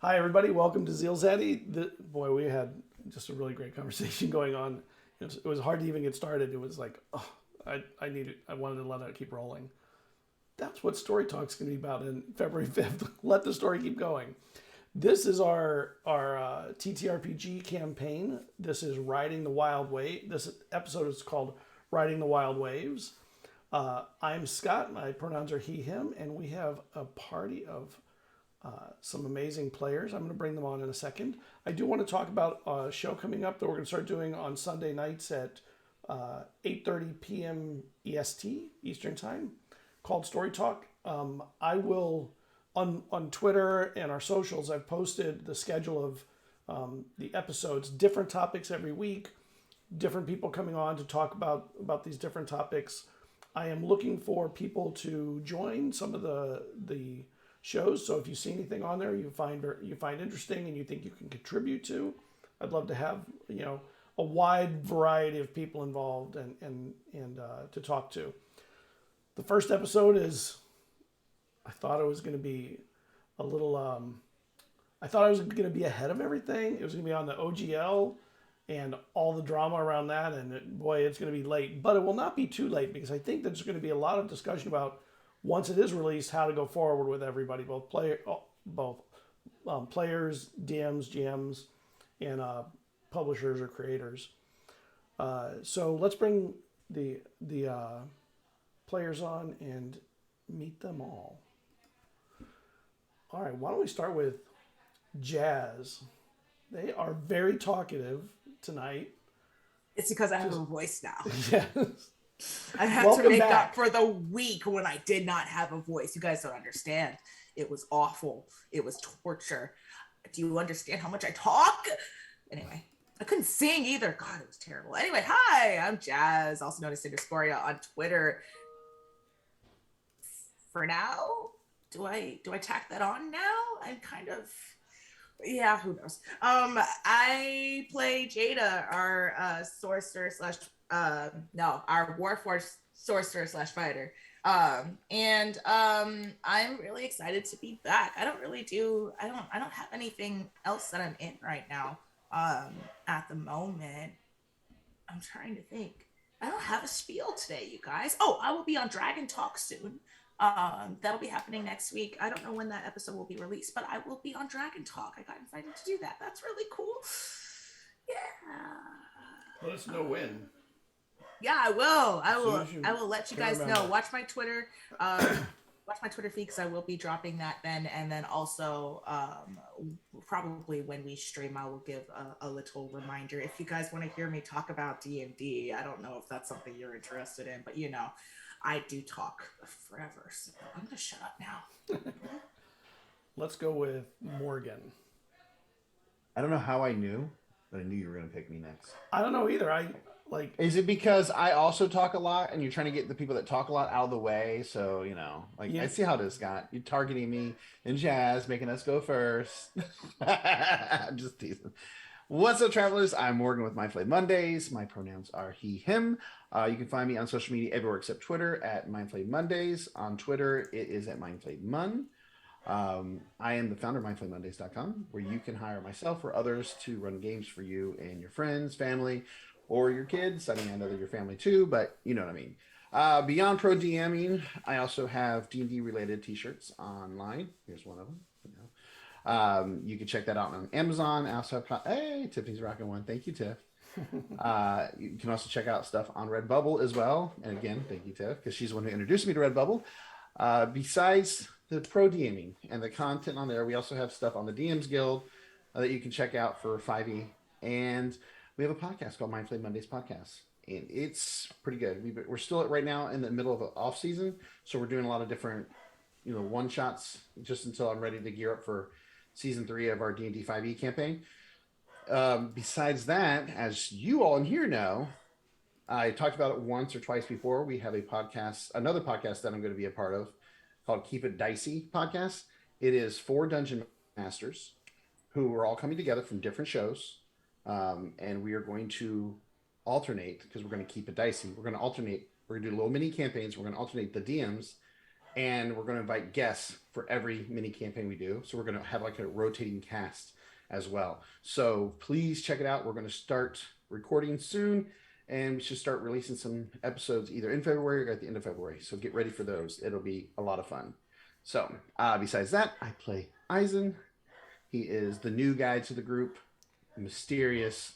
Hi, everybody. Welcome to ZealZaddy. Boy, we had just a really great conversation going on. It was hard to even get started. It was like, oh, I wanted to let it keep rolling. That's what Story Talk's going to be about in February 5th. Let the story keep going. This is our TTRPG campaign. This is Riding the Wild Wave. This episode is called Riding the Wild Waves. I'm Scott. My pronouns are he, him, and we have a party of some amazing players. I'm going to bring them on in a second. I do want to talk about a show coming up that we're going to start doing on Sunday nights at 8:30 p.m. EST, Eastern Time, called Story Talk. I will, on Twitter and our socials, I've posted the schedule of the episodes, different topics every week, different people coming on to talk about these different topics. I am looking for people to join some of the shows. So if you see anything on there you find interesting and you think you can contribute to, I'd love to have a wide variety of people involved and to talk to. The first episode is, I thought it was going to be a little. I thought I was going to be ahead of everything. It was going to be on the OGL and all the drama around that, and boy, it's going to be late. But it will not be too late because I think there's going to be a lot of discussion about, once it is released, how to go forward with everybody, both players, DMs, GMs, and publishers or creators. So let's bring the players on and meet them all. All right, why don't we start with Jazz? They are very talkative tonight. It's because I have a voice now. Yes. I had to make up for the week when I did not have a voice. You guys don't understand. It was awful. It was torture. Do you understand how much I talk? Anyway, I couldn't sing either. God, it was terrible. Anyway, hi, I'm Jazz, also known as Cinderscoria on Twitter. For now, do I tack that on now? I'm kind of, yeah, who knows? I play Jada, our sorcerer slash our Warforged sorcerer slash fighter. I'm really excited to be back. I don't have anything else that I'm in right now. At the moment, I'm trying to think. I don't have a spiel today, you guys. Oh, I will be on Dragon Talk soon. That'll be happening next week. I don't know when that episode will be released, but I will be on Dragon Talk. I got invited to do that. That's really cool. Yeah. Let us know when. Yeah, I will. I will let you guys know. Watch my Twitter. Watch my Twitter feed because I will be dropping that then, and then also probably when we stream, I will give a little reminder. If you guys want to hear me talk about D&D, I don't know if that's something you're interested in, but I do talk forever, so I'm gonna shut up now. Let's go with Morgan. I don't know how I knew, but I knew you were gonna pick me next. I don't know either. Is it because I also talk a lot and you're trying to get the people that talk a lot out of the way? So, I see how it is, Scott. You're targeting me and Jazz, making us go first. I'm just teasing. What's up, travelers? I'm Morgan with Mindflayed Mondays. My pronouns are he, him. You can find me on social media everywhere except Twitter at Mindflayed Mondays. On Twitter, it is at MindflayedMun. I am the founder of MindflayedMondays.com, where you can hire myself or others to run games for you and your friends, family, or your kids. I mean, I know that your family too, but you know what I mean. Beyond pro DMing, I also have D&D related t-shirts online. Here's one of them. You can check that out on Amazon. I also have, hey, Tiffany's rocking one. Thank you, Tiff. You can also check out stuff on Redbubble as well. And again, thank you, Tiff, because she's the one who introduced me to Redbubble. Besides the pro DMing and the content on there, we also have stuff on the DMs Guild that you can check out for 5e. And we have a podcast called Mindflayed Mondays Podcast, and it's pretty good. We're still right now in the middle of an off season, so we're doing a lot of different, one shots just until I'm ready to gear up for season 3 of our D&D 5e campaign. Besides that, as you all in here know, I talked about it once or twice before. We have another podcast that I'm going to be a part of called Keep It Dicey podcast. It is 4 dungeon masters who are all coming together from different shows. And we are going to alternate, because we're going to keep it dicey. We're going to alternate. We're going to do little mini campaigns. We're going to alternate the DMs and we're going to invite guests for every mini campaign we do. So we're going to have like a rotating cast as well. So please check it out. We're going to start recording soon, and we should start releasing some episodes either in February or at the end of February. So get ready for those. It'll be a lot of fun. So besides that, I play Eizen. He is the new guy to the group, mysterious,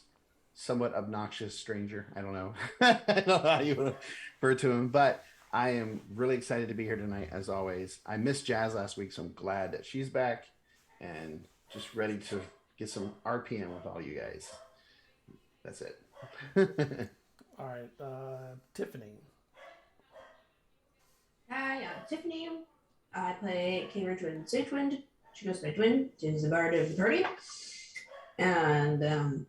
somewhat obnoxious stranger. I don't know. I don't know how you want to refer to him, but I am really excited to be here tonight, as always. I missed Jazz last week, so I'm glad that she's back and just ready to get some RPM with all you guys. That's it. All right, Tiffany. Hi, I'm Tiffany. I play Cerridwen Sagewynd. She goes by Dwin. She's the bard of the party. And,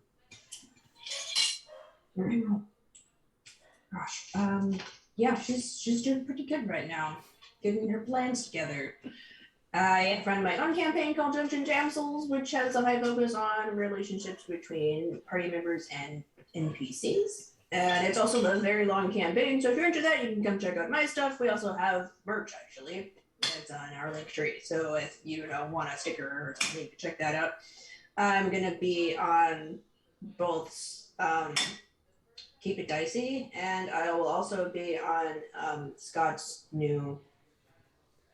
yeah, she's doing pretty good right now, getting her plans together. I run my own campaign called Dungeon Damsels, which has a high focus on relationships between party members and NPCs. And it's also a very long campaign, so if you're into that, you can come check out my stuff. We also have merch, actually. It's on our link tree, so if you want a sticker or something, you can check that out. I'm going to be on both Keep It Dicey, and I will also be on Scott's new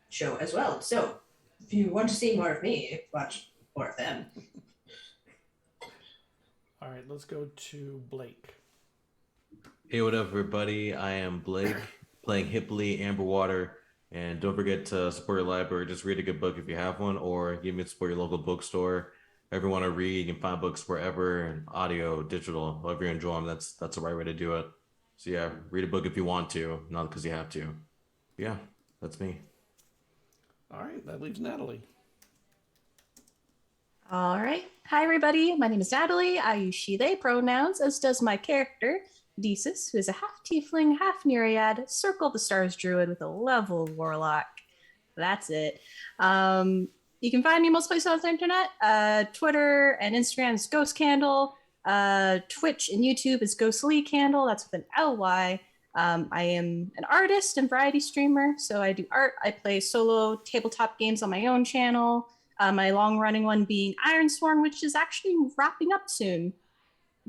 show as well. So if you want to see more of me, watch more of them. All right, let's go to Blake. Hey, what up, everybody? I am Blake, playing Hipley Amberwater. And don't forget to support your library. Just read a good book if you have one, or give me support your local bookstore. If you want to read, you can find books wherever, and audio, digital, however you enjoy them. That's the right way to do it. So yeah, read a book if you want to, not because you have to. Yeah, that's me. All right, that leaves Natalie. All right. Hi, everybody. My name is Natalie. I use she, they pronouns, as does my character, Desus, who is a half tiefling, half nereid, circle the stars druid with a level warlock. That's it. You can find me most places on the internet. Twitter and Instagram is Ghost Candle. Twitch and YouTube is Ghostly Candle. That's with an Ly. I am an artist and variety streamer, so I do art. I play solo tabletop games on my own channel. My long-running one being Ironsworn, which is actually wrapping up soon.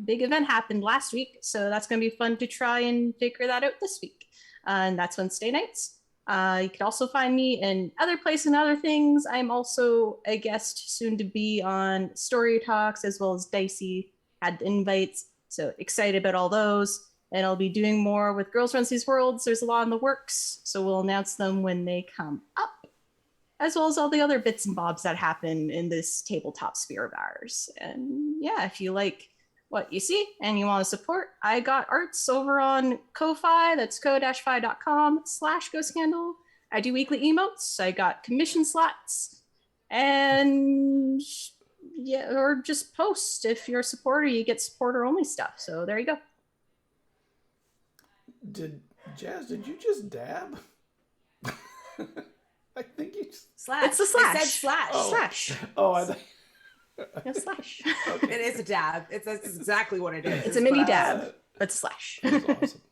Big event happened last week, so that's going to be fun to try and figure that out this week. And that's Wednesday nights. You can also find me in other places and other things. I'm also a guest soon to be on Story Talks, as well as Dicey. Had invites, so excited about all those. And I'll be doing more with Girls Runs These Worlds. There's a lot in the works, so we'll announce them when they come up, as well as all the other bits and bobs that happen in this tabletop sphere of ours. And yeah, if you like what you see and you want to support, I got arts over on Ko-Fi. That's ko-fi.com/ghostcandle. I do weekly emotes. I got commission slots, and yeah, or just post. If you're a supporter, you get supporter only stuff. So there you go. Did you just dab? I think you just... Slash. It's a slash. It said slash. Oh. Slash. Oh, I think... No, slash. Okay. It is a dab. That's exactly what it is. It's a mini But, dab. That's slash. That's awesome.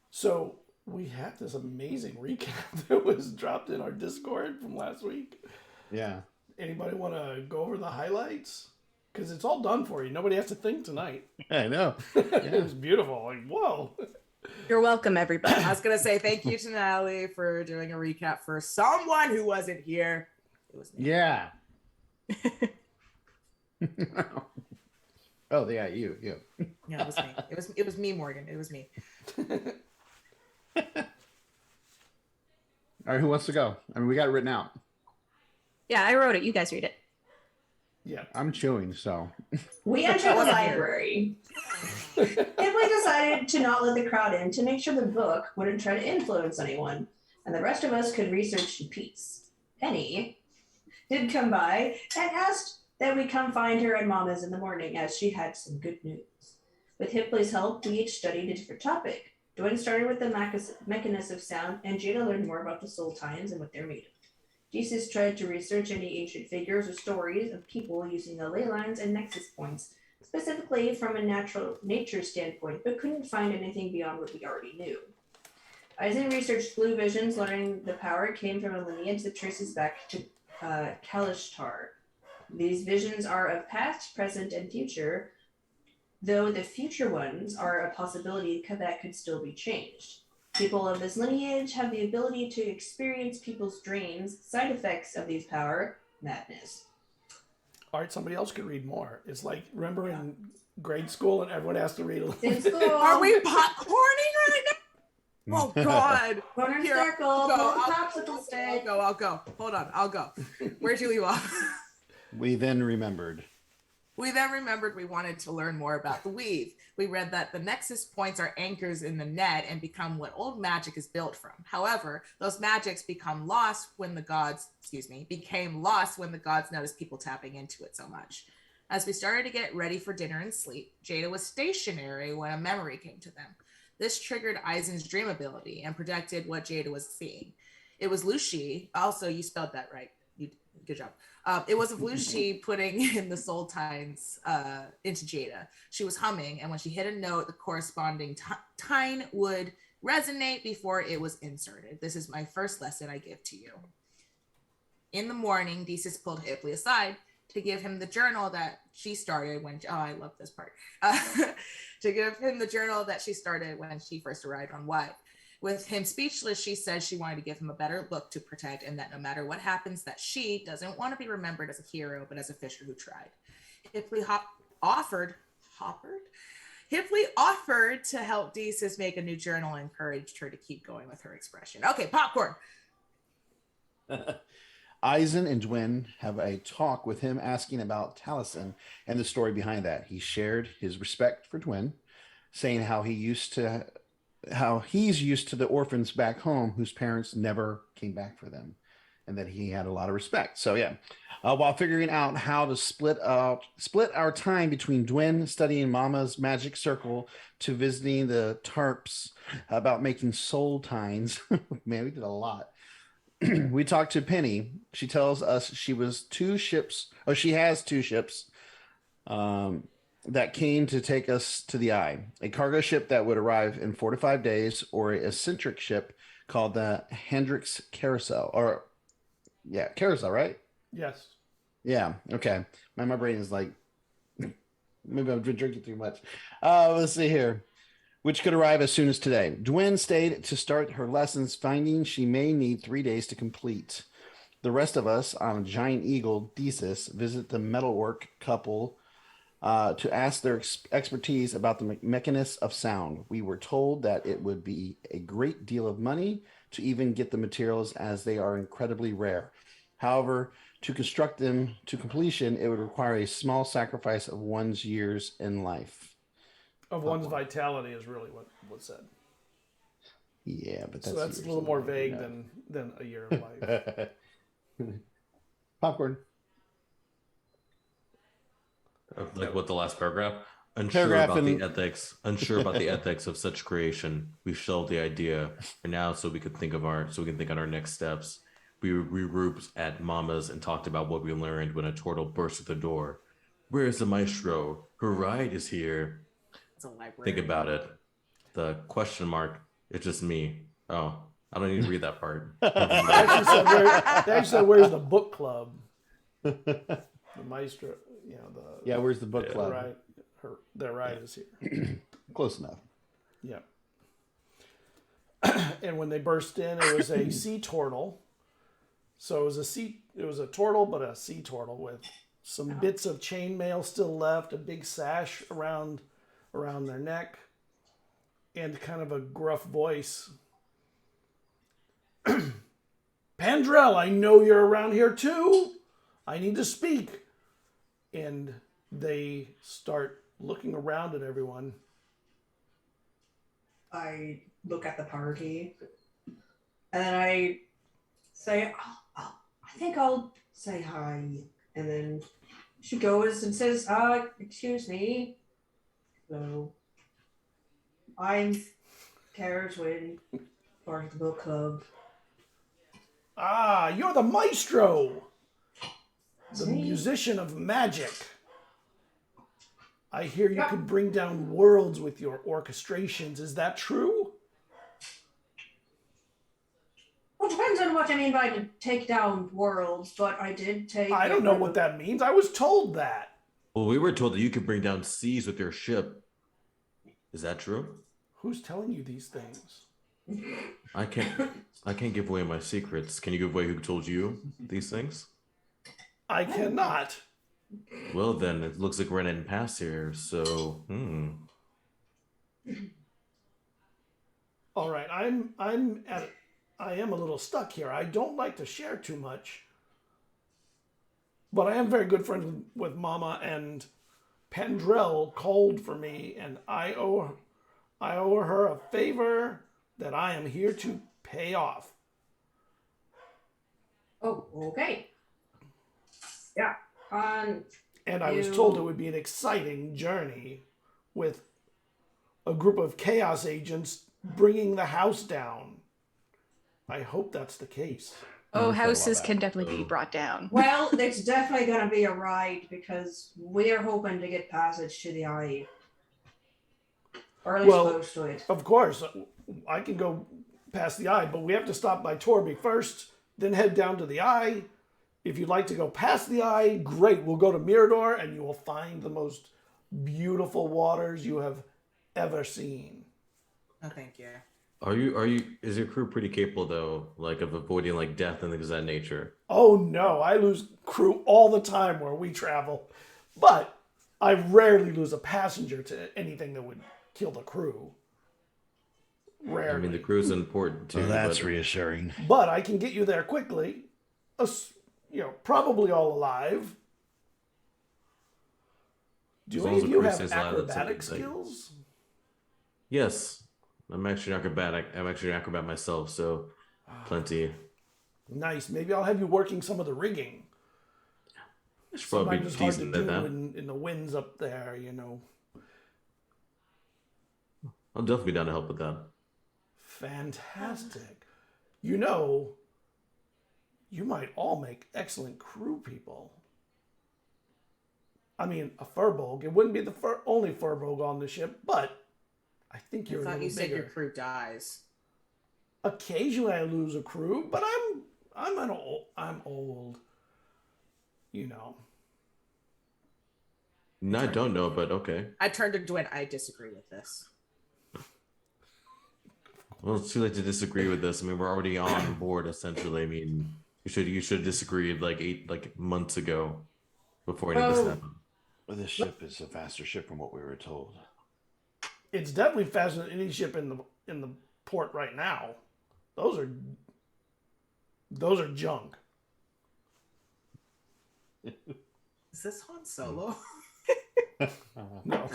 So we have this amazing recap that was dropped in our Discord from last week. Yeah. Anybody want to go over the highlights? Because it's all done for you. Nobody has to think tonight. I know. It was beautiful. Like, whoa. You're welcome, everybody. I was going to say thank you to Natalie for doing a recap for someone who wasn't here. It was me. Yeah. Oh, yeah, you. Yeah, it was me. It was me, Morgan. It was me. All right, who wants to go? I mean, we got it written out. Yeah, I wrote it. You guys read it. Yeah. I'm chewing, so. We entered the library. Hipley decided to not let the crowd in to make sure the book wouldn't try to influence anyone, and the rest of us could research in peace. Penny did come by and asked that we come find her at Mama's in the morning, as she had some good news. With Hipley's help, we each studied a different topic. Dwayne started with the mechanism of sound, and Jada learned more about the soul tines and what they're made of. Jesus tried to research any ancient figures or stories of people using the ley lines and nexus points, specifically from a nature standpoint, but couldn't find anything beyond what we already knew. Eisen researched blue visions, learning the power came from a lineage that traces back to Kalishtar. These visions are of past, present, and future, though the future ones are a possibility that could still be changed. People of this lineage have the ability to experience people's dreams, side effects of these power, madness. All right, somebody else could read more. It's like, remember in grade school and everyone has to read a little In bit. school. Are we popcorning right now? Oh God! Corner Here, circle, I'll popsicle stick. I'll go. Hold on, I'll go. Where'd you leave off? We then remembered. We then remembered we wanted to learn more about the weave. We read that the nexus points are anchors in the net and become what old magic is built from. However, those magics became lost when the gods noticed people tapping into it so much. As we started to get ready for dinner and sleep, Jada was stationary when a memory came to them. This triggered Eizen's dream ability and predicted what Jada was seeing. It was Lucy. Also, you spelled that right. Good job. It was Lucy putting in the soul tines into Jada. She was humming, and when she hit a note, the corresponding tine would resonate before it was inserted. This is my first lesson I give to you. In the morning, Desus pulled Hipley aside to give him the journal that she started when, I love this part, to give him the journal that she started when she first arrived on White. With him speechless, she said she wanted to give him a better look to protect, and that no matter what happens, that she doesn't want to be remembered as a hero, but as a fisher who tried. Hipley offered to help Desus make a new journal and encouraged her to keep going with her expression. Okay, popcorn. Eisen and Dwin have a talk with him asking about Taliesin and the story behind that. He shared his respect for Dwin, saying how he's used to the orphans back home whose parents never came back for them, and that he had a lot of respect. So yeah, while figuring out how to split our time between Dwin studying Mama's magic circle to visiting the Tarps about making soul tines. Man, we did a lot. We talked to Penny. She tells us she has two ships that came to take us to the Eye. A cargo ship that would arrive in 4 to 5 days, or a eccentric ship called the Hendrix Carousel. Carousel, right? Yes. Yeah, okay. My brain is like, maybe I've been drinking too much. Let's see here. Which could arrive as soon as today. Dwin stayed to start her lessons, finding she may need 3 days to complete. The rest of us on a giant eagle, Desus, visit the metalwork couple to ask their expertise about the mechanism of sound. We were told that it would be a great deal of money to even get the materials, as they are incredibly rare. However, to construct them to completion, it would require a small sacrifice of one's years in life. Of one's vitality is really what's said. Yeah, but that's a little more vague than a year of life. Popcorn. Like what, the last paragraph? Unsure about the ethics of such creation. We shelved the idea for now, so we can think on our next steps. We regrouped at Mama's and talked about what we learned when a turtle burst at the door. Where is the maestro? Her ride is here. It's a library. Think about it. The question mark. It's just me. Oh, I don't need to read that part. They actually said, where's the book club? The maestro, where's the book club? Their ride is here. Close enough. Yeah. And when they burst in, it was a sea turtle. So it was a turtle, but a sea turtle with some bits of chainmail still left, a big sash around their neck, and kind of a gruff voice. Pandrel, I know you're around here too. I need to speak. And they start looking around at everyone. I look at the party, and then I say, I think I'll say hi. And then she goes and says, excuse me. So, I'm Cerridwen, part of the book club. Ah, you're the maestro, the musician of magic. I hear you could bring down worlds with your orchestrations. Is that true? exactly what I mean by to take down worlds, but I did take. I don't know what that means. I was told that. Well, we were told that you could bring down seas with your ship. Is that true? Who's telling you these things? I can't give away my secrets. Can you give away who told you these things? I cannot. Well, then it looks like we're in an impasse here. So, All right, I am a little stuck here. I don't like to share too much, but I am very good friends with Mama, and Pendrell called for me, and I owe her a favor that I am here to pay off. Oh, okay. Yeah. And I was told it would be an exciting journey with a group of chaos agents bringing the house down. I hope that's the case. Oh, houses can definitely be brought down. Well, it's definitely going to be a ride because we're hoping to get passage to the eye. Or at least close to it. Of course, I can go past the eye, but we have to stop by Torby first, then head down to the eye. If you'd like to go past the eye, great. We'll go to Mirador and you will find the most beautiful waters you have ever seen. Oh, thank you. Is your crew pretty capable though, like of avoiding like death and things of that nature? Oh no, I lose crew all the time where we travel. But I rarely lose a passenger to anything that would kill the crew. Rarely. I mean, the crew's important too. Well, that's reassuring. But I can get you there quickly. Probably all alive. Do any of you have acrobatic skills? Yes. I'm actually an acrobat myself, so plenty. Nice. Maybe I'll have you working some of the rigging. It's probably Sometimes it's hard to decent do at that. in the winds up there, I'll definitely be down to help with that. Fantastic. You might all make excellent crew people. I mean, a Firbolg. It wouldn't be the only Firbolg on the ship, but I think you're a little bigger. Said your crew dies. Occasionally I lose a crew, but I'm old. No, I don't know, but okay. I turned to Dwayne. I disagree with this. Well, it's too late to disagree with this. I mean, we're already on board essentially. I mean, you should have disagreed like months ago before any of this happened. Well, this ship is a faster ship from what we were told. It's definitely faster than any ship in the port right now. Those are junk. Is this Han Solo? No.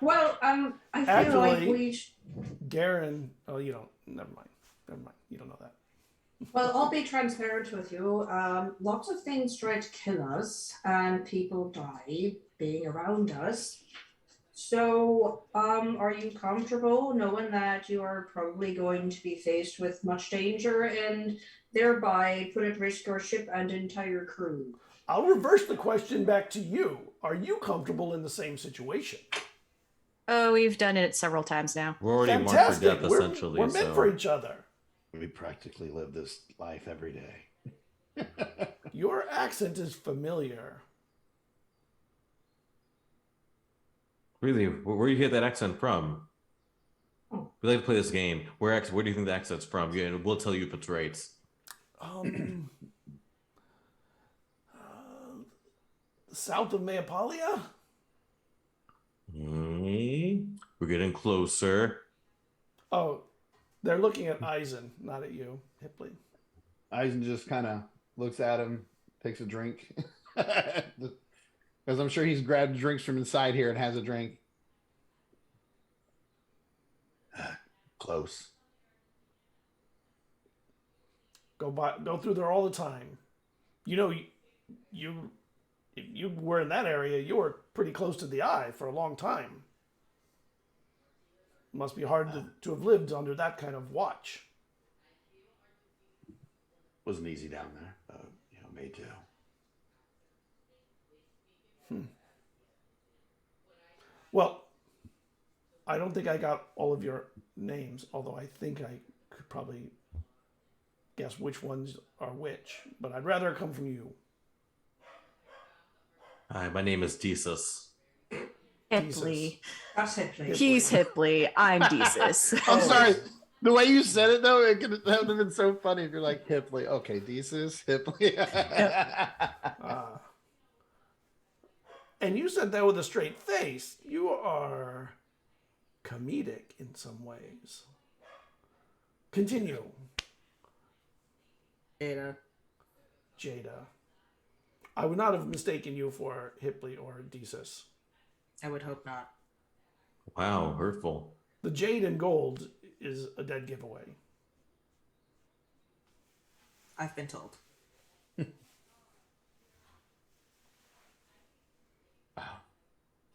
Well, I feel Actually, like we. Garen. Oh, you don't. Never mind. You don't know that. Well, I'll be transparent with you. Lots of things try to kill us, and people die being around us. So, are you comfortable knowing that you are probably going to be faced with much danger and thereby put at risk your ship and entire crew? I'll reverse the question back to you. Are you comfortable in the same situation? Oh, we've done it several times now. We're already marked for death, essentially. We're meant for each other. We practically live this life every day. Your accent is familiar. Really, where do you hear that accent from? We like to play this game. Where do you think the accent's from? Yeah, and we'll tell you if it's right. South of Maeapalia? We're getting closer. Oh, they're looking at Eizen, not at you, Hipley. Eisen just kind of looks at him, takes a drink. Because I'm sure he's grabbed drinks from inside here and has a drink. Close. Go through there all the time. If you were in that area, you were pretty close to the eye for a long time. Must be hard to have lived under that kind of watch. Wasn't easy down there, but made to. Well, I don't think I got all of your names, although I think I could probably guess which ones are which, but I'd rather it come from you. Hi, my name is Desus. Hipley. That's Hipley. He's Hipley. I'm Desus. I'm sorry. The way you said it, though, that would have been so funny if you're like Hipley. Okay, Desus, Hipley. And you said that with a straight face. You are comedic in some ways. Continue. Jada. I would not have mistaken you for Hipley or Desus. I would hope not. Wow, hurtful. The jade and gold is a dead giveaway. I've been told.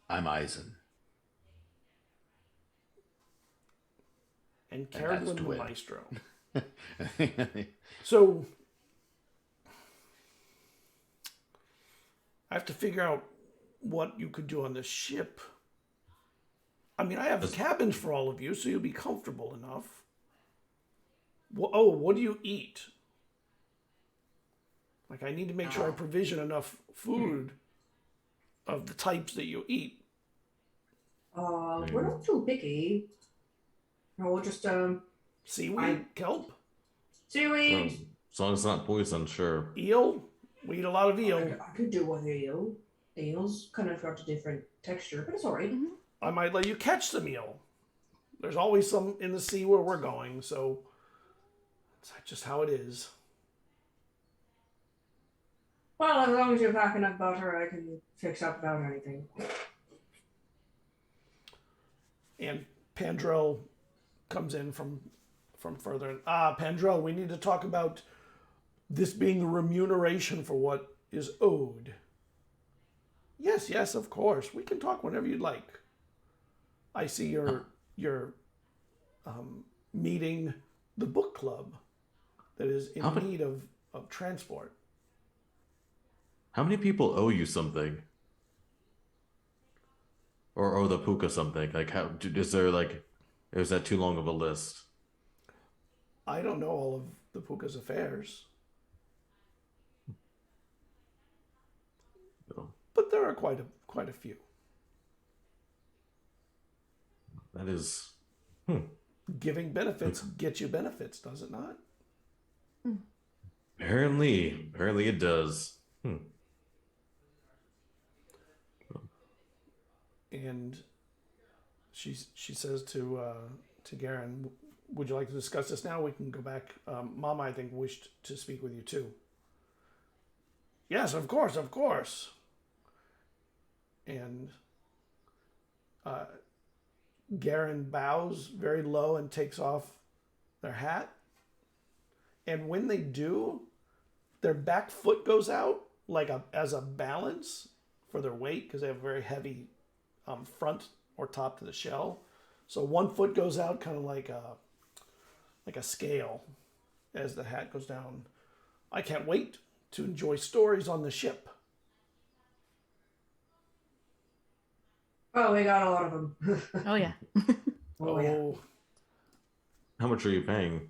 I'm Eizen. And that's Cerridwen the Dwin. Maestro. So I have to figure out what you could do on this ship. I mean, I have cabins for all of you, so you'll be comfortable enough. What do you eat? Like, I need to make sure I provision enough food of the types that you eat. We're not too picky. No, we'll just Seaweed, kelp, seaweed. As long as it's not poison, sure. eel. We eat a lot of eel. I could do with eel. Eel's kind of got a different texture, but it's alright. I might let you catch some eel. There's always some in the sea where we're going, so it's just how it is. Well, as long as you pack enough butter, I can fix up about anything. And Pandrel comes in from further. Pandrel, we need to talk about this being the remuneration for what is owed. Yes, of course. We can talk whenever you'd like. I see you're meeting the book club that is in need of transport. How many people owe you something? Or owe the Puka something? Like, is that too long of a list? I don't know all of the Puka's affairs. No. But there are quite a few. That is... Giving benefits gets you benefits, does it not? Apparently it does. And she says to Garen, "Would you like to discuss this now? We can go back. Mama, I think, wished to speak with you too." Yes, of course. And Garen bows very low and takes off their hat. And when they do, their back foot goes out as a balance for their weight, because they have a very heavy front or top to the shell. So one foot goes out kind of like a scale as the hat goes down. I can't wait to enjoy stories on the ship. Oh, we got a lot of them. Oh, yeah. Yeah. How much are you paying?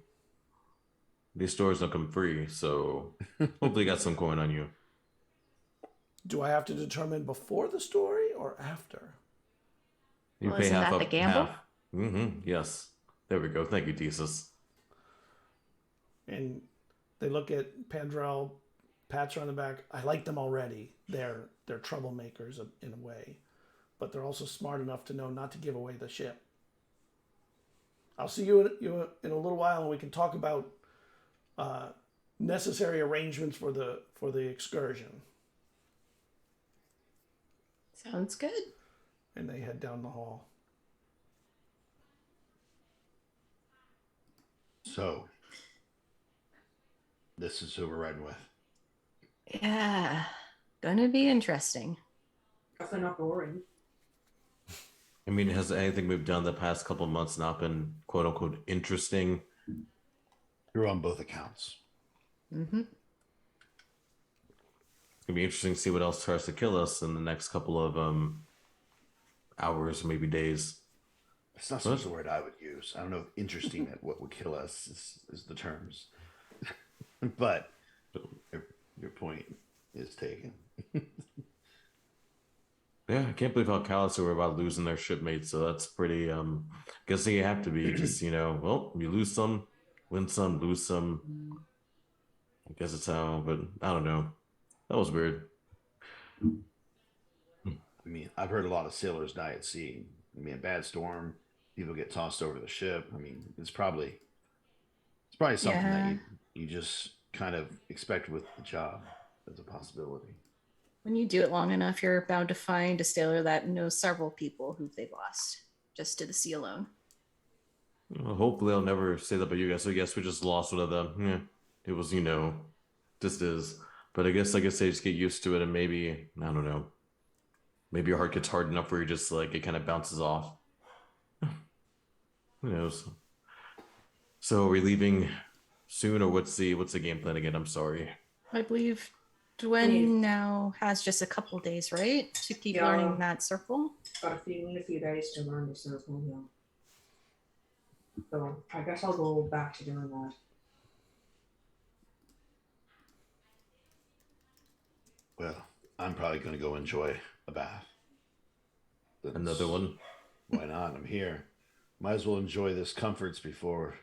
These stories don't come free, so hopefully you got some coin on you. Do I have to determine before the story or after? You Well, pay isn't half that up. the gamble? Half. Yes. There we go. Thank you, Desus. And they look at Pandrel, pats her on the back. I like them already. They're troublemakers in a way, but they're also smart enough to know not to give away the ship. I'll see you in a little while, and we can talk about necessary arrangements for the excursion. Sounds good. And they head down the hall. So, this is who we're riding with. Yeah. Gonna be interesting. Definitely not boring. I mean, has anything we've done the past couple months not been quote unquote interesting? You're on both accounts. Mm-hmm. It's gonna be interesting to see what else tries to kill us in the next couple of hours, maybe days. It's not so much the word I would use. I don't know if interesting at what would kill us is the terms. But your point is taken. Yeah, I can't believe how callous they were about losing their shipmates. So that's pretty. Guess they have to be just well, you lose some, win some, lose some. I guess it's how, but I don't know. That was weird. I mean, I've heard a lot of sailors die at sea. I mean, a bad storm, people get tossed over the ship. I mean, it's probably something that you just kind of expect with the job as a possibility. When you do it long enough, you're bound to find a sailor that knows several people who they've lost just to the sea alone. Well, hopefully, I'll never say that about you guys. So I guess we just lost one of them. Yeah, it was, just is. But I guess they just get used to it, and maybe I don't know. Maybe your heart gets hard enough where you just it kind of bounces off. Who knows? So are we leaving soon, or what's the game plan again? I'm sorry. I believe Dwayne now has just a couple days, right, to keep learning that circle. Got a few days to learn the circle. Yeah. So I guess I'll go back to doing that. Well, I'm probably going to go enjoy a bath. Another one? Why not? I'm here. Might as well enjoy this comforts before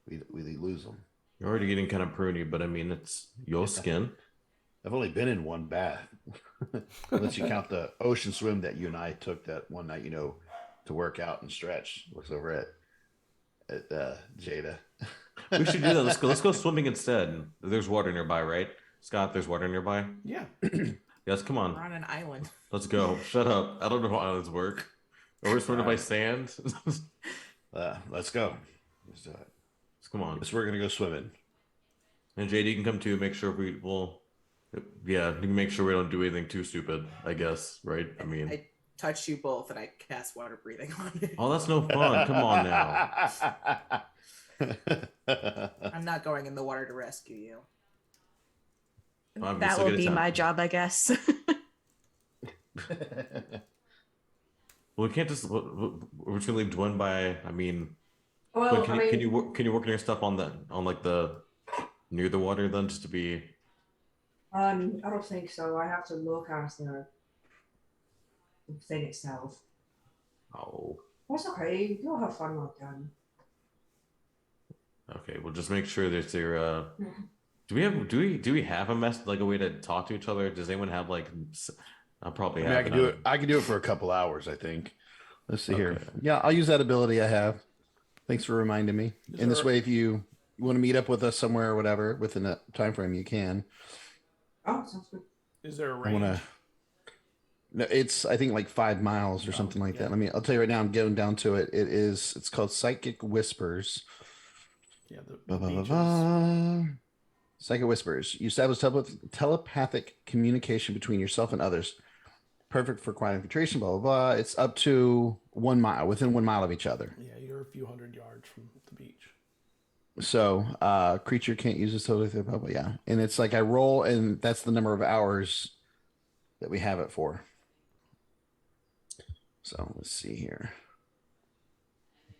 we lose them. You're already getting kind of pruny, but I mean, it's your skin. I've only been in one bath. Unless you count the ocean swim that you and I took that one night, to work out and stretch. Looks over at Jada. We should do that. Let's go swimming instead. There's water nearby, right? Scott, there's water nearby? Yeah. Yes, come on. We're on an island. Let's go. Shut up. I don't know how islands work. Or we're surrounded by sand. Let's go. Let's do it. Come on. Guess we're going to go swimming. And Jada, you can come too. Make sure you can make sure we don't do anything too stupid, I guess, right? I mean, I touched you both and I cast water breathing on you. oh, that's no fun. Come on now. I'm not going in the water to rescue you. I'm That will be my job, I guess. Well, we can't just. We're just gonna leave Dwayne by. I mean, Well, can you work on your stuff on the near the water then, just to be? I don't think so. I have to look at the thing itself. Oh. That's okay. You'll have fun with them. Okay, well, just make sure that they're. Do we have a way to talk to each other? Does anyone have I'll probably have. I can do it. I can do it for a couple hours, I think. Let's see here. Okay. Yeah, I'll use that ability I have. Thanks for reminding me. In this way, if you want to meet up with us somewhere or whatever within that time frame, you can. Oh, sounds good. Is there a range? No, it's I think 5 miles or something like that. I'll tell you right now. I'm getting down to it. It's called Psychic Whispers. Yeah, the Psychic Whispers. You establish telepathic communication between yourself and others. Perfect for quiet infiltration, blah, blah, blah. It's up to 1 mile, within 1 mile of each other. Yeah, you're a few hundred yards from the beach. So, creature can't use this totally through blah. Yeah. And it's I roll, and that's the number of hours that we have it for. So, let's see here.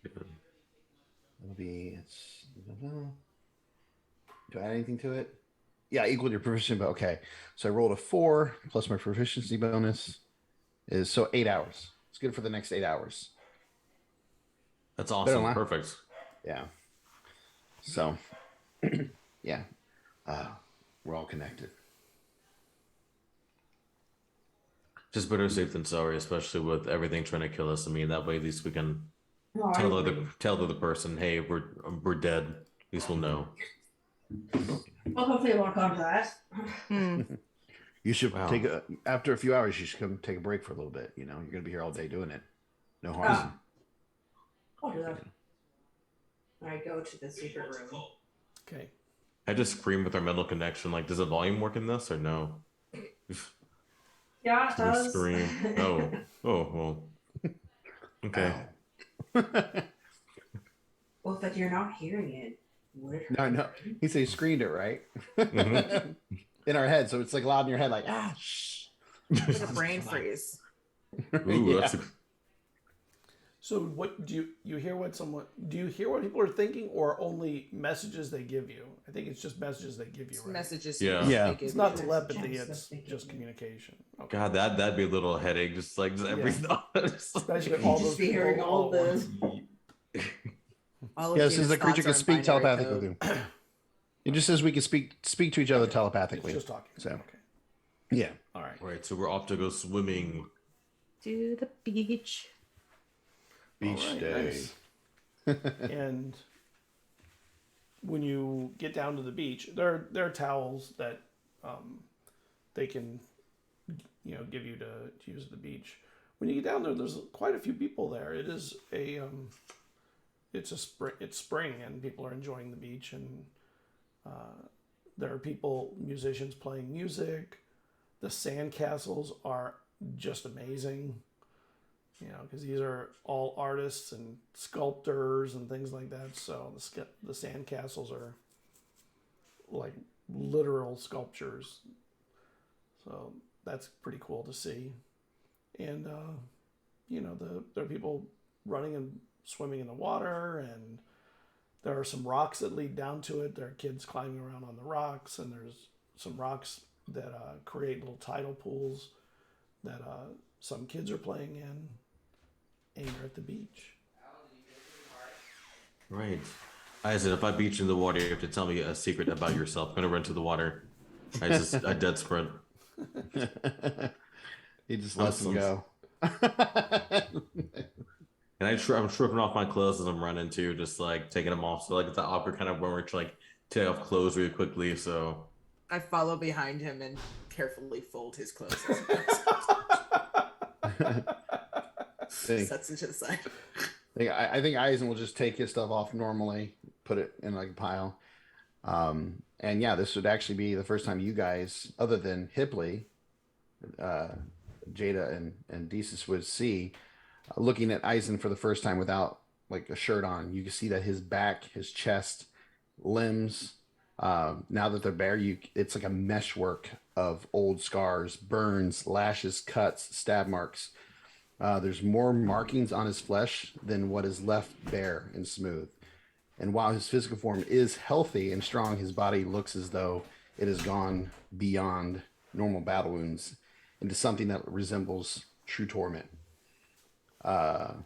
It'll be, do I add anything to it? Yeah, equal to your proficiency, but okay. So I rolled a 4 plus my proficiency bonus is 8 hours. It's good for the next 8 hours. That's awesome. Perfect. Yeah. So, yeah, we're all connected. Just better safe than sorry, especially with everything trying to kill us. I mean, that way at least we can tell the other person, hey, we're dead. At least we'll know. Well, hopefully we'll come to that. You should after a few hours, you should come take a break for a little bit. You're going to be here all day doing it. No harm. I'll do that. I go to the secret room. Okay. I just scream with our mental connection. Does the volume work in this or no? Yeah, it does. Scream. Oh, well. Okay. Well, but you're not hearing it. No. He said he screened it, right? Mm-hmm. In our head. So it's loud in your head, shh. Like a brain freeze. Ooh, yeah. So what do you hear what people are thinking, or only messages they give you? think it's just messages they give you, right? Messages. Yeah. Yeah. they give It's not you. telepathy, Yes, it's they give just you. communication. Okay. God, that'd be a little headache. Just every Yeah. thought. Especially all Just those be hearing people all at the- once. All of Yes, Jada's as a creature thoughts are can in speak binary telepathically. code. It just says we can speak to each other It's telepathically. just talking. So. Okay. Yeah. All right. Right, so we're off to go swimming. To the beach. Beach All right, day. nice. And when you get down to the beach, there are towels that they can give you to use at the beach. When you get down there, there's quite a few people there. It is it's spring and people are enjoying the beach, and there are musicians playing music. The sand castles are just amazing. Because these are all artists and sculptors and things like that. So the sand castles are like literal sculptures. So that's pretty cool to see. And there are people running and swimming in the water, and there are some rocks that lead down to it. There are kids climbing around on the rocks, and there's some rocks that create little tidal pools that some kids are playing in. And you're at the beach. Right. Eizen, if I beat you in the water, you have to tell me a secret about yourself. I'm gonna run to the water. I dead sprint. He just lets him go. And I'm stripping off my clothes as I'm running too, just taking them off. So it's that awkward kind of when we're take off clothes really quickly. So I follow behind him and carefully fold his clothes. Sets it to the side. I think Eizen will just take his stuff off normally, put it in a pile. And yeah, this would actually be the first time you guys, other than Hipley, Jada and Desus would see, looking at Eizen for the first time without a shirt on. You can see that his back, his chest, limbs, now that they're bare, it's like a meshwork of old scars, burns, lashes, cuts, stab marks. There's more markings on his flesh than what is left bare and smooth. And while his physical form is healthy and strong, his body looks as though it has gone beyond normal battle wounds into something that resembles true torment. And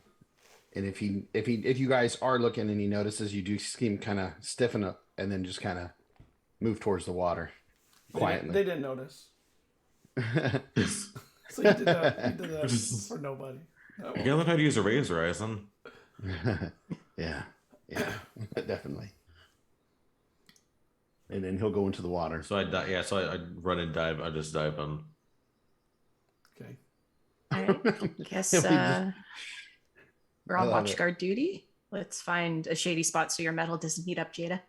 if you guys are looking and he notices, you do see him kind of stiffen up and then just kind of move towards the water quietly. They didn't notice. So you did that for nobody. you gotta learn how to use a razor, Eizen. Yeah, definitely. And then he'll go into the water. So I run and dive. I just dive on. Okay. All right. Guess we're on watch guard duty. Let's find a shady spot so your metal doesn't heat up, Jada.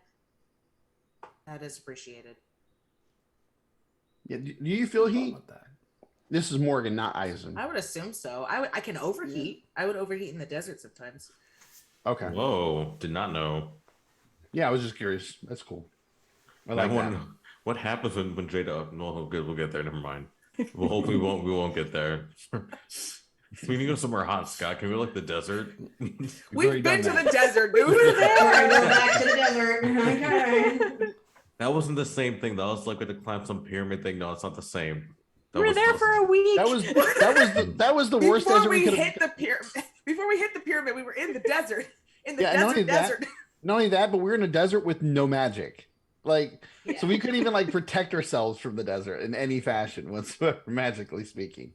That is appreciated. Yeah, do you feel heat? About that. This is Morgan, not Eizen. I would assume so. I can overheat. I would overheat in the desert sometimes. Okay. Whoa! Did not know. Yeah, I was just curious. That's cool. I like that. What happens when Jada? No, good. We'll get there. Never mind. Well, hopefully we won't get there. We need to go somewhere hot, Scott. Can we go the desert? We've been to that. the desert, dude. We're gonna go back to the desert. Okay. That wasn't the same thing. That was we had to climb some pyramid thing. No, it's not the same. We were there for a week. That was the worst desert Before we we could hit the pyramid. Before we hit the pyramid, we were in the desert. In the Yeah, not only desert. Not only that, but we're in a desert with no magic. So we couldn't even protect ourselves from the desert in any fashion whatsoever, magically speaking.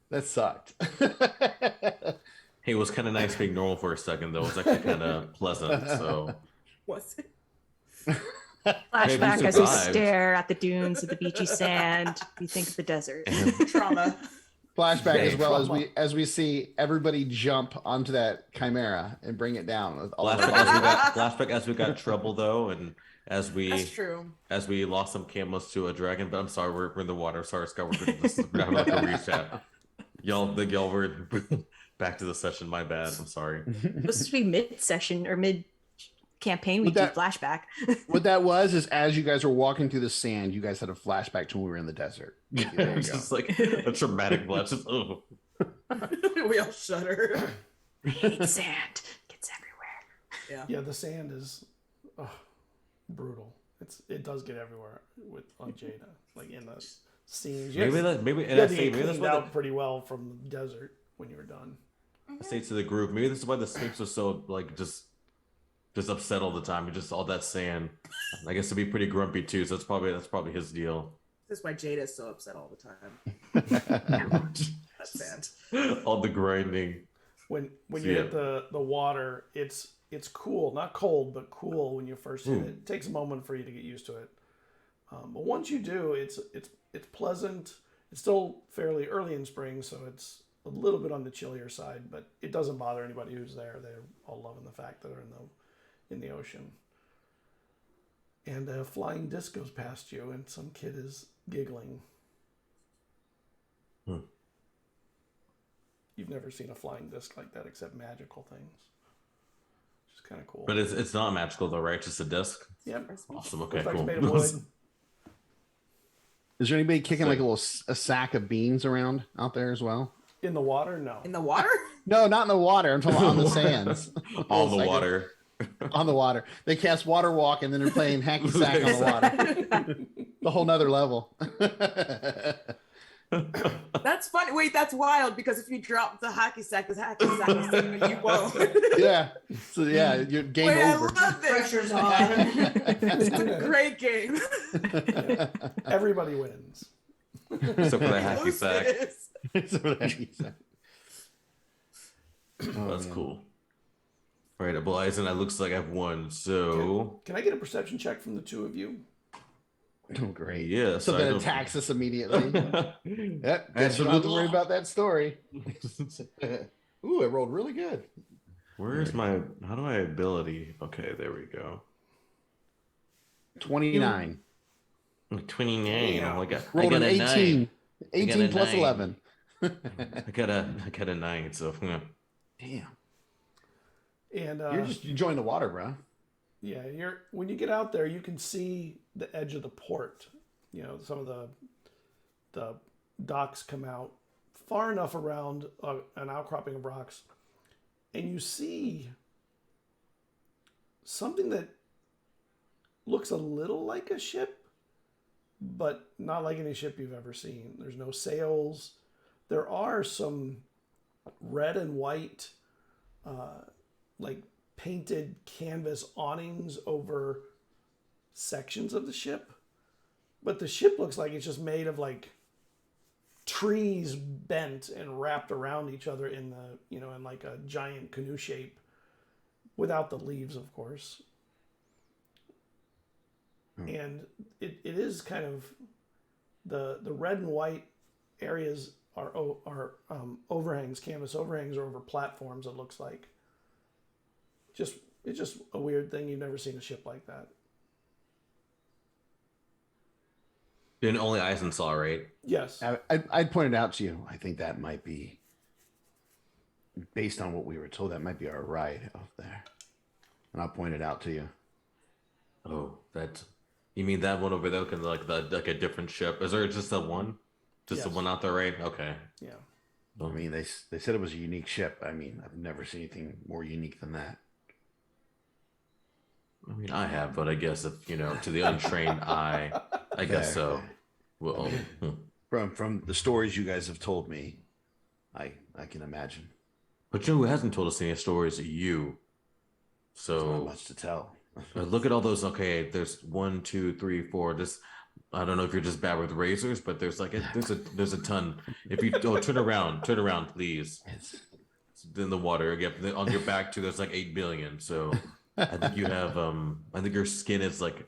That sucked. Hey, it was kind of nice being normal for a second, though. It was actually kind of pleasant. So Was it? Flashback Maybe as we survived. stare at the dunes of the beachy sand. We think of the desert. Trauma. Flashback Hey, as well trauma. as we see everybody jump onto that chimera and bring it down. With all flashback as we got trouble though, and as That's true. we lost some camels to a dragon. But I'm sorry, we're in the water. Sorry, Scott. We're having a reset. Y'all were back to the session. My bad. I'm sorry. This would be mid-session or mid-campaign. We But do that- flashback. What that was is as you guys were walking through the sand, you guys had a flashback to when we were in the desert. There you It's go. just a traumatic flash. Just, oh. We all shudder. Hate sand. Gets everywhere. Yeah. Yeah, the sand is brutal. it does get everywhere on Jada, like in the scenes. Maybe you and I had to say get maybe that's cleaned why out pretty well from the desert when you were done. I say to the group, maybe this is why the Sphinx was so like just upset all the time. Just all that sand. I guess to be pretty grumpy too. So that's probably his deal. This is why Jada is so upset all the time. That's sad. All the grinding. When you hit the water, it's cool, not cold, but cool when you first hit it. It takes a moment for you to get used to it. But once you do, it's pleasant. It's still fairly early in spring, so it's a little bit on the chillier side, but it doesn't bother anybody who's there. They're all loving the fact that they're in the ocean. And a flying disc goes past you, and some kid is giggling. You've never seen a flying disc like that except magical things. Which is kind of cool. But it's not magical though, right? Just a disc? Yep. Awesome. Okay, Looks like it's cool. made of wood. Is there anybody kicking like a sack of beans around out there as well? In the water? No. In the water? No, not in the water. I'm talking about on the sands. On the water. On the water. They cast water walk and then they're playing hacky sack on the water. The whole nother level. That's funny. Wait, that's wild because if you drop the hockey sack, you won't. Yeah. So yeah, you're game Wait, over. I love this. Pressure's on. It's a great game. Yeah. Everybody wins. Except for the hacky sack. So the hacky sack. That's cool. All right, well, Eizen, it looks like I've won. So Can I get a perception check from the two of you? Oh, great. yeah, So that attacks us immediately. Yep. Guess you don't have to worry about that story. Ooh, it rolled really good. Where's my? How do I ability? Okay, there we go. 29. 29. Oh my god! Rolled an 18. 9. 18 plus 9. 11. I got a 9. So yeah. Damn. And You joined the water, bro. yeah, when you get out there, you can see the edge of the port. You know, some of the docks come out far enough around an outcropping of rocks, and you see something that looks a little like a ship, but not like any ship you've ever seen. There's no sails. There are some red and white, like painted canvas awnings over sections of the ship, but the ship looks like it's just made of like trees bent and wrapped around each other in like a giant canoe shape, without the leaves, of course. And it is kind of the red and white areas are overhangs, canvas overhangs, or over platforms. It looks like it's just a weird thing. You've never seen a ship like that. And only Eizen saw, right? Yes. I'd pointed out to you, I think that might be, based on what we were told, that might be our ride out there. And I'll point it out to you. Oh, you mean that one over there, like a different ship? Is there just that one? Just the Yes. one out there, right? Okay. Yeah. I mean, they said it was a unique ship. I mean, I've never seen anything more unique than that. I mean, I have, but I guess if to the untrained eye, I guess so. Well, From the stories you guys have told me, I can imagine. but who hasn't told us any stories? You. There's not So much to tell. look at all those. Okay, there's 1, 2, 3, 4. Just I don't know if you're just bad with razors, but there's a ton. If you turn around, please. It's In the water, again, on your back too. There's like 8 billion. So I think you have. I think your skin is like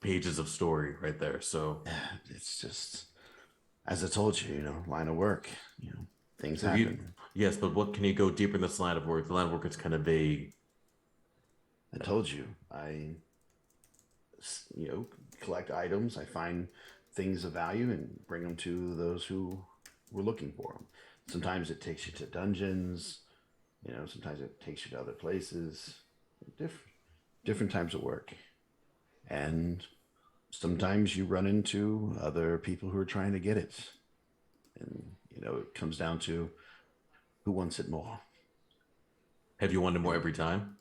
pages of story right there. So it's just, as I told you, line of work. Things happen. Yes, but what can you go deeper in this line of work? The line of work is kind of vague. I told you, I collect items. I find things of value and bring them to those who were looking for them. Sometimes it takes you to dungeons. Sometimes it takes you to other places. Different types of work. And sometimes you run into other people who are trying to get it. And, it comes down to who wants it more. Have you wanted more every time?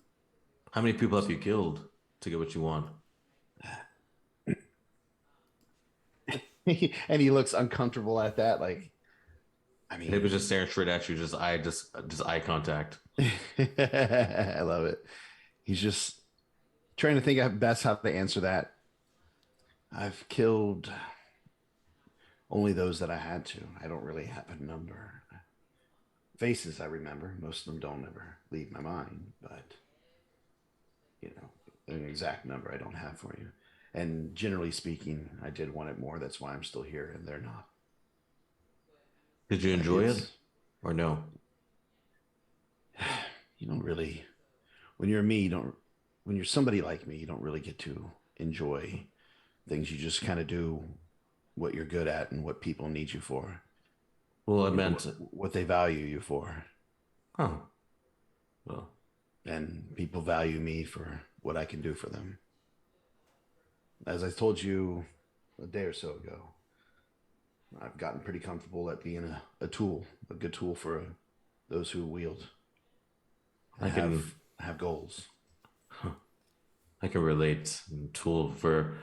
How many people have you killed to get what you want? And he looks uncomfortable at that. Like, I He mean, was just staring straight at you, just eye contact. I love it. He's just trying to think of best how to answer that. I've killed only those that I had to. I don't really have a number. Faces I remember. Most of them don't ever leave my mind, but an exact number I don't have for you. And generally speaking, I did want it more. That's why I'm still here, and they're not. Did you enjoy it or no? You don't really. When you're me, you don't. When you're somebody like me, you don't really get to enjoy things. You just kind of do what you're good at and what people need you for. Well, I meant what they value you for. Huh. Well, and people value me for what I can do for them. As I told you a day or so ago, I've gotten pretty comfortable at being a tool, a good tool for those who wield. I have goals. I can relate. Tool for,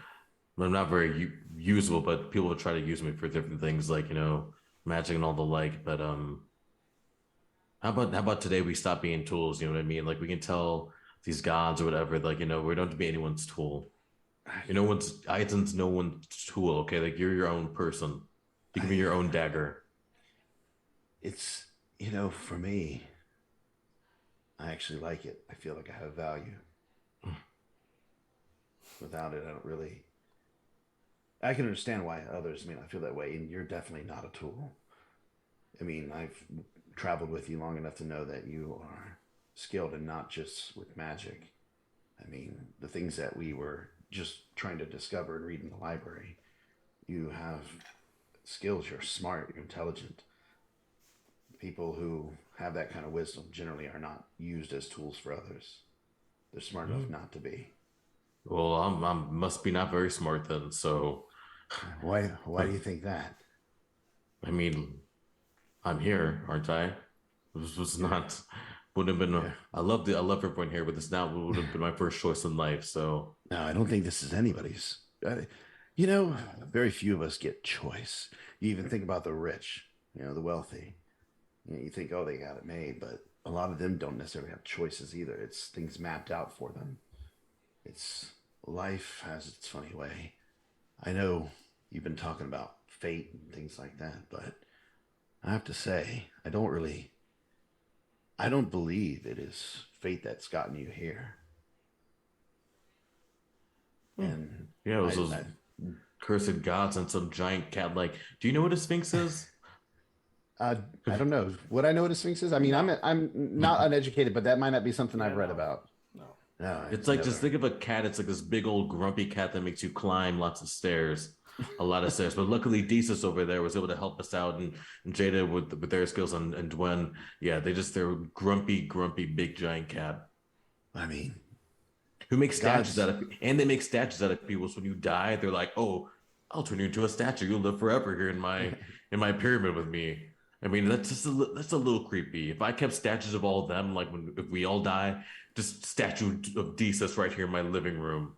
I'm not very usable, but people will try to use me for different things, like magic and all the like. But how about today we stop being tools? You know what I mean? Like, we can tell these gods or whatever, like, we don't have to be anyone's tool. Eizen's no one's tool. Okay, like, you're your own person. You can be your own dagger. It's for me, I actually like it. I feel like I have value. Without it, I don't really. I can understand why others may not feel that way, and you're definitely not a tool. I mean, I've traveled with you long enough to know that you are skilled, and not just with magic. I mean, the things that we were just trying to discover and read in the library. You have skills, you're smart, you're intelligent. People who have that kind of wisdom generally are not used as tools for others. They're smart enough not to be. Well, I must be not very smart then, so... Why do you think that? I mean, I'm here, aren't I? This was not... Wouldn't have been... Yeah. I love everyone here, but this now would have been my first choice in life, so... No, I don't think this is anybody's. Very few of us get choice. You even think about the rich, the wealthy. You think, oh, they got it made, but a lot of them don't necessarily have choices either. It's things mapped out for them. Life has its funny way. I know you've been talking about fate and things like that, but I have to say, I don't believe it is fate that's gotten you here. And yeah, it was those cursed gods and some giant cat. Like, do you know what a sphinx is? I don't know. Would I know what a sphinx is? I mean, I'm not uneducated, but that might not be something I've read about. No, it's like, just think of a cat. It's like this big old grumpy cat that makes you climb lots of stairs, a lot of stairs. But luckily, Desus over there was able to help us out, and Jada with their skills, and Dwen, they're grumpy, big giant cat. I mean, who makes statues out of, and they make statues out of people. So when you die, they're like, "Oh, I'll turn you into a statue. You'll live forever here in my pyramid with me." I mean, that's a little creepy. If I kept statues of all of them, like if we all die, just statue of Desus right here in my living room.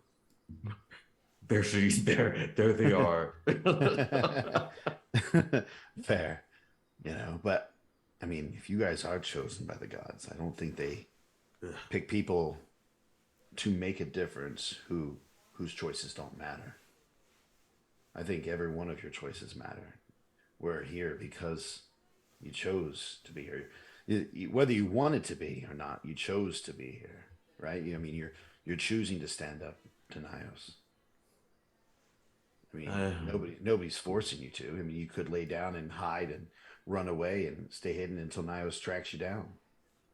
There they are. Fair, but I mean, if you guys are chosen by the gods, I don't think they pick people to make a difference whose choices don't matter. I think every one of your choices matter. We're here because you chose to be here. Whether you wanted to be or not, you chose to be here, right? I mean, you're choosing to stand up to Nios. I mean, nobody's forcing you to. I mean, you could lay down and hide and run away and stay hidden until Nios tracks you down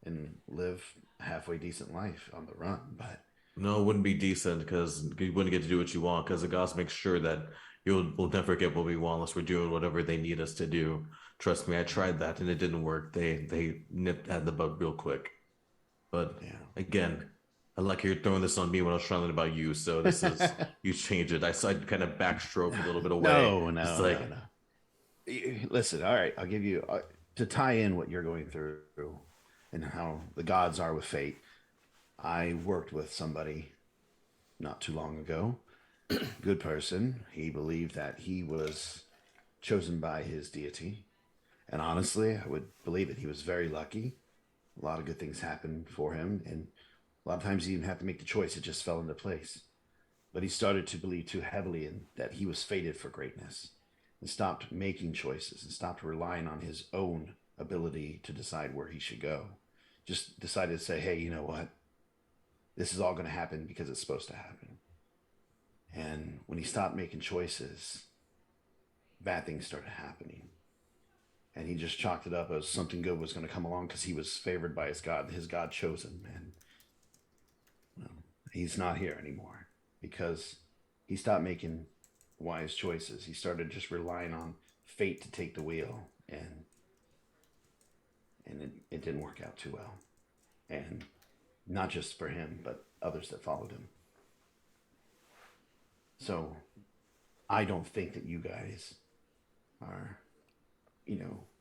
and live a halfway decent life on the run. But no, it wouldn't be decent, because you wouldn't get to do what you want, because the gods make sure that we'll never get what we want unless we're doing whatever they need us to do. Trust me, I tried that and it didn't work. They nipped at the bug real quick. But again, I like you're throwing this on me when I was trying to learn about you. So this is you change it. I kind of backstroke a little bit away. No. Listen, all right, I'll give you to tie in what you're going through and how the gods are with fate. I worked with somebody not too long ago, good person. He believed that he was chosen by his deity. And honestly, I would believe it. He was very lucky. A lot of good things happened for him. And a lot of times he didn't have to make the choice. It just fell into place. But he started to believe too heavily in that he was fated for greatness and stopped making choices and stopped relying on his own ability to decide where he should go. Just decided to say, hey, you know what? This is all going to happen because it's supposed to happen. And when he stopped making choices, bad things started happening. And he just chalked it up as something good was going to come along because he was favored by his God chose him. And well, he's not here anymore because he stopped making wise choices. He started just relying on fate to take the wheel, and it didn't work out too well. And not just for him, but others that followed him. So I don't think that you guys are,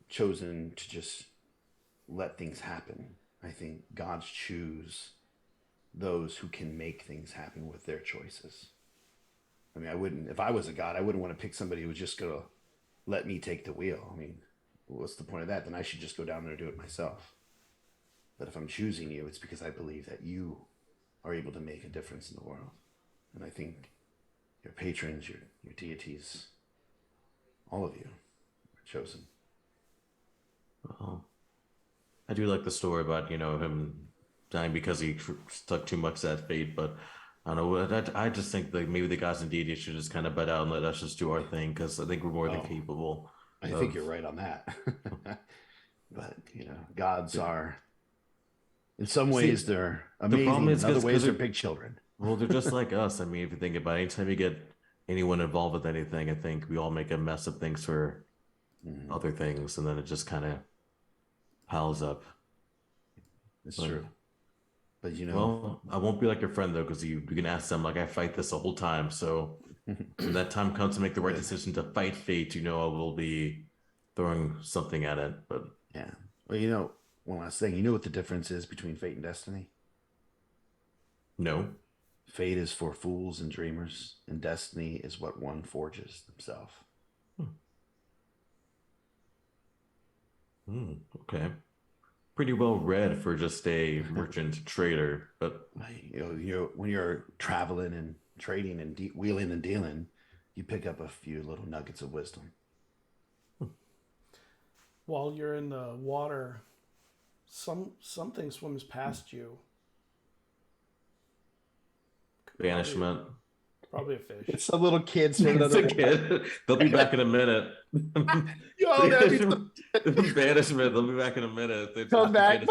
chosen to just let things happen. I think gods choose those who can make things happen with their choices. I mean, if I was a god, I wouldn't want to pick somebody who was just going to let me take the wheel. I mean, what's the point of that? Then I should just go down there and do it myself. But if I'm choosing you, it's because I believe that you are able to make a difference in the world. And I think your patrons, your deities, all of you are chosen. Well, I do like the story about, him dying because he stuck too much to that fate, but I don't know. I just think that maybe the gods and deities should just kind of butt out and let us just do our thing, because I think we're more than capable. I think you're right on that. But, gods are, in some ways, they're amazing. The problem is, in other ways, they're big children. Well, they're just like us. I mean, if you think about it, anytime you get anyone involved with anything, I think we all make a mess of things for other things, and then it just kind of piles up. It's true. But well, I won't be like your friend though, because you can ask them, like, I fight this the whole time. So when that time comes to make the right decision to fight fate, I will be throwing something at it. But yeah, well, one last thing. You know what the difference is between fate and destiny? No. Fate is for fools and dreamers, and destiny is what one forges themselves. Okay. Pretty well read for just a merchant trader, but when you're traveling and trading and wheeling and dealing, you pick up a few little nuggets of wisdom. While you're in the water, something swims past you. Banishment. Probably a fish. It's a little kid. It's a kid. They'll be back in a minute. Banishment. They'll be back in a minute. They come back.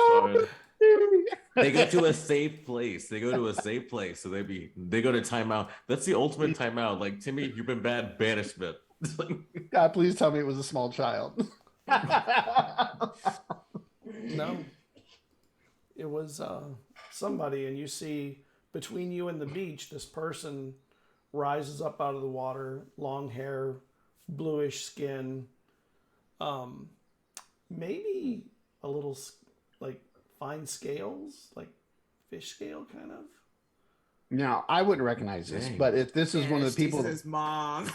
They go to a safe place. So they go to timeout. That's the ultimate timeout. Like, Timmy, you've been bad. Banishment. God, please tell me it was a small child. No. It was somebody, and you see between you and the beach, this person rises up out of the water, long hair, bluish skin, maybe a little like fine scales, like fish scale kind of. Now, I wouldn't recognize this, but if this is one of the people, his mom.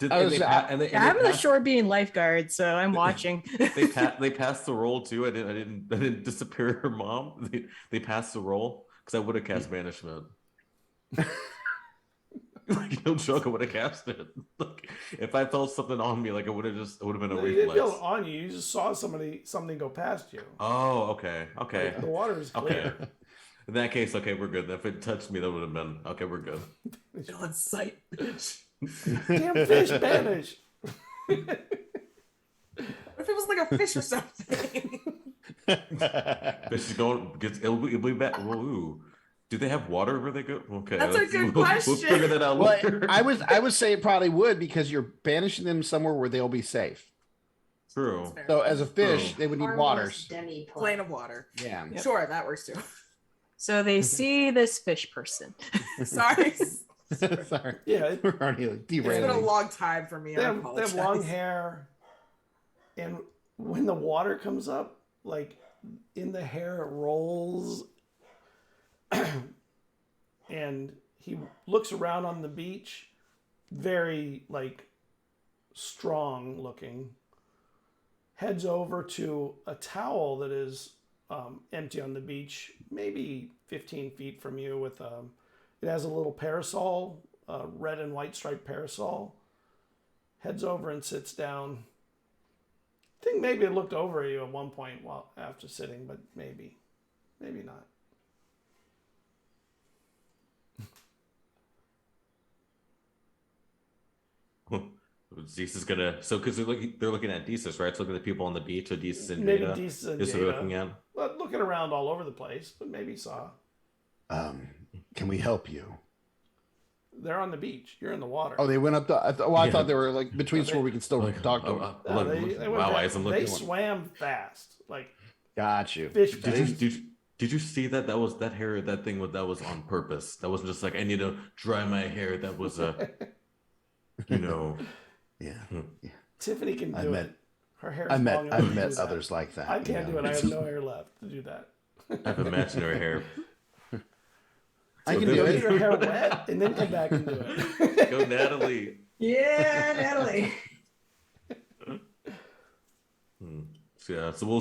I'm the shore being lifeguard, so I'm watching. They passed the roll too. I didn't disappear her mom. They passed the roll because I would have cast banishment. Like, no joke, I would have cast it. Like, if I felt something on me, like, it would have been a reflex. You didn't feel it on you. You just saw something go past you. Oh, okay. Like, the water is clear. Okay. In that case, okay, we're good. If it touched me, that would have been okay. We're good. On sight, bitch. Damn fish, banish. What if it was like a fish or something? Fish is going. It'll be back. Ooh. Do they have water where they go? Okay, that's a good question. We'll figure that out later. I would say it probably would, because you're banishing them somewhere where they'll be safe. True. So as a fish, they would need waters. Plane of water. Yeah. Yep. Sure, that works too. So they see this fish person. Sorry. Sorry. Yeah. We're already derailing. It's been a long time for me. They have long hair, and when the water comes up, like in the hair, it rolls, and he looks around on the beach, very like strong looking, heads over to a towel that is empty on the beach, maybe 15 feet from you. With it has a little parasol, red and white striped parasol. Heads over and sits down. I think maybe it looked over at you at one point while after sitting, but maybe not. Desus is gonna because they're looking at Desus, right? So looking at the people on the beach, so Desus and Maybe Jada. Desus and Is Jada. looking at. Well, looking around all over the place, but maybe saw. Can we help you? They're on the beach. You're in the water. Oh, they went up. I thought they were like between where we can still talk to them. They swam fast, like Got you. fish fast. Did you see that? That was that hair. That thing that was on purpose. That wasn't just like I need to dry my hair. That was Yeah. Tiffany can do it. Her hair. I've met others like that. I can't do it. I have no hair left to do that. I have imaginary hair. I can do Get it. your hair wet and then come back and do it. Go, Natalie. Yeah, Natalie. Yeah. So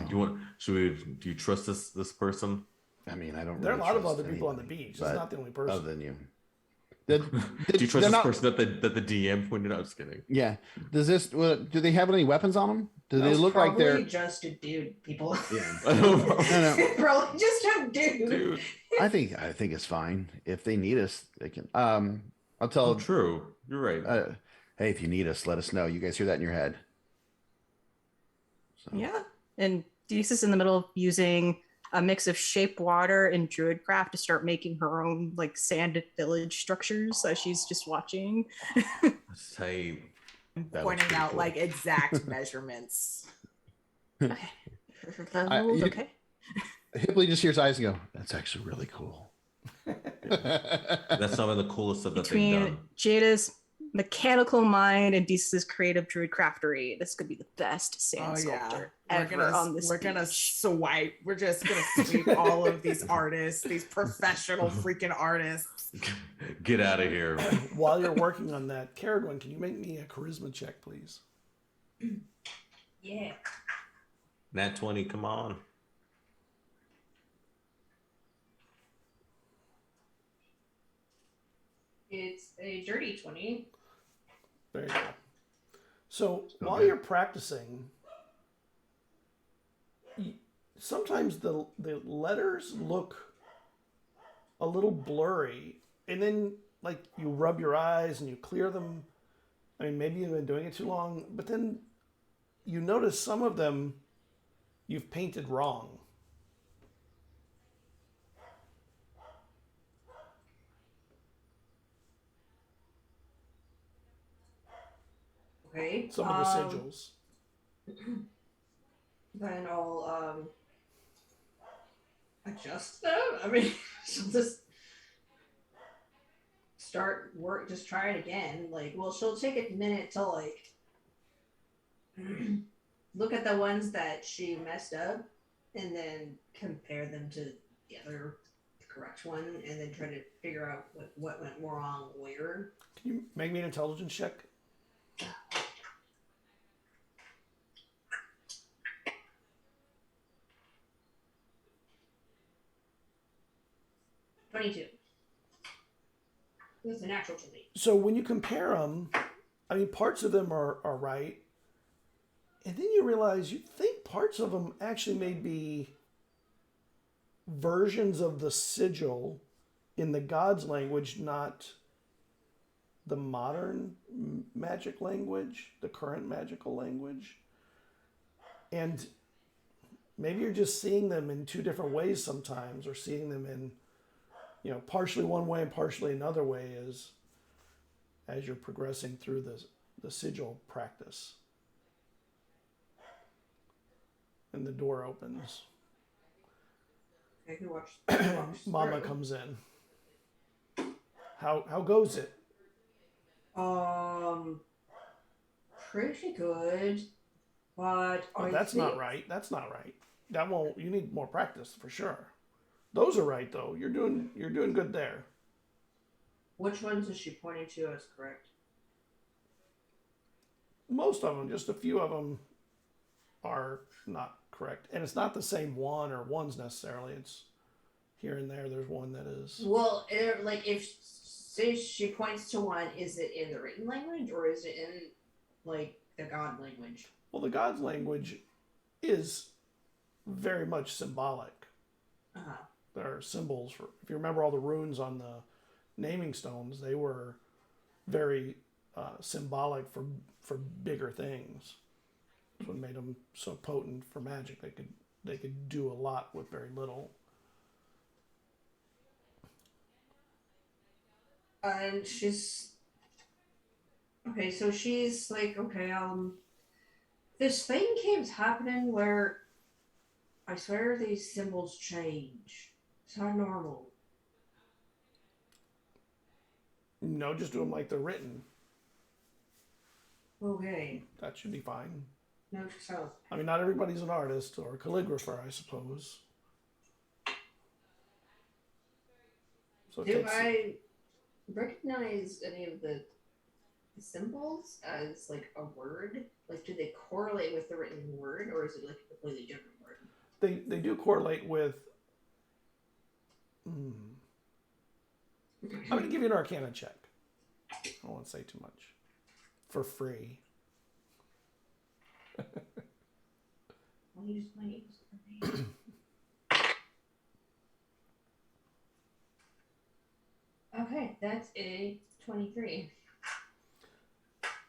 do you trust this person? I mean, I don't. There are really a lot of trust other people on the anybody, beach. It's but not the only person. Other than you. Do you trust this person that the DM pointed out? I'm just kidding. Yeah. Do they have any weapons on them? Do they That's look like they're? probably just a dude, people. Yeah. No. Probably just a dude. Dude. I think it's fine. If they need us, they can. I'll tell. Oh, true. You're right. Hey, if you need us, let us know. You guys hear that in your head. So. Yeah. And Desus in the middle of using a mix of shape water and druidcraft to start making her own like sand village structures. So she's just watching. Say Pointing out like exact measurements. Okay. Okay. Hipley just hears eyes and go, "That's actually really cool." that's some of the coolest stuff that they've Between done. Jada's mechanical mind and Desus's creative druid craftery, this could be the best sand sculptor ever on this. We're gonna swipe. We're just gonna sweep all of these artists, these professional freaking artists. Get out of here. While you're working on that, Cerridwen, can you make me a charisma check, please? Yeah. Nat 20, come on. It's a dirty 20. There you go. So while you're practicing, sometimes the letters look a little blurry, and then like you rub your eyes and you clear them. I mean, maybe you've been doing it too long, but then you notice some of them you've painted wrong. Okay. Some of the sigils. Then I'll adjust them. I mean, she'll just start work. Just try it again. Like, well, she'll take a minute to like look at the ones that she messed up, and then compare them to the other correct one, and then try to figure out what went wrong where. Can you make me an intelligence check? 22. That's a natural to me. So when you compare them, I mean, parts of them are right. And then you realize you think parts of them actually may be versions of the sigil in the gods' language, not the modern magic language, the current magical language. And maybe you're just seeing them in two different ways sometimes, or seeing them in, partially one way and partially another way as you're progressing through the sigil practice. And the door opens. Okay, who watched? Mama comes in. How goes it? Pretty good, but That's not right. That's not right. That won't. You need more practice for sure. Those are right though. You're doing good there. Which ones is she pointing to as correct? Most of them, just a few of them are not correct. And it's not the same one or ones necessarily. It's here and there. There's one that is. Well, like if say she points to one, is it in the written language or is it in like the god language? Well, the god's language is very much symbolic. Uh-huh. There are symbols for, if you remember all the runes on the naming stones, they were very symbolic for bigger things. That's what made them so potent for magic. They could do a lot with very little. And she's okay. So she's like, okay, this thing keeps happening where I swear these symbols change. It's not normal. No, just do them like they're written. Okay. That should be fine. No, so. I mean, not everybody's an artist or a calligrapher, I suppose. So Do I recognize any of the symbols as like a word? Like, do they correlate with the written word, or is it like a completely different word? They do correlate with. I'm going to give you an Arcana check. I don't want to say too much. For free. I'll use my names. Okay, that's a 23.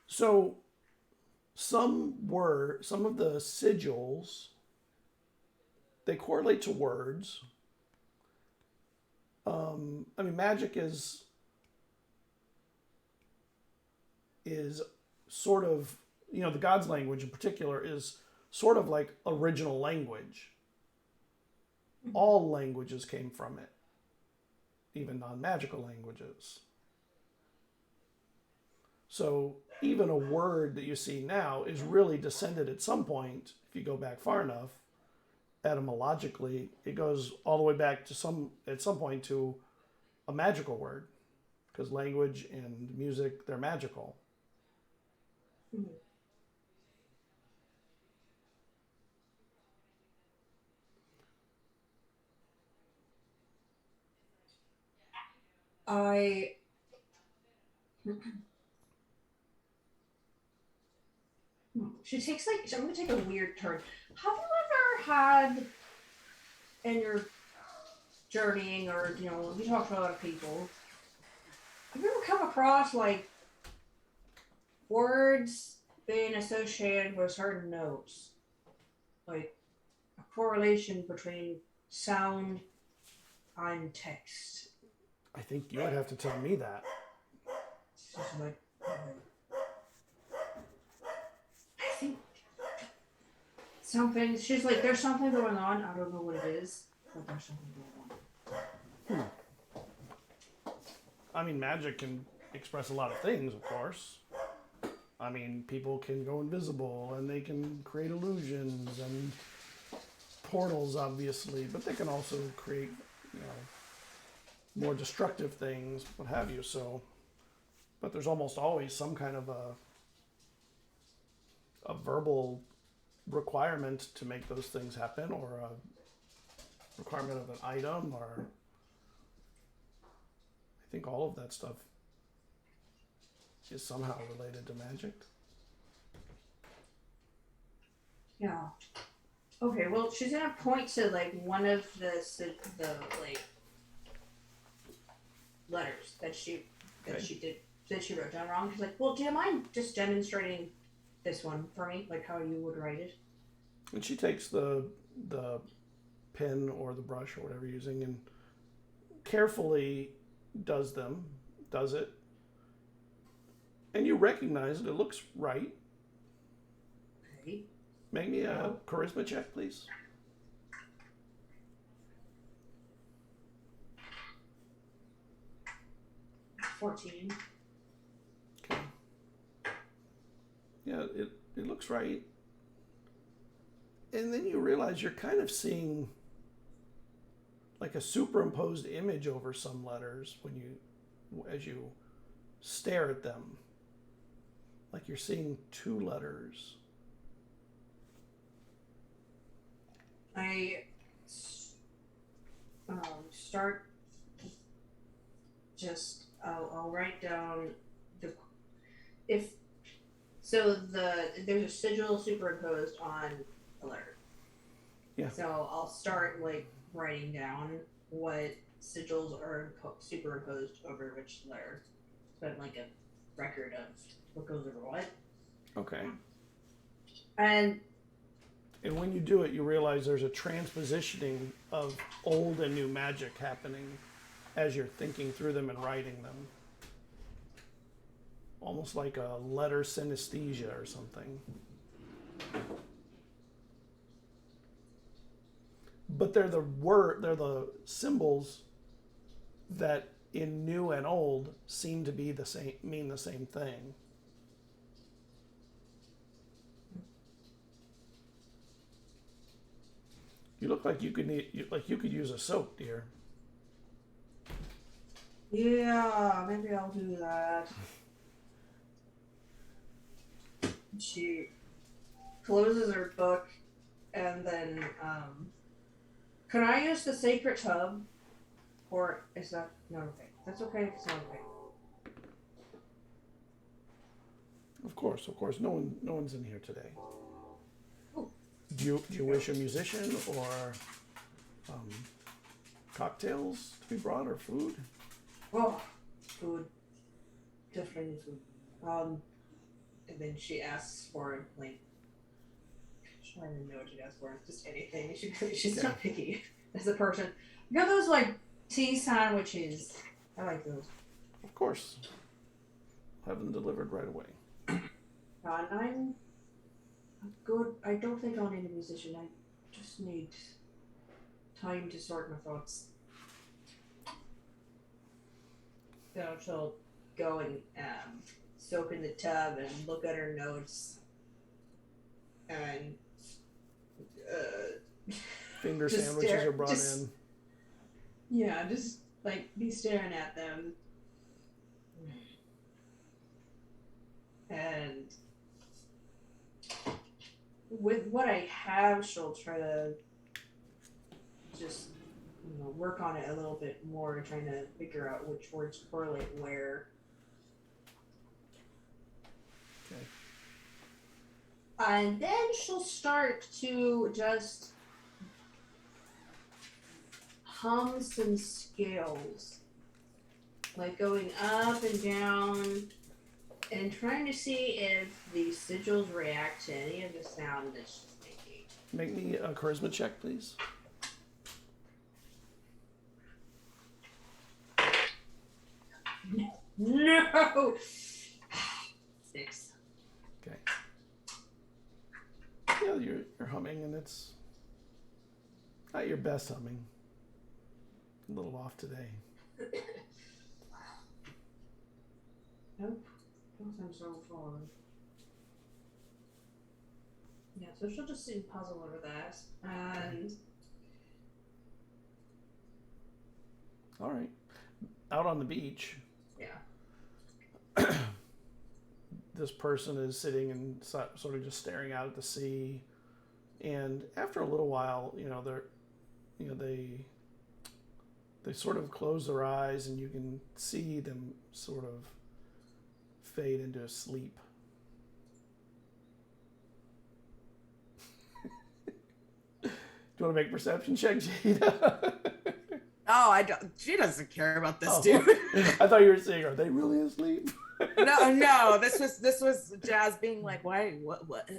So, some of the sigils, they correlate to words. I mean, magic is sort of, the God's language in particular is sort of like original language. All languages came from it, even non-magical languages. So even a word that you see now is really descended at some point, if you go back far enough, etymologically, it goes all the way back to at some point to a magical word, because language and music, they're magical. Mm-hmm. She takes I'm gonna take a weird turn. Have you ever had in your journeying, or you talk to a lot of people, have you ever come across like words being associated with certain notes? Like a correlation between sound and text. I think you would have to tell me that. It's just like, I think something, she's like, there's something going on. I don't know what it is, but there's something going on. I mean, magic can express a lot of things, of course. I mean, people can go invisible and they can create illusions and portals, obviously, but they can also create, more destructive things, what have you. So, but there's almost always some kind of a verbal requirement to make those things happen, or a requirement of an item, or I think all of that stuff is somehow related to magic. Yeah. Okay, well, she's gonna point to like one of the like letters that she wrote down wrong. She's like, well, do you mind just demonstrating this one for me, like how you would write it? And she takes the pen or the brush or whatever you're using and carefully does it. And you recognize it. It looks right. Okay. Make me a charisma check, please. $14. Okay. Yeah, it looks right. And then you realize you're kind of seeing like a superimposed image over some letters when as you stare at them, like you're seeing two letters. I start just I'll write down there's a sigil superimposed on the letter. Yeah. So I'll start like writing down what sigils are superimposed over which letter. But like a record of what goes over what. Okay. And when you do it, you realize there's a transpositioning of old and new magic happening as you're thinking through them and writing them. Almost like a letter synesthesia or something. But they're the symbols that in new and old seem to be mean the same thing. You look like you could use a soak, dear. yeah, maybe I'll do that. She closes her book and then can I use the sacred tub? Or is that not okay? That's okay if it's not okay. Of course. No one's in here today. Ooh. Do you wish a musician or cocktails to be brought or food? Oh, food. Definitely food. And then she asks for like I don't even know what she asks for. Just anything. She's not picky as a person. You know those like tea sandwiches? I like those. Of course. Have them delivered right away. I'm good. I don't think I'll need a musician. I just need time to sort my thoughts. So she'll go and soak in the tub and look at her notes and Finger just sandwiches are brought in. Yeah, just like be staring at them. And with what I have, she'll try to just work on it a little bit more, trying to figure out which words correlate where. Okay. And then she'll start to just hum some scales, like going up and down, and trying to see if the sigils react to any of the sound that she's making. Make me a charisma check, please. No! 6. Okay. Yeah, you're humming, and it's not your best humming. A little off today. Nope. I'm so far. Yeah, so she'll just sit and puzzle over that. And All right. Out on the beach, yeah. this person is sitting and sort of just staring out at the sea, and after a little while, they sort of close their eyes, and you can see them sort of fade into sleep. Do you want to make a perception check, Jada? Oh, I don't. She doesn't care about this, Oh, dude. I thought you were saying, are they really asleep? No. This was Jazz being like, why? What?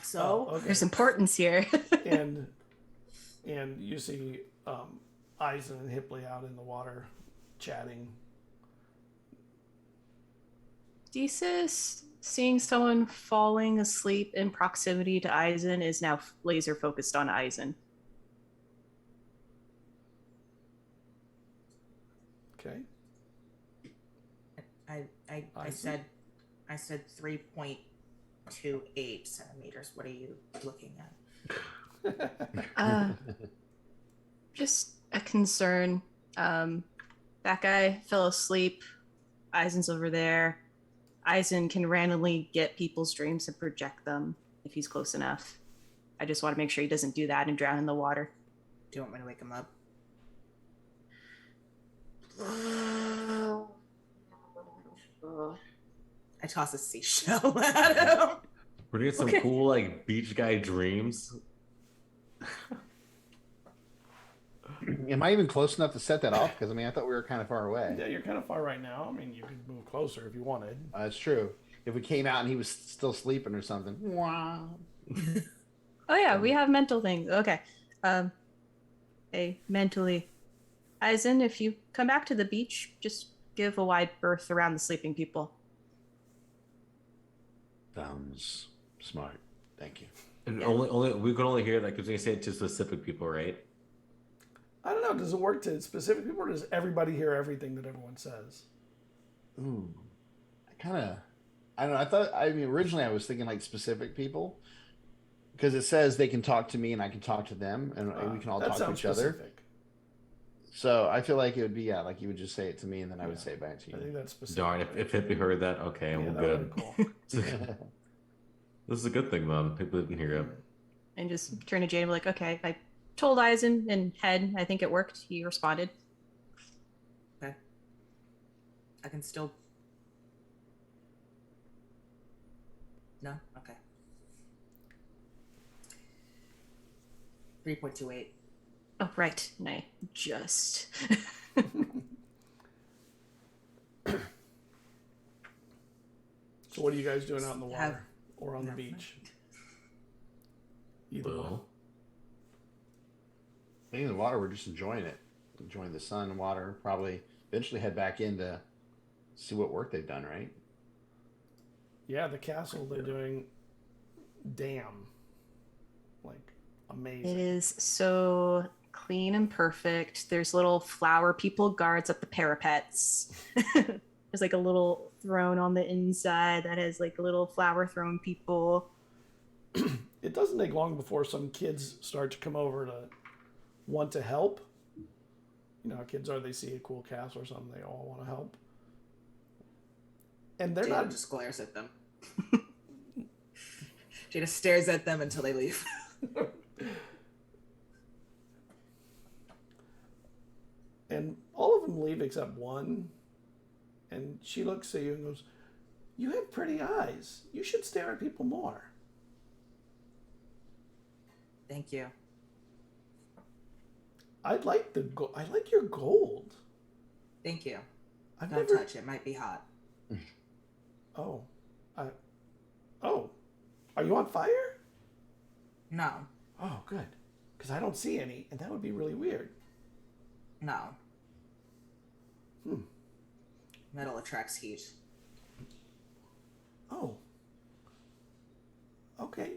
So Oh, okay. There's importance here. and you see Eizen and Hipley out in the water chatting. Desus, seeing someone falling asleep in proximity to Eizen, is now laser focused on Eizen. Okay. I said 3.28 centimeters. What are you looking at? Just a concern. That guy fell asleep Eizen's over there. Eizen can randomly get people's dreams and project them if he's close enough. I just want to make sure he doesn't do that and drown in the water. Do you want me to wake him up? I toss a seashell at him. We're gonna get some cool like beach guy dreams. Am I even close enough to set that off? Because I mean, I thought we were kind of far away. Yeah, you're kind of far right now. I mean, you could move closer if you wanted. That's true. If we came out and he was still sleeping or something. Wow. Oh yeah, we have mental things. Okay. Hey, mentally. Eizen, if you come back to the beach, just give a wide berth around the sleeping people. Sounds smart. Thank you. And only we could only hear that because we say it to specific people, right? I don't know. Does it work to specific people, or does everybody hear everything that everyone says? Ooh. I don't know. Originally I was thinking like specific people. Because it says they can talk to me and I can talk to them and we can all talk to each other. So I feel like it would be, like you would just say it to me and then I would say it back to you. I think that's specific. Darn, if Hippie heard that, okay, we're good. Cool. This is a good thing, man. People can hear it. And just turn to Jada and be like, okay, I told Eizen and Head, I think it worked. He responded. Okay. I can still... No? Okay. 3.28. Oh, right. And I just... So what are you guys doing out in the water or on the beach? Either one. Being in the water, we're just enjoying it. Enjoying the sun and water. Probably eventually head back in to see what work they've done, right? Yeah, the castle they're doing, damn. Like, amazing. It is so clean and perfect. There's little flower people guards at the parapets. There's like a little throne on the inside that has like little flower throne people. It doesn't take long before some kids start to come over to want to help. You know how kids are, they see a cool castle or something, they all want to help. And they're Jada not just glares at them. Jada stares at them until they leave. And all of them leave except one. And she looks at you and goes, "You have pretty eyes. You should stare at people more." Thank you. I like your gold. Thank you. I've Don't never... touch it. Might be hot. Oh. Are you on fire? No. Oh, good. Because I don't see any, and that would be really weird. No. Hmm. Metal attracts heat. Oh. Okay.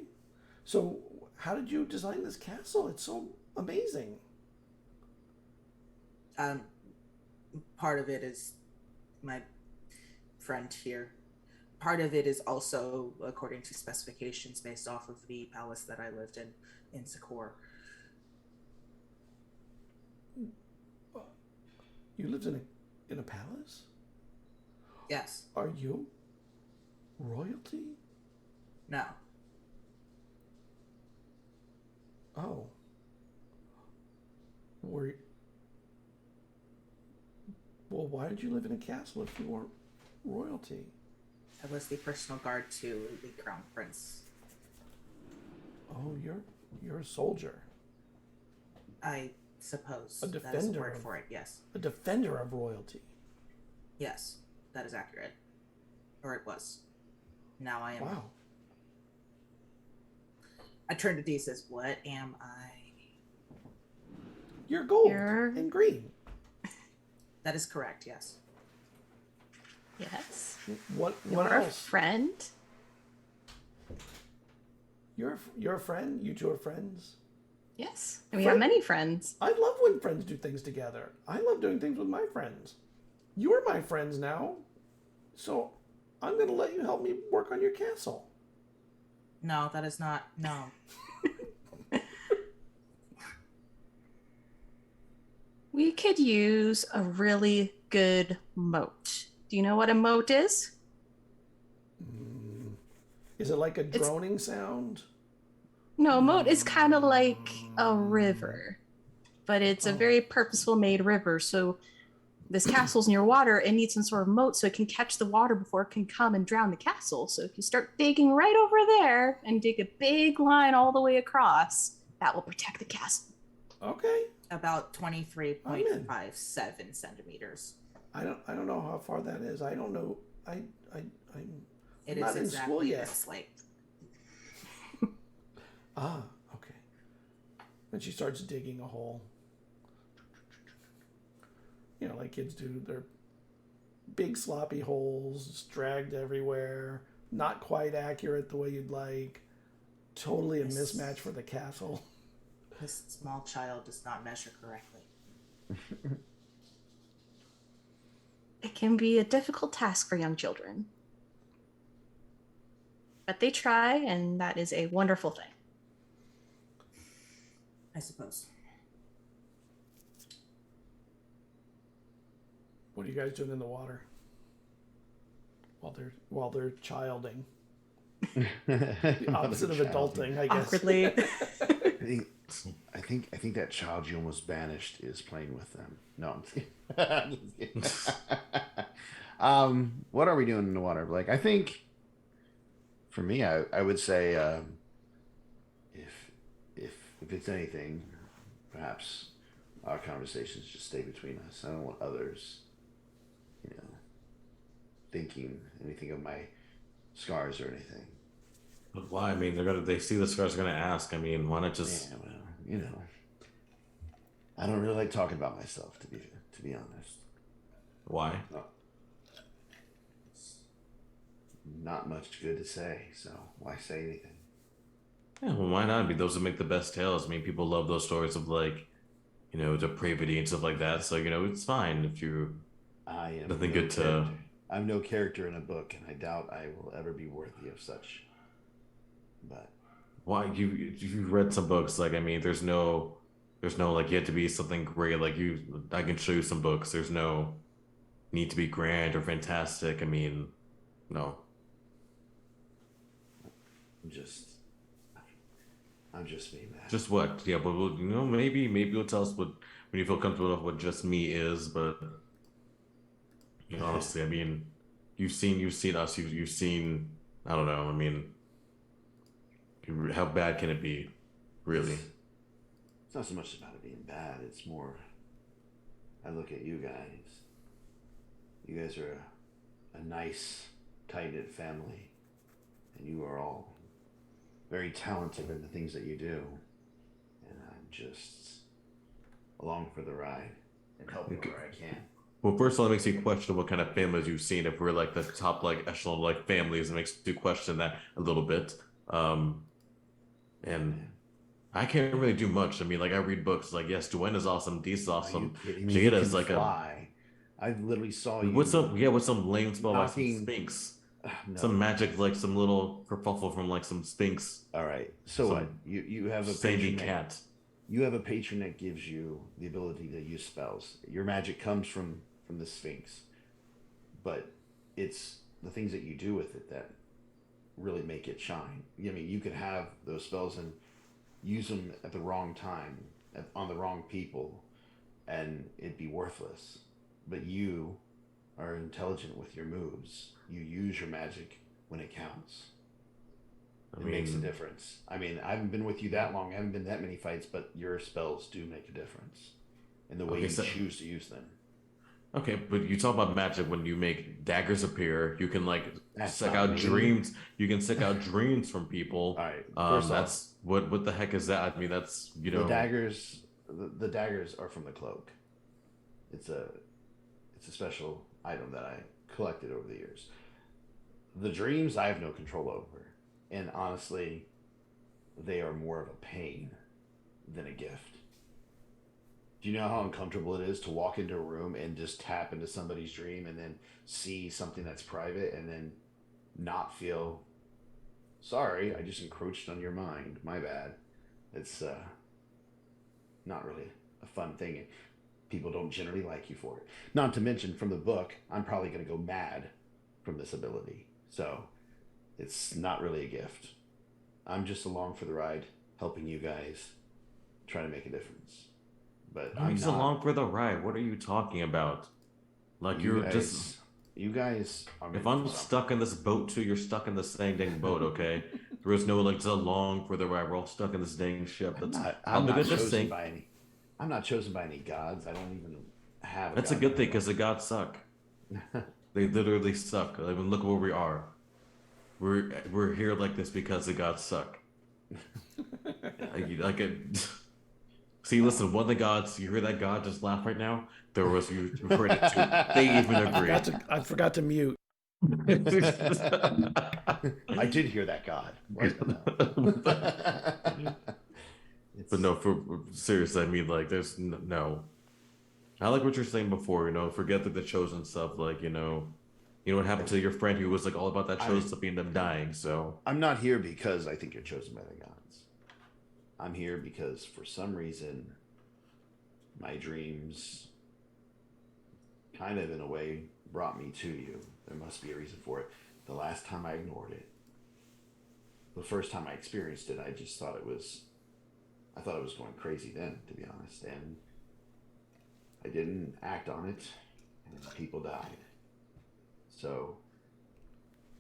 So, how did you design this castle? It's so amazing. Part of it is my friend here. Part of it is also according to specifications based off of the palace that I lived in Sakor. You lived in a palace? Yes. Are you royalty? No. Oh. Well, why did you live in a castle if you weren't royalty? I was the personal guard to the crown prince. Oh, you're a soldier. I suppose A that is the defender word of- for it. Yes. A defender of royalty. Yes, that is accurate. Or it was. Now I am. Wow. I turned to D says, "What am I?" You're gold You're- and green. That is correct. Yes. Yes. What You're a else? friend? You're a friend? You two are friends? Yes. And we have many friends. I love when friends do things together. I love doing things with my friends. You are my friends now. So I'm going to let you help me work on your castle. No, that is not. No. We could use a really good moat Do you know what a moat is? Is it like a droning sound? No, a moat is kind of like a river, but it's a very purposeful made river. So this castle's near water, it needs some sort of moat so it can catch the water before it can come and drown the castle. So if you start digging right over there and dig a big line all the way across, that will protect the castle. Okay. About 23.57 centimeters. I don't know how far that is. I don't know. I'm It not is in exactly school yet. this length. Okay. And she starts digging a hole. You know, like kids do. They're big sloppy holes, dragged everywhere, not quite accurate the way you'd like. Totally a mismatch for the castle. This small child does not measure correctly. It can be a difficult task for young children. But they try, and that is a wonderful thing. I suppose. What are you guys doing in the water? While they're childing. The opposite of adulting, I guess. Awkwardly. I think that child you almost banished is playing with them. No, I'm just kidding. What are we doing in the water? Like, I think for me, I would say if it's anything, perhaps our conversations just stay between us. I don't want others, thinking anything of my scars or anything. But why? I mean, they see the scars, they're gonna ask. I mean, why not just? Yeah, well, I don't really like talking about myself, to be honest. Why? Not much good to say, so why say anything? Yeah, well, why not? I mean, those would make the best tales. I mean, people love those stories of depravity and stuff like that. So it's fine if you. I am nothing no good to. character. I'm no character in a book, and I doubt I will ever be worthy of such. But why you've read some books? Like, I mean, there's no like you have to be something great. Like I can show you some books. There's no need to be grand or fantastic. I mean, no. I'm just being mad. Just what? Yeah, but maybe you'll tell us when you feel comfortable with what just me is. But honestly, I mean, you've seen us. You've seen. I don't know. I mean, how bad can it be, really? It's not so much about it being bad. It's more. I look at you guys. You guys are a nice, tight-knit family, and you are all very talented in the things that you do, and I'm just along for the ride and helping where I can. Well, first of all, it makes you question what kind of families you've seen. If we're like the top echelon families, it makes you question that a little bit. And I can't really do much. I mean, I read books. Yes, Dwayne is awesome. Dee's awesome. Jada is fly. I literally saw you. What's some lame spell like some Sphinx? No. Some magic, some little kerfuffle from some Sphinx. All right. So what? You have a sandy cat. You have a patron that gives you the ability to use spells. Your magic comes from the Sphinx, but it's the things that you do with it that really make it shine. I mean, you could have those spells and use them at the wrong time, on the wrong people, and it'd be worthless. But you are intelligent with your moves. You use your magic when it counts. It makes a difference. I mean, I haven't been with you that long. I haven't been that many fights, but your spells do make a difference in the way you choose to use them. Okay, but you talk about magic when you make daggers appear. You can suck out dreams. You can suck out dreams from people. All right. That's what the heck is that? I mean, that's the daggers. The daggers are from the cloak. It's a special item that I collected over the years. The dreams I have no control over, and honestly, they are more of a pain than a gift. Do you know how uncomfortable it is to walk into a room and just tap into somebody's dream and then see something that's private and then not feel sorry, I just encroached on your mind, my bad. It's not really a fun thing. people don't generally like you for it. Not to mention, from the book, I'm probably going to go mad from this ability. So it's not really a gift. I'm just along for the ride, helping you guys try to make a difference. But I'm just not along for the ride. What are you talking about? Like you guys are. If I'm stuck in this boat too, you're stuck in this dang boat, okay? There is no like just along for the ride. We're all stuck in this dang ship. I'm not chosen by any gods. I don't even have. That's a good thing because the gods suck. They literally suck. I mean, look where we are. We're here like this because the gods suck. See, listen, one of the gods, you hear that god just laugh right now? There was, you heard it too. They even agreed. I forgot to mute. I did hear that god. But no, seriously, I mean, like, there's no. I like what you're saying before, forget the chosen stuff, like, what happened to your friend who was like all about that chosen stuff and them dying, so. I'm not here because I think you're chosen by the gods. I'm here because for some reason, my dreams kind of in a way brought me to you. There must be a reason for it. The last time I ignored it. The first time I experienced it, I thought it was going crazy then, to be honest. And I didn't act on it, and people died. So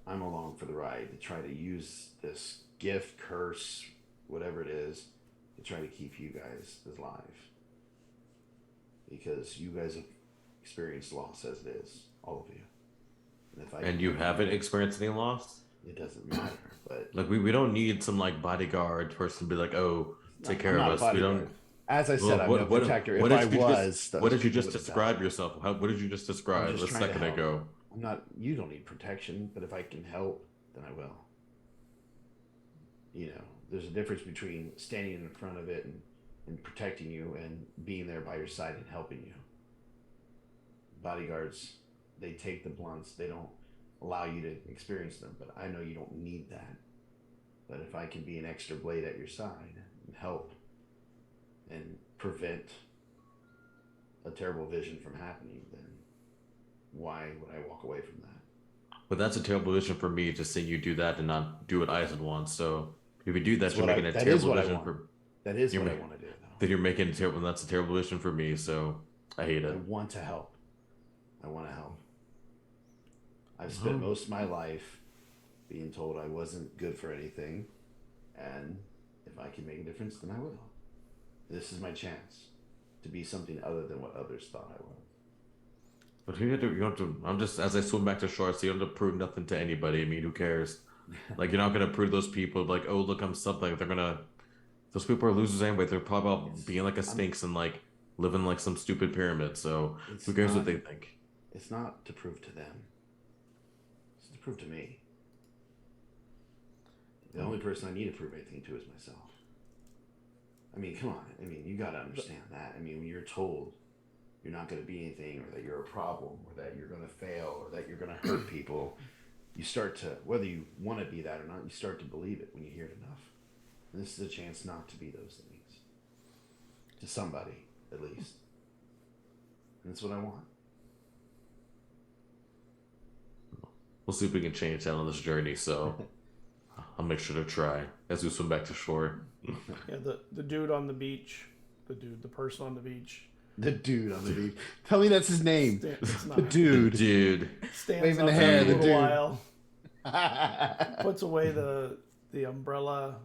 I'm along for the ride to try to use this gift, curse, whatever it is, to try to keep you guys alive. Because you guys have experienced loss as it is, all of you. And you haven't experienced any loss? It doesn't matter, but like we don't need some like bodyguard person to be like, oh, take care of us. We don't. As I said, I'm no protector. What did you just describe yourself? What did you just describe a second ago? I'm not. You don't need protection, but if I can help, then I will. There's a difference between standing in front of it and protecting you and being there by your side and helping you. Bodyguards, they take the blunts. They don't allow you to experience them, but I know you don't need that. But if I can be an extra blade at your side and help and prevent a terrible vision from happening, then why would I walk away from that? But that's a terrible vision for me, just seeing you do that and not do what Eizen wants. So if you do that, you're making a terrible vision for. That is what I want to do. Then you're making a terrible. That's a terrible vision for me. So I hate it. I want to help. I've spent most of my life being told I wasn't good for anything, and if I can make a difference, then I will. This is my chance to be something other than what others thought I was. But you don't have to. I'm just, as I swim back to shore, so you don't have to prove nothing to anybody. I mean, who cares? Like, you're not gonna prove those people like, oh, look, I'm something. Those people are losers anyway. They're probably about being like a sphinx and like living like some stupid pyramid. So who cares what they think? It's not to prove to them. It's to prove to me. The only person I need to prove anything to is myself. I mean, come on. I mean, you got to understand that. I mean, when you're told you're not going to be anything, or that you're a problem, or that you're going to fail, or that you're going to hurt people, you start to, whether you want to be that or not, you start to believe it when you hear it enough. And this is a chance not to be those things. To somebody, at least. And that's what I want. We'll see if we can change that on this journey, so I'll make sure to try as we swim back to shore. Yeah, the dude on the beach, the person on the beach. The dude on the beach. Tell me that's his name. The dude. Dude. Stands waving up the hand. for a The dude. while. Puts away the umbrella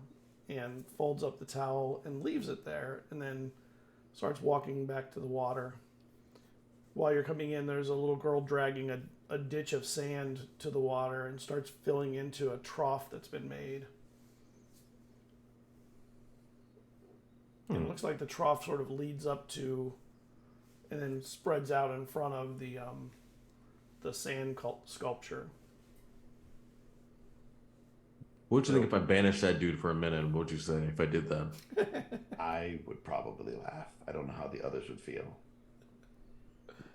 and folds up the towel and leaves it there, and then starts walking back to the water. While you're coming in, there's a little girl dragging a ditch of sand to the water and starts filling into a trough that's been made. And it looks like the trough sort of leads up to and then spreads out in front of the sand sculpture. What would you think if I banished that dude for a minute? What would you say if I did that? I would probably laugh. I don't know how the others would feel.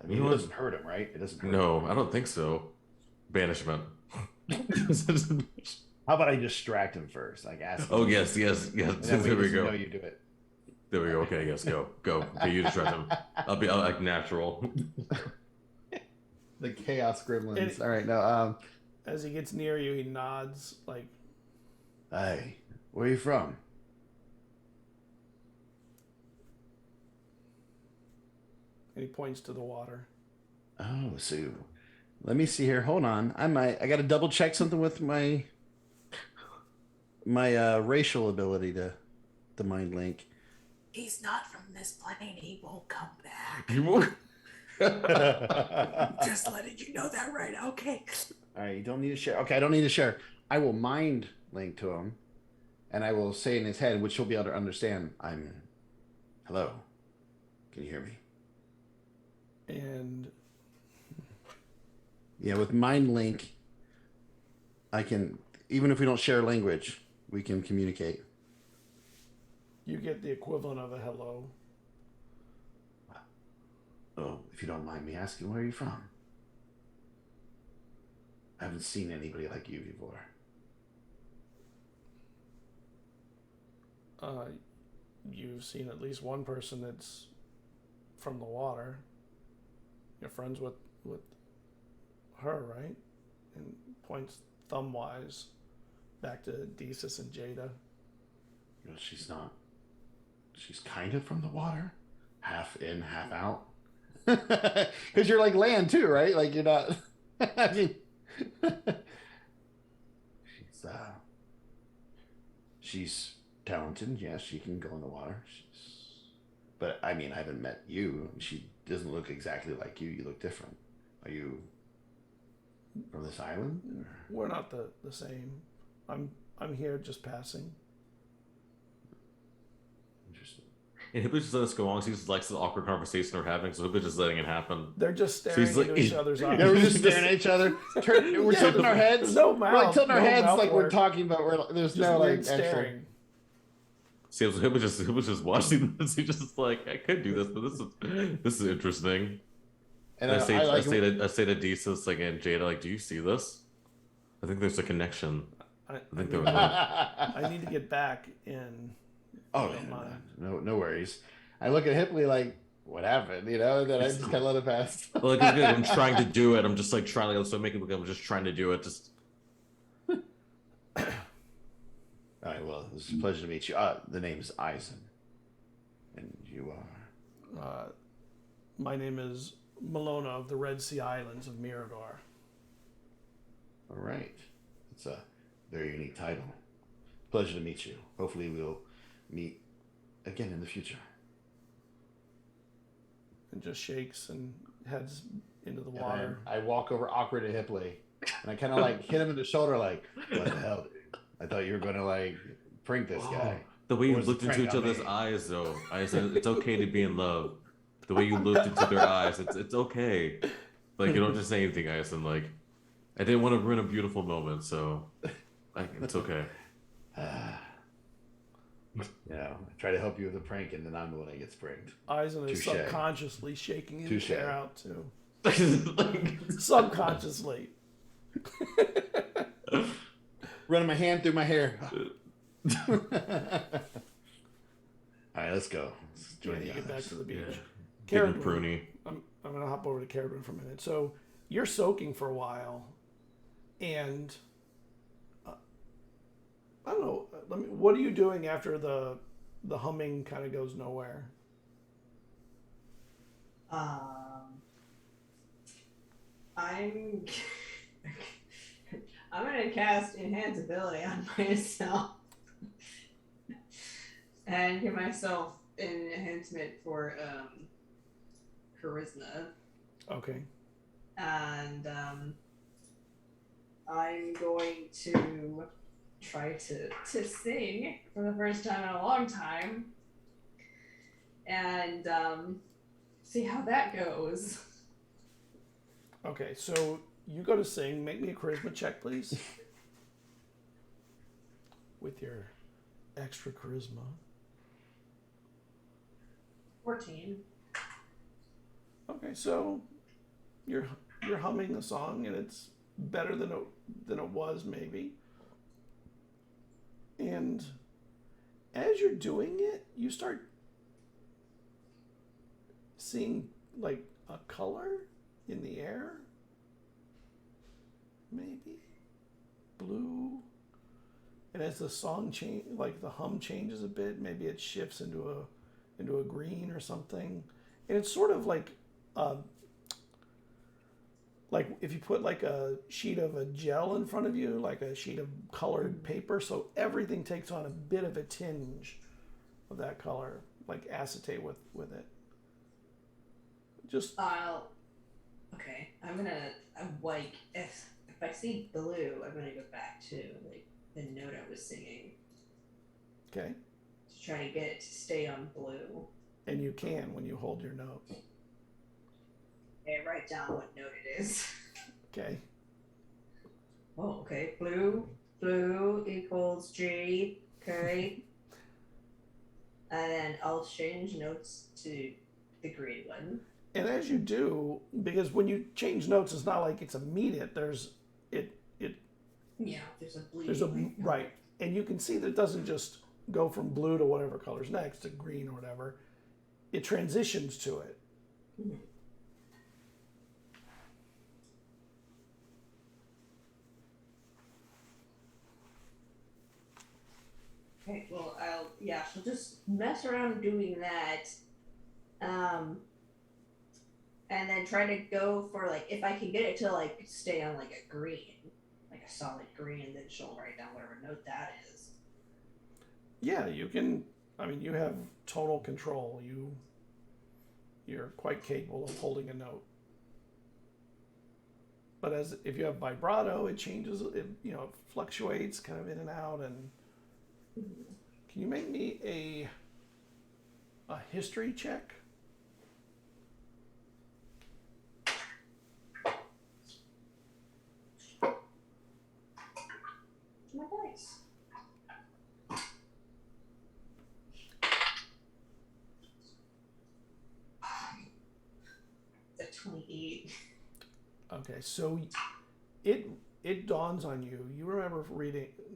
I mean, it doesn't hurt him, right? It doesn't hurt him. I don't think so. Banishment. How about I distract him first? Like, ask him. Oh, yes. There we go. You do it. There we go. Okay, yes, go. Okay, you distract him. I'll like natural. The chaos gremlins. And- All right, no. As he gets near you, he nods like, Hey, where are you from? and he points to the water. Oh, so let me see here. Hold on. I got to double check something with my racial ability to mind link. He's not from this plane. He won't come back. You won't. Just letting you know that right. Okay. All right, you don't need to share. Okay, I don't need to share. I will mind link to him, and I will say in his head, which he'll be able to understand. Hello. Can you hear me? And Yeah, with mind link, I can, even if we don't share language, we can communicate. you get the equivalent of a hello. Oh, if you don't mind me asking, where are you from? I haven't seen anybody like you before. You've seen at least one person that's from the water. You're friends with her, right? And points thumb-wise back to Desus and Jada. Well, she's not. She's kind of from the water, half in, half out. Because you're like land too, right? Like you're not. I mean, she's talented. Yes, she can go in the water. But I mean, I haven't met you. She doesn't look exactly like you. You look different. Are you from this island? Or? We're not the same. I'm here just passing. Interesting. And Hippie's just letting us go on. He just likes the awkward conversation we're having, so Hippie's just letting it happen. They're just So staring he's like- into each other's eyes. Yeah, we're just staring at each other. We're tilting our heads. No mouth. We're like tilting our no heads mouth like we're work. talking, but there's Just no like weird actual. staring. See, Hippie's just watching this. He's just like, I could do this, but this is interesting. And I say to Desus, like, and Jada, like, do you see this? I think there's a connection. I think there was. I need to get back in. Oh, Don't mind. no worries. I look at Hipley like, what happened? You know, then I just kind of let it pass. Like, it's good. I'm trying to do it. I'm just like trying to, so make it look. I'm just trying to do it. Just. All right, well, it was a pleasure to meet you. The name is Eizen. And you are? My name is Malona of the Red Sea Islands of Mirador. All right. It's a very unique title. Pleasure to meet you. Hopefully we'll meet again in the future. And just shakes and heads into the And water. I walk over awkward to Hipley, and I kind of like hit him in the shoulder like, what the hell, dude? I thought you were going to like prank this guy. The way you Where's looked the into prank each on other's me? eyes, though, I said it's okay to be in love. The way you looked into their eyes, it's okay. Like, you don't just say anything, Eizen. Like, I didn't want to ruin a beautiful moment, so it's okay. You know, I try to help you with a prank, and then I'm the one that gets pranked. Eisen is Touche. subconsciously shaking his Touche. hair out too. Like, Subconsciously. Running my hand through my hair. All right, let's go. Let's Yeah, join you the get back others. to the beach. yeah. Getting Cerridwen, pruny. I'm gonna hop over to Cerridwen for a minute. So you're soaking for a while, and I don't know. What are you doing after the humming kind of goes nowhere? I'm gonna cast Enhance Ability on myself and give myself an enhancement for charisma, Okay. and I'm going to try to sing for the first time in a long time, and see how that goes. Okay. So you go to sing. Make me a charisma check, please. With your extra charisma. 14. Okay, so you're humming a song, and it's better than it was maybe. And as you're doing it, you start seeing like a color in the air, maybe blue. And as the song change, like the hum changes a bit, maybe it shifts into a green or something. And it's sort of like if you put like a sheet of a gel in front of you, like a sheet of colored paper, so everything takes on a bit of a tinge of that color, like acetate with it. Just okay. I'm like if I see blue, I'm gonna go back to like the note I was singing. Okay. To try to get it to stay on blue. And you can when you hold your note. Okay, write down what note it is. Okay. Oh, okay. Blue equals G. Okay. And then I'll change notes to the green one. And as you do, because when you change notes, it's not like it's immediate. There's a right, and you can see that it doesn't just go from blue to whatever color's next to green or whatever. It transitions to it. Mm-hmm. Okay, well, she'll just mess around doing that, and then try to go for like, if I can get it to like stay on like a green, like a solid green, then she'll write down whatever note that is. Yeah, you can. I mean, you have total control. You're quite capable of holding a note. But if you have vibrato, it changes. It fluctuates kind of in and out. And can you make me a history check? My dice. The 28. Okay, so it dawns on you. You remember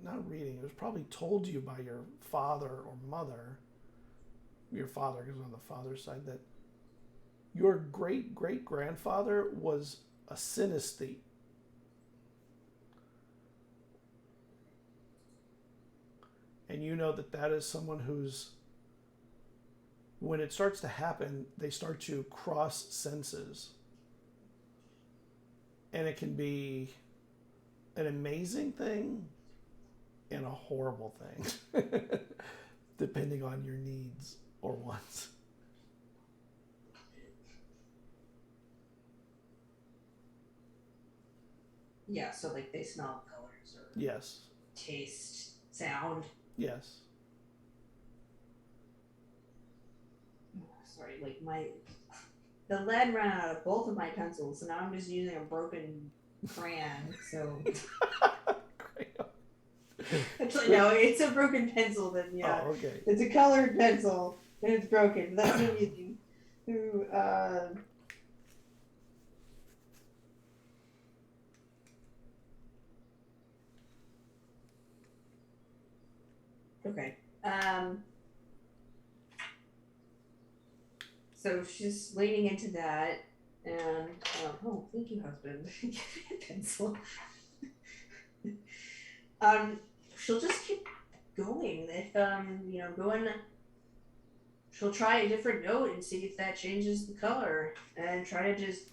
not reading, it was probably told to you by your father or mother, your father, because on the father's side, that your great-great-grandfather was a synesthete. And you know that is someone who's, when it starts to happen, they start to cross senses. And it can be an amazing thing and a horrible thing, depending on your needs or wants. Yeah, so like they smell colors or Yes. taste, sound. Yes. Sorry, like the lead ran out of both of my pencils, so now I'm just using a broken crayon. So actually, no, it's a broken pencil. Then yeah, Oh, okay. it's a colored pencil and it's broken. That's what I'm using. Okay. So she's leaning into that, and oh, thank you, husband. Give me a pencil. She'll just keep going. If going. She'll try a different note and see if that changes the color, and try to just,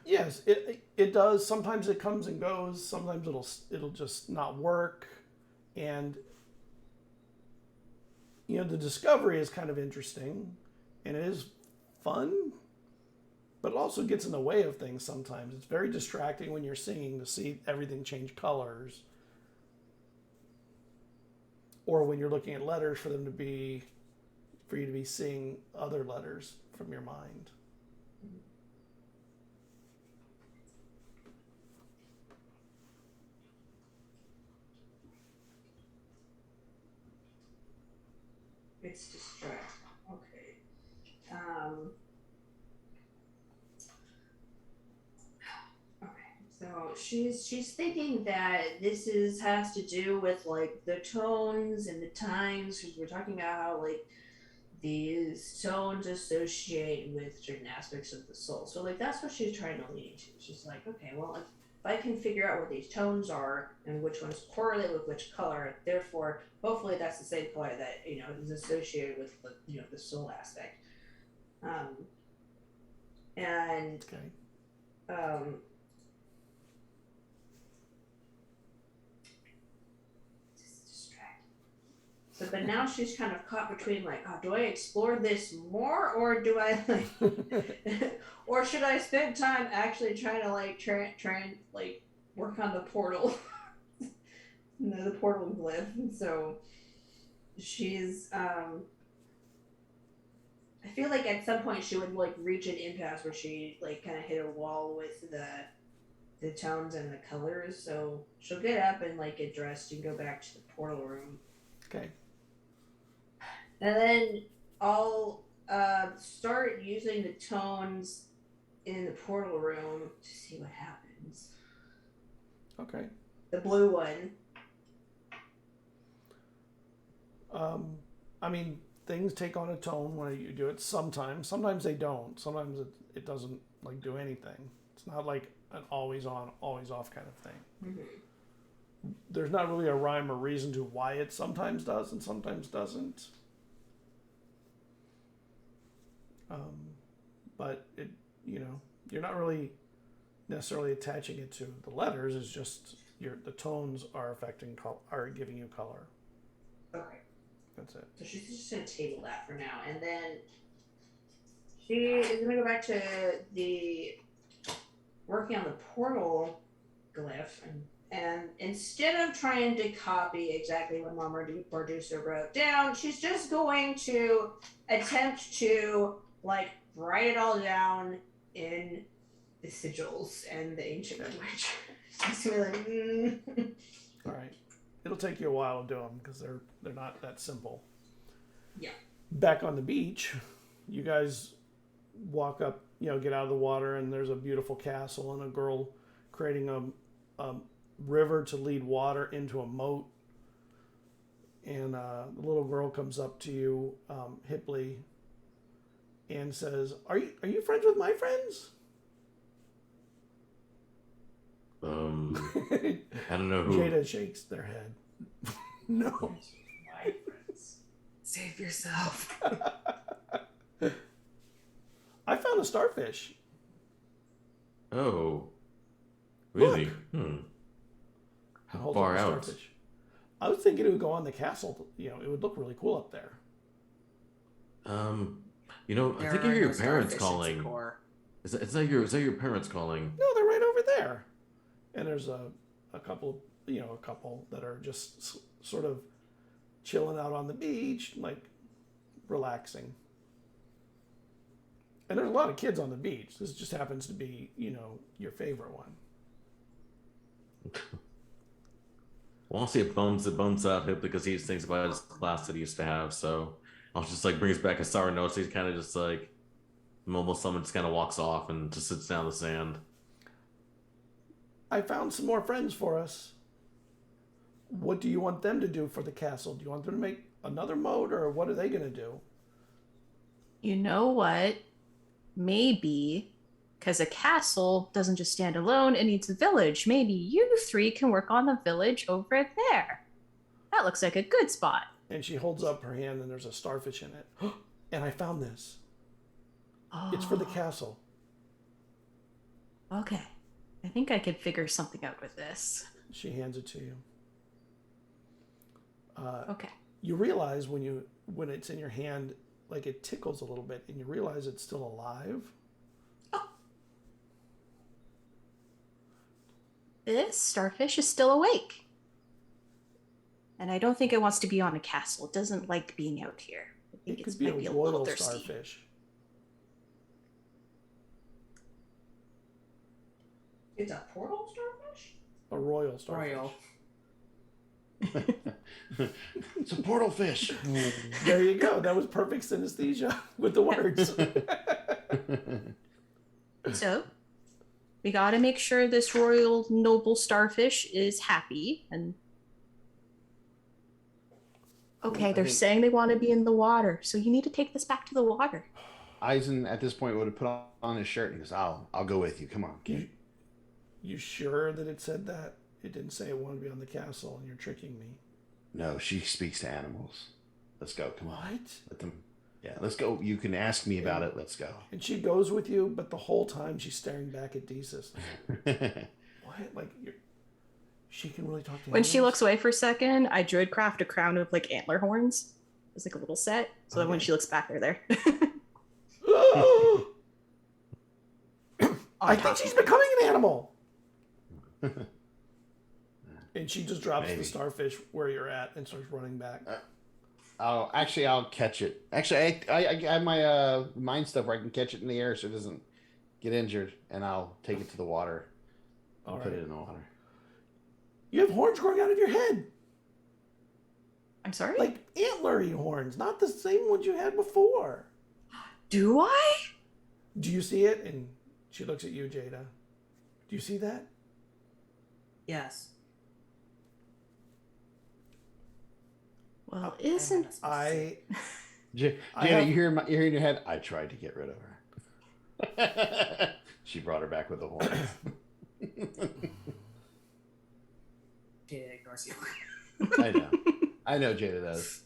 Yes, it does. Sometimes it comes and goes. Sometimes it'll just not work, and the discovery is kind of interesting, and it is fun, but it also gets in the way of things sometimes. It's very distracting when you're singing to see everything change colors, or when you're looking at letters for you to be seeing other letters from your mind. It's distracting. Okay. Okay. So she's thinking that this has to do with like the tones and the times, because we're talking about how like these tones associate with certain aspects of the soul. So like that's what she's trying to lean to. She's like, okay, well if I can figure out what these tones are and which ones correlate with which color, therefore hopefully that's the same color that is associated with the soul aspect. And So, but now she's kind of caught between like, oh, do I explore this more, or do I like, or should I spend time actually trying to like try and like work on the portal, the portal glyph. So she's, I feel like at some point she would like reach an impasse where she like kind of hit a wall with the tones and the colors. So she'll get up and like get dressed and go back to the portal room. Okay. And then I'll start using the tones in the portal room to see what happens. Okay. The blue one. I mean, things take on a tone when you do it sometimes. Sometimes they don't. Sometimes it doesn't like do anything. It's not like an always on, always off kind of thing. Mm-hmm. There's not really a rhyme or reason to why it sometimes does and sometimes doesn't. But it, you're not really necessarily attaching it to the letters. It's just the tones are are giving you color. Okay. That's it. So she's just gonna table that for now, and then she is gonna go back to the working on the portal glyph, and instead of trying to copy exactly what Mama Producer wrote down, she's just going to attempt to like write it all down in the sigils and the ancient language. She's gonna be like, All right. It'll take you a while to do them because they're not that simple. Yeah. Back on the beach, you guys walk up, get out of the water, and there's a beautiful castle and a girl creating a river to lead water into a moat. And the little girl comes up to you, Hipley, and says, "Are you friends with my friends?" I don't know who. Jada shakes their head. No. My friends. Save yourself. I found a starfish. Oh. Really? Look. How far out? Starfish. I was thinking it would go on the castle. It would look really cool up there. I think I hear your parents calling. Is that your parents calling? No, they're right over there. And there's a couple that are just sort of chilling out on the beach, like relaxing. And there's a lot of kids on the beach. This just happens to be, your favorite one. Well, I'll see it bums out hip because he just thinks about his class that he used to have. So I'll just like brings back a sour note. So he's kind of just like mobile summon, just kind of walks off and just sits down in the sand. I found some more friends for us. What do you want them to do for the castle? Do you want them to make another moat, or what are they going to do? You know what? Maybe, because a castle doesn't just stand alone, it needs a village. Maybe you three can work on the village over there. That looks like a good spot. And she holds up her hand, and there's a starfish in it. And I found this. Oh. It's for the castle. Okay. I think I could figure something out with this. She hands it to you. Okay. You realize when it's in your hand, like it tickles a little bit, and you realize it's still alive. Oh. This starfish is still awake. And I don't think it wants to be on a castle. It doesn't like being out here. I think it could be a royal starfish. It's a portal starfish? A royal starfish. Royal. It's a portal fish. There you go. That was perfect synesthesia with the words. So, we gotta make sure this royal noble starfish is happy. And Okay, they're saying they want to be in the water, so you need to take this back to the water. Eizen at this point would have put on his shirt and he goes, I'll go with you. Come on, kid. You sure that it said that? It didn't say it wanted to be on the castle, and you're tricking me. No, she speaks to animals. Let's go. Come on. What? Let them. Yeah, let's go. You can ask me about it. Let's go. And she goes with you, but the whole time she's staring back at Desus. What? Like, she can really talk to When animals? she looks away for a second, I druidcraft a crown of like antler horns. It's like a little set, so that when she looks back, they're there. I think she's becoming an animal. And she just drops the starfish where you're at and starts running back. I'll catch it. Actually, I have my mind stuff where I can catch it in the air so it doesn't get injured, and I'll take it to the water. I'll put it in the water. You have horns growing out of your head. I'm sorry? Like antlery horns, not the same ones you had before. Do I? Do you see it? And she looks at you, Jada. Do you see that? Yes. Well, isn't Jada, you hear in your head, I tried to get rid of her. She brought her back with the horns. Jada ignores you. I know Jada does.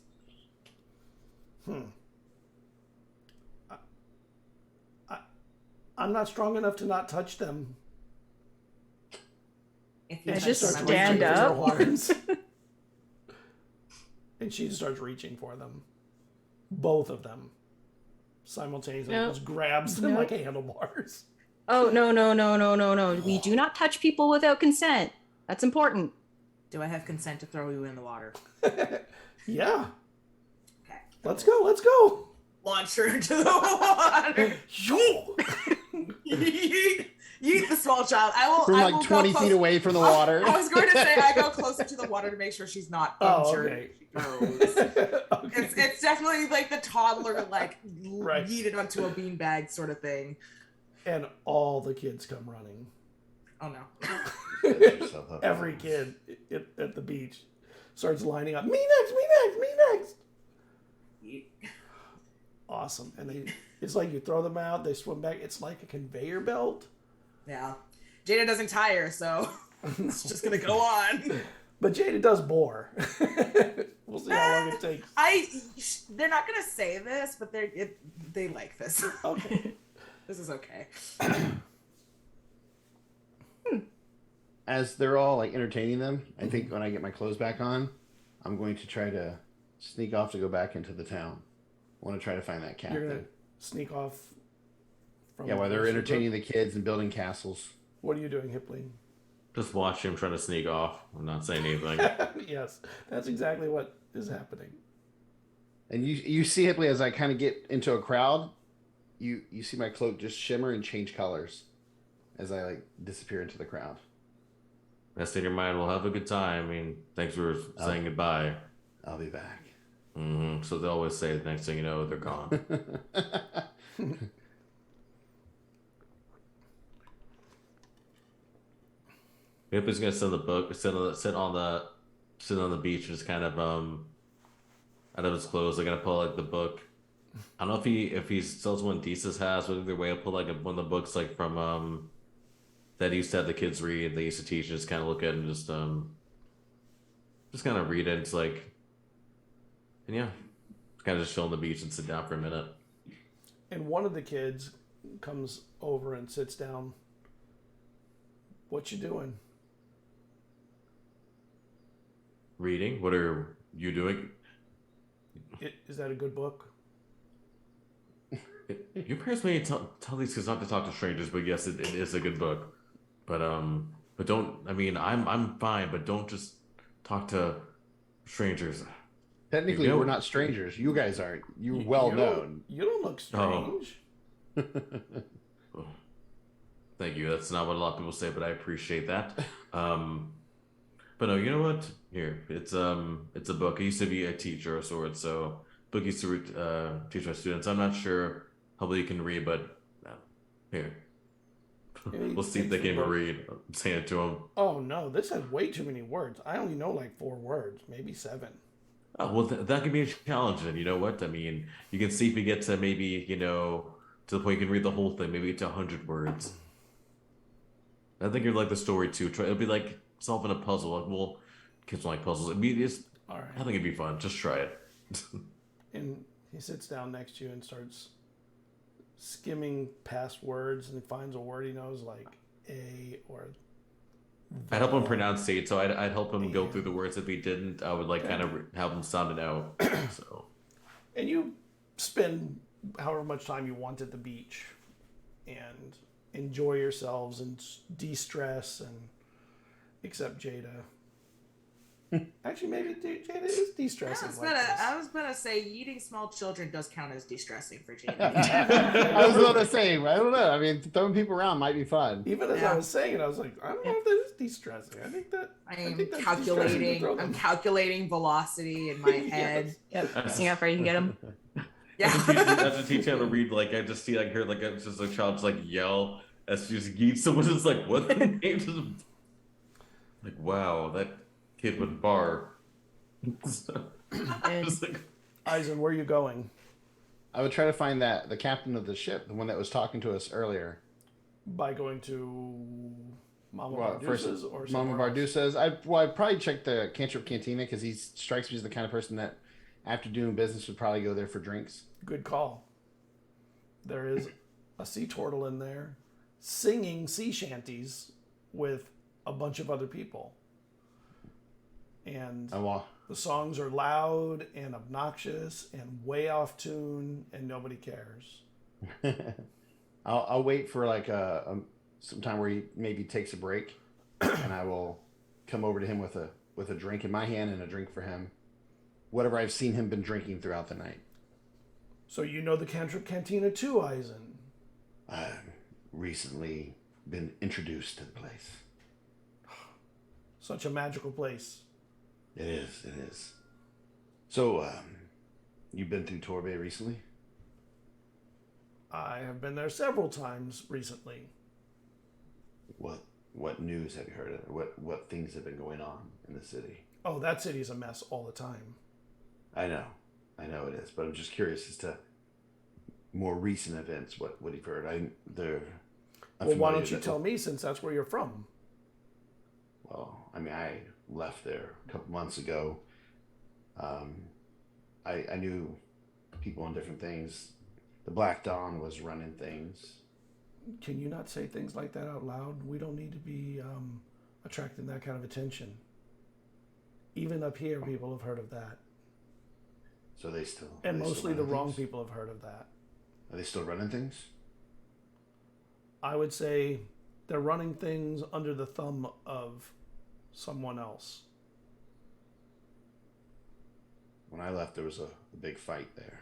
I'm not strong enough to not touch them. If you I touch just them, I'm stand gonna up. Horns. And she just starts reaching for them. Both of them. Simultaneously. Nope. Just grabs them like handlebars. Oh, no. We do not touch people without consent. That's important. Do I have consent to throw you in the water? Yeah. Okay. Let's go. Launch her into the water. Yeet the small child. From I like will 20 go feet away from the water. I was going to say I go closer to the water to make sure she's not injured. Okay. Okay. It's definitely like the toddler, like Right. yeeted onto a beanbag sort of thing. And all the kids come running. Oh no. Every kid at the beach starts lining up. Me next. Awesome. And it's like you throw them out, they swim back. It's like a conveyor belt. Yeah. Jada doesn't tire, so it's just gonna go on. But Jada does bore. We'll see how long it takes. They're not gonna say this, but they like this. Okay. This is okay. As they're all like entertaining them, I think when I get my clothes back on, I'm going to try to sneak off to go back into the town. I want to try to find that captain. You're gonna sneak off. While they're entertaining the kids and building castles. What are you doing, Hipling? Just watch him trying to sneak off. I'm not saying anything. Yes, that's exactly what is happening. And you see Hipley as I kind of get into a crowd, you see my cloak just shimmer and change colors as I like disappear into the crowd. Rest in your mind. We'll have a good time. I mean, thanks for saying goodbye. I'll be back. Mm-hmm. So they always say the next thing you know, they're gone. Hippie's gonna send the book, sit on the beach, just kind of out of his clothes. They're gonna pull like the book. I don't know if he sells one Desus has, but either way, I'll pull like one of the books like from that he used to have the kids read. They used to teach, and just kind of look at it and just kind of read it. It's like, and yeah, kind of just chill on the beach and sit down for a minute. And one of the kids comes over and sits down. What you doing? Reading. What are you doing? Is that a good book? Your parents may tell these kids not to talk to strangers, but yes, it is a good book. But don't. I mean, I'm fine, but don't just talk to strangers. Technically, we're not strangers. You guys aren't. You're well known. You don't look strange. Oh. Thank you. That's not what a lot of people say, but I appreciate that. But no, you know what? Here, it's a book. I used to be a teacher of sorts, so book used to teach my students. I'm not sure how well you can read, but here. We'll see if they can even read. I'm saying it to them. Oh no, this has way too many words. I only know like 4 words, maybe 7. Oh, well, that could be a challenge. And you know what? I mean, you can see if we get to maybe, to the point you can read the whole thing, maybe get to 100 words. I think you'd like the story too. It'll be like solving a puzzle. Like, well, kids don't like puzzles. All right. I think it'd be fun. Just try it. And he sits down next to you and starts skimming past words and finds a word he knows, like a or. I'd help him pronunciate, so I'd help him go through the words. If he didn't, I would like kind of help him sound it out. So. And you spend however much time you want at the beach, and enjoy yourselves and de-stress, and except Jada. Actually, maybe Jada is de-stressing. I was gonna say eating small children does count as de-stressing for Jada. I was going to say, I don't know. I mean, throwing people around might be fun. Even as I was saying it, I was like, I don't know if that is de-stressing. I think that's calculating. I'm calculating velocity in my head. Yep. Seeing how far you can get them. Yeah. I have to teach her to read. Like I just see like her like it's just a child just like yell as she just yeets someone. Just like what the name is. Like wow, that kid would bar. And like, Eizen, where are you going? I would try to find the captain of the ship, the one that was talking to us earlier. By going to Mama First, Bardusa's or Mama somewhere else? Bardusa's. I'd probably check the Cantrip Cantina because he strikes me as the kind of person that, after doing business, would probably go there for drinks. Good call. There is a sea turtle in there singing sea shanties with a bunch of other people. And the songs are loud and obnoxious and way off tune, and nobody cares. I'll wait for like some time where he maybe takes a break, and I will come over to him with a drink in my hand and a drink for him. Whatever I've seen him been drinking throughout the night. So you know the Cantrip Cantina too, Eizen? I've recently been introduced to the place. Such a magical place. It is. So, you've been through Torbay recently? I have been there several times recently. What news have you heard of? What things have been going on in the city? Oh, that city's a mess all the time. I know it is, but I'm just curious as to more recent events. What you've heard? Well, why don't you tell me, since that's where you're from? Well, I mean, I left there a couple months ago. I knew people on different things. The Black Dawn was running things. Can you not say things like that out loud? We don't need to be attracting that kind of attention. Even up here, people have heard of that. So they still... And mostly the wrong things? people have heard of that. Are they still running things? I would say they're running things under the thumb of someone else. When I left, there was a big fight there.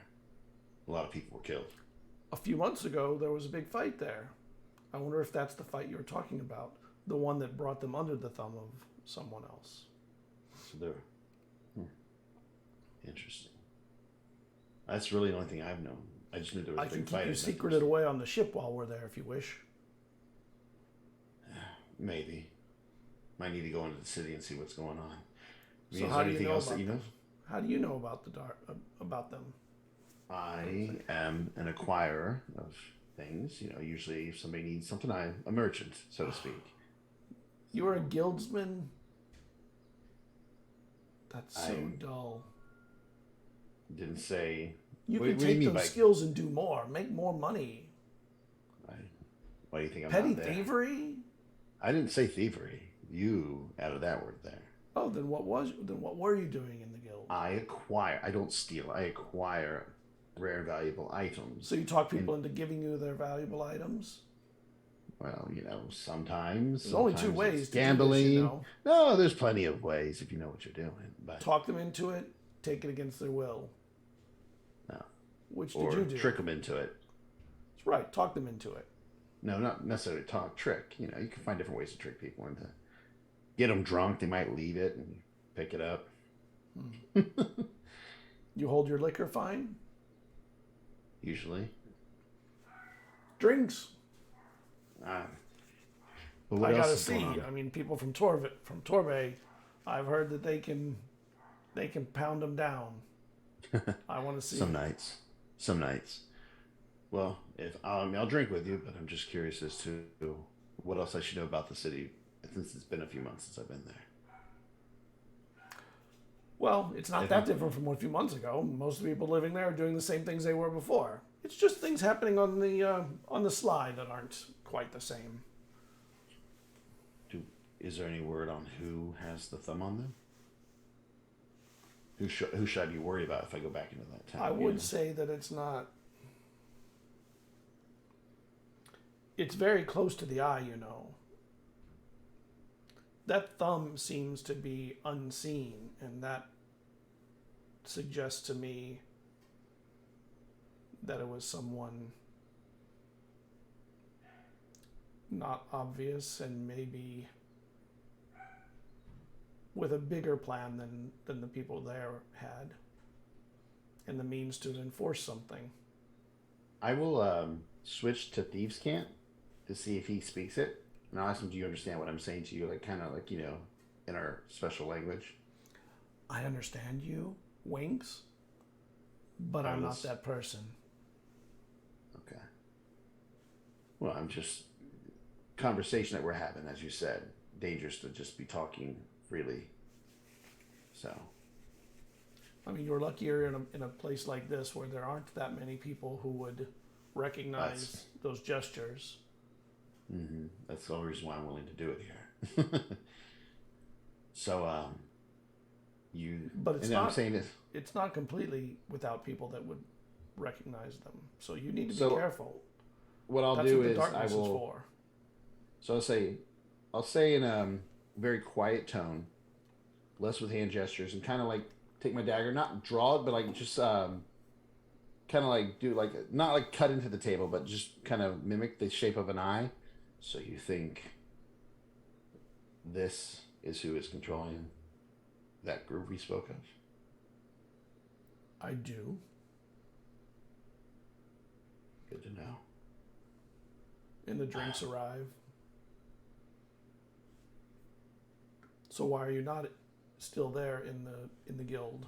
A lot of people were killed. A few months ago, there was a big fight there. I wonder if that's the fight you were talking about. The one that brought them under the thumb of someone else. So they're... Interesting. That's really the only thing I've known. I just knew there was I a can big keep fight. you secreted away on the ship while we're there if you wish. Maybe. Might need to go into the city and see what's going on. I mean, So is how there do you anything know else about that you know? them? How do you know about them? I am an acquirer of things. Usually if somebody needs something, I'm a merchant, so to speak. You are a guildsman? That's so dull. Didn't say... You What can do you take mean those by- skills and do more. Make more money. Why do you think I'm Petty not there? thievery? I didn't say thievery. You added that word there. Oh, then what were you doing in the guild? I acquire. I don't steal. I acquire rare and valuable items. So you talk people into giving you their valuable items? Well, sometimes. There's only two sometimes ways it's to do this, gambling. No, there's plenty of ways if you know what you're doing. But Talk them into it, take it against their will. No. Which or did you do? trick them into it. That's right, talk them into it. No, not necessarily trick. You can find different ways to trick people into. Get them drunk. They might leave it and pick it up. You hold your liquor fine? Usually. Drinks. But what I else gotta is see. going on? I mean, people from Torbay, I've heard that they can they can pound them down. I want to see. Some nights. Well, if I'll drink with you, but I'm just curious as to what else I should know about the city since it's been a few months since I've been there. Well, it's not that different from a few months ago. Most of the people living there are doing the same things they were before. It's just things happening on the sly that aren't quite the same. Is there any word on who has the thumb on them? Who should I be worried about if I go back into that town? I would say that it's not. It's very close to the eye, you know. That thumb seems to be unseen, and that suggests to me that it was someone not obvious and maybe with a bigger plan than the people there had and the means to enforce something. I will switch to Thieves' Cant to see if he speaks it. And I'll ask him, do you understand what I'm saying to you? Like, kind of like, you know, in our special language. I understand you, Winks, but I'm not that person. Okay. Well, I'm just... Conversation that we're having, as you said. Dangerous to just be talking freely. So... I mean, you're luckier in a place like this where there aren't that many people who would recognize those gestures. Mm-hmm. That's the only reason why I'm willing to do it here. So, But it's not. I'm saying this. It's not completely without people that would recognize them. So you need to be careful. What I'll That's do what the is darkness I will. Is for. So I'll say in a very quiet tone, less with hand gestures, and kind of like take my dagger, not draw it, but like just kind of like do like not like cut into the table, but just kind of mimic the shape of an eye. So you think this is who is controlling that group we spoke of? I do. Good to know. And the drinks arrive. So why are you not still there in the guild?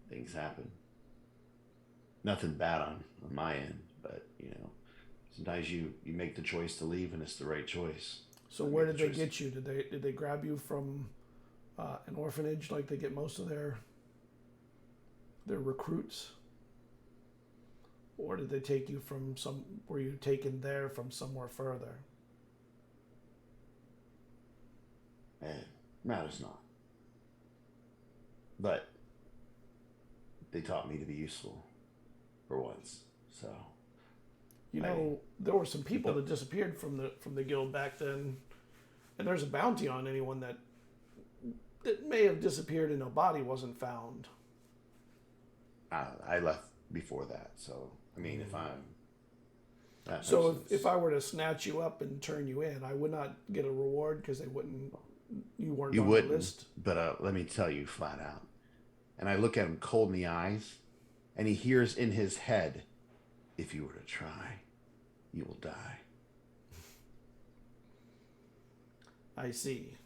Things happen. Nothing bad on my end, but you know, sometimes you make the choice to leave and it's the right choice. So where did they get you? Did they grab you from an orphanage like they get most of their recruits? Or did they take you from were you taken there from somewhere further? Matters not. But they taught me to be useful for once. So you know, there were some people that disappeared from the guild back then, and there's a bounty on anyone that may have disappeared and no body wasn't found. I left before that, so I mean, if I'm if I were to snatch you up and turn you in, I would not get a reward because they wouldn't. You weren't on the list. But let me tell you flat out. And I look at him cold in the eyes, and he hears in his head, "If you were to try, you will die." I see.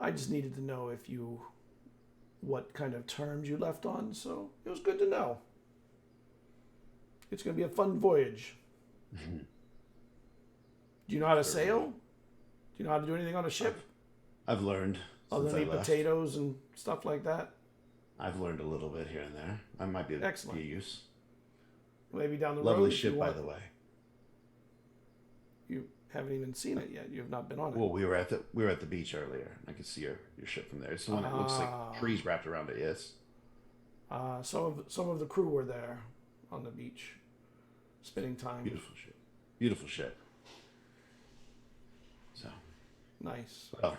I just needed to know what kind of terms you left on, so it was good to know. It's going to be a fun voyage. Do you know how to sail? Do you know how to do anything on a ship? I've learned. Other than eat potatoes and stuff like that? I've learned a little bit here and there. I might be of use. Maybe down the road. Lovely ship, by the way. You haven't even seen it yet. You have not been on it. Well, we were at the beach earlier. I could see your ship from there. It's the one that looks like trees wrapped around it. Yes. Some of the crew were there on the beach, spending time. Beautiful ship. Beautiful ship. So. Nice. Well,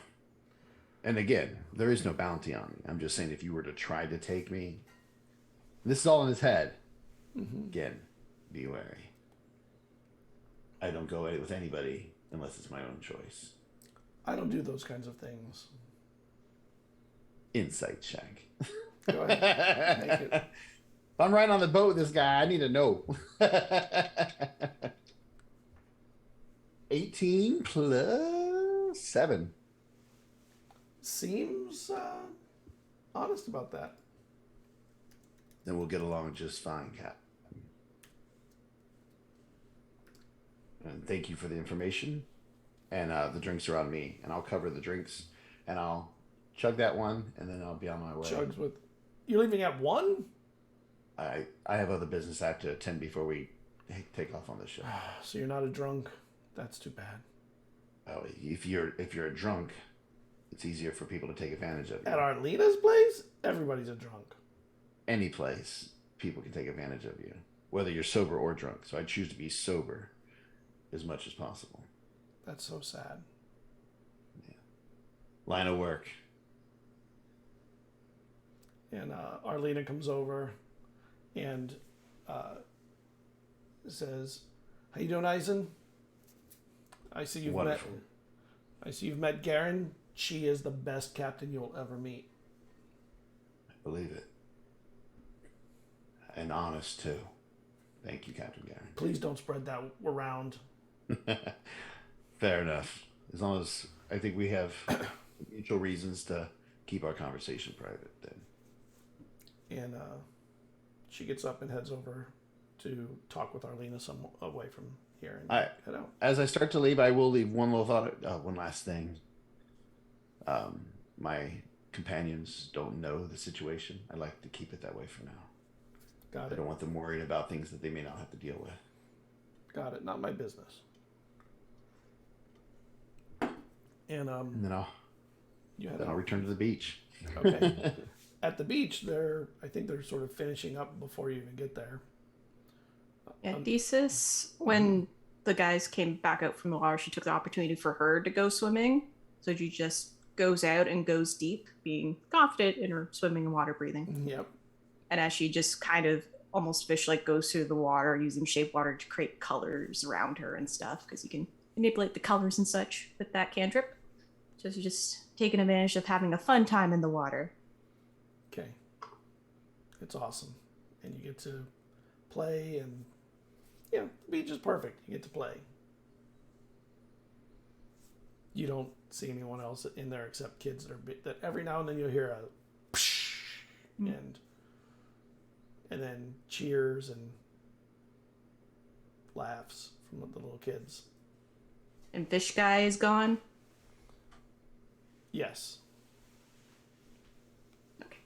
and again, there is no bounty on me. I'm just saying, if you were to try to take me, this is all in his head. Mm-hmm. Again, be wary. I don't go with anybody unless it's my own choice. I don't do those kinds of things. Insight check. Go ahead. Make it. If I'm riding on the boat with this guy, I need to know. 18 plus 7. Seems honest about that. Then we'll get along just fine, Cap. And thank you for the information. And the drinks are on me. And I'll cover the drinks. And I'll chug that one. And then I'll be on my way. Chugs with... You're leaving at 1? I have other business I have to attend before we take off on this show. So you're not a drunk? That's too bad. Oh, if you're a drunk, it's easier for people to take advantage of you. At Arlena's place, everybody's a drunk. Any place, people can take advantage of you, whether you're sober or drunk. So I choose to be sober as much as possible. That's so sad. Yeah. Line of work. And Arlena comes over and says, "How you doing, Eizen? I see you've Wonderful. met Garen. She is the best captain you'll ever meet." I believe it. And honest too. Thank you, Captain Garen. Please don't spread that around. Fair enough. As long as I think we have mutual reasons to keep our conversation private, then. And she gets up and heads over to talk with Arlena some away from here and head out. As I start to leave, I will leave one little thought. One last thing. My companions don't know the situation. I like to keep it that way for now. Got I it. don't want them worried about things that they may not have to deal with. Got it. Not my business. And then I'll return to the beach. Okay. At the beach, I think they're sort of finishing up before you even get there. Yeah, Thesis, when the guys came back out from the water, she took the opportunity for her to go swimming. So she just goes out and goes deep, being confident in her swimming and water breathing. Yep. And as she just kind of almost fish-like goes through the water, using shape water to create colors around her and stuff, because you can manipulate the colors and such with that cantrip. So she's just taking advantage of having a fun time in the water. Okay. It's awesome. And you get to play and, the beach is perfect. You get to play. You don't see anyone else in there except kids that every now and then you'll hear a psh, and then cheers and laughs from the little kids. And Fish Guy is gone. Yes. Okay.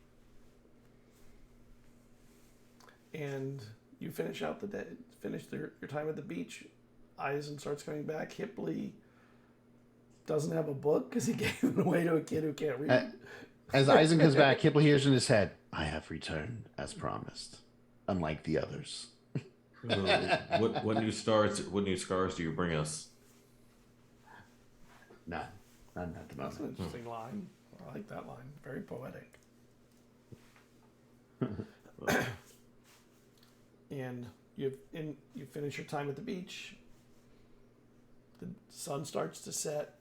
And you finish out the day, your time at the beach. Eisen starts coming back. Hipley doesn't have a book because he gave it away to a kid who can't read. As Eisen comes back, Hipley hears in his head, "I have returned as promised, unlike the others." What new scars do you bring us? None at the That's an moment. interesting line. I like that line. Very poetic. And you finish your time at the beach. The sun starts to set,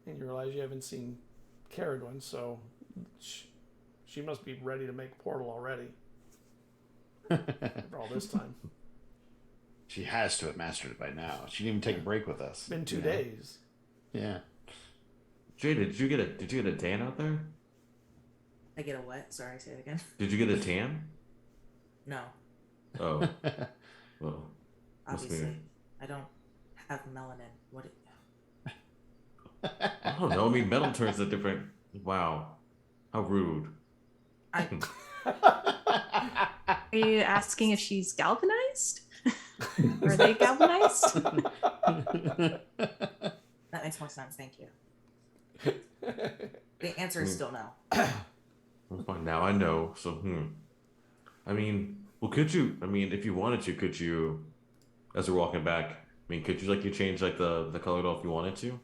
and you realize you haven't seen Cerridwen, so she must be ready to make portal already. For all this time. She has to have mastered it by now. She didn't even take a break with us. It's been 2 days. Yeah. Jada, did you get a tan out there? I get a what? Sorry, say it again. Did you get a tan? No, Oh, well, obviously. I don't have melanin. What? I don't know. I mean, metal turns a different. Wow, how rude. I Are you asking if she's galvanized? Are they galvanized? That makes more sense. Thank you. The answer is still no. Well, fine, now I know. So, I mean, well, could you? I mean, if you wanted to, could you? As we're walking back, I mean, could you change the color at all if you wanted to?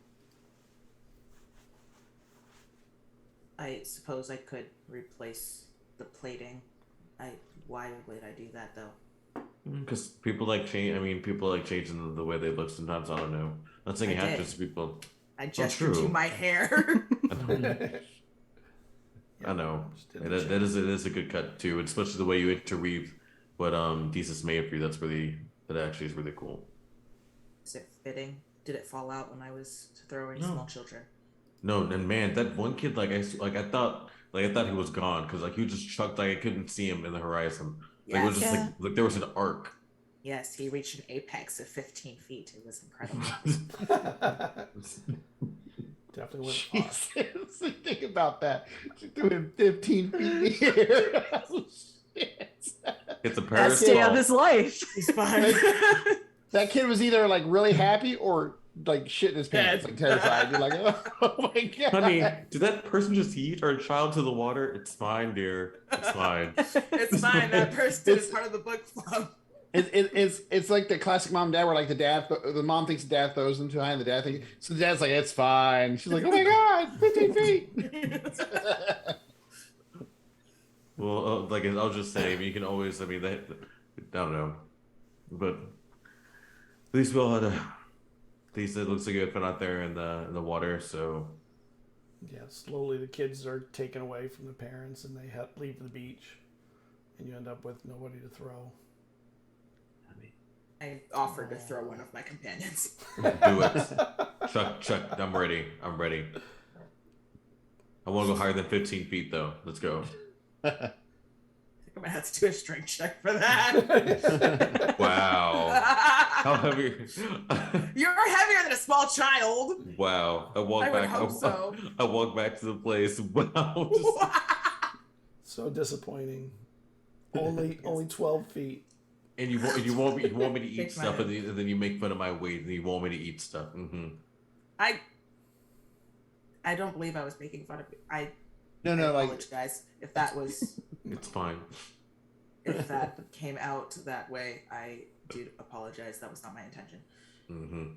I suppose I could replace the plating. Why would I do that though? Because people like change. I mean, people like changing the way they look sometimes. I don't know. Not saying you have to. Just people. I gestured to my hair. I know. That is a good cut too, especially the way you interweave what Desus made for you. That actually is really cool. Is it fitting? did it fall out when I was throwing No. small children. No, and man, that one kid, I thought he was gone because he was just chucked. I couldn't see him in the horizon. It was just Yeah. like there was an arc. Yes, he reached an apex of 15 feet. It was incredible. Definitely went off. Jesus, think about that. She threw him 15 feet in the air. Oh, shit. It's a Best parent's day of fault. his life. He's fine. That kid was either like really happy or like shitting his pants, like terrified. You're like, oh my god. Honey, did that person just eat our child to the water? It's fine, dear. It's fine. It's fine. That person is part of the book club. It's like the classic mom and dad where like the mom thinks the dad throws them too high and the dad thinks, so the dad's like, it's fine. She's like, oh my god, 15 feet. Well, I'll just say, you can always, I don't know, but at least we all had at least it looks like you had fun out there in the water. So Yeah, slowly the kids are taken away from the parents and they leave the beach, and you end up with nobody to throw. I offered to throw one of my companions. do it. Chuck, I'm ready. I want to go higher than 15 feet though. Let's go. I think I'm gonna have to do a strength check for that. Wow. How heavy? You're heavier than a small child. Wow. I I would hope so. I walk back to the place. Wow. So disappointing. Only 12 feet. And you want me to eat Shake my stuff, head. and then you make fun of my weight, and you want me to eat stuff. Mm-hmm. I don't believe I was making fun of you. I No, like apologize if that was It's fine. if that came out that way. I do apologize. That was not my intention. Mm-hmm.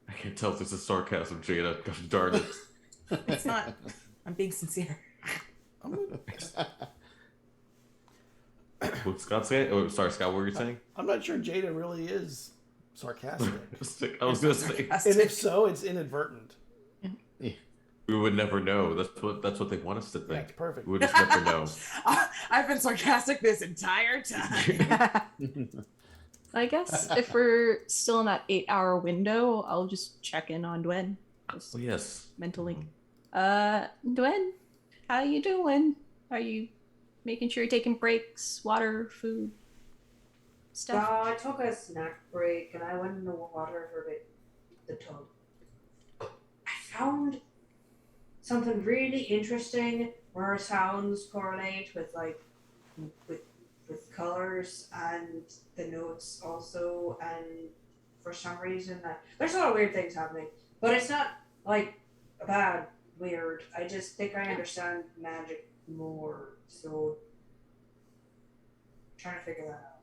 I can't tell if this is sarcasm, Jada. Gosh darn it. It's not. I'm being sincere. What Scott say? Oh, sorry, Scott. What were you saying? I'm not sure Jada really is sarcastic. I was gonna say And if so, it's inadvertent. we would never know. That's what they want us to Yeah, think. it's perfect. We would just never know. I've been sarcastic this entire time. I guess if we're still in that 8-hour window, I'll just check in on Dwen. Just Oh yes. mentally. Dwen, how you doing? Are you making sure you're taking breaks, water, food, stuff? I took a snack break and I went in the water for a bit. The tub. I found something really interesting where sounds correlate with with colors and the notes also, and for some reason there's a lot of weird things happening, but it's not like bad weird. I just think I understand magic more, so I'm trying to figure that out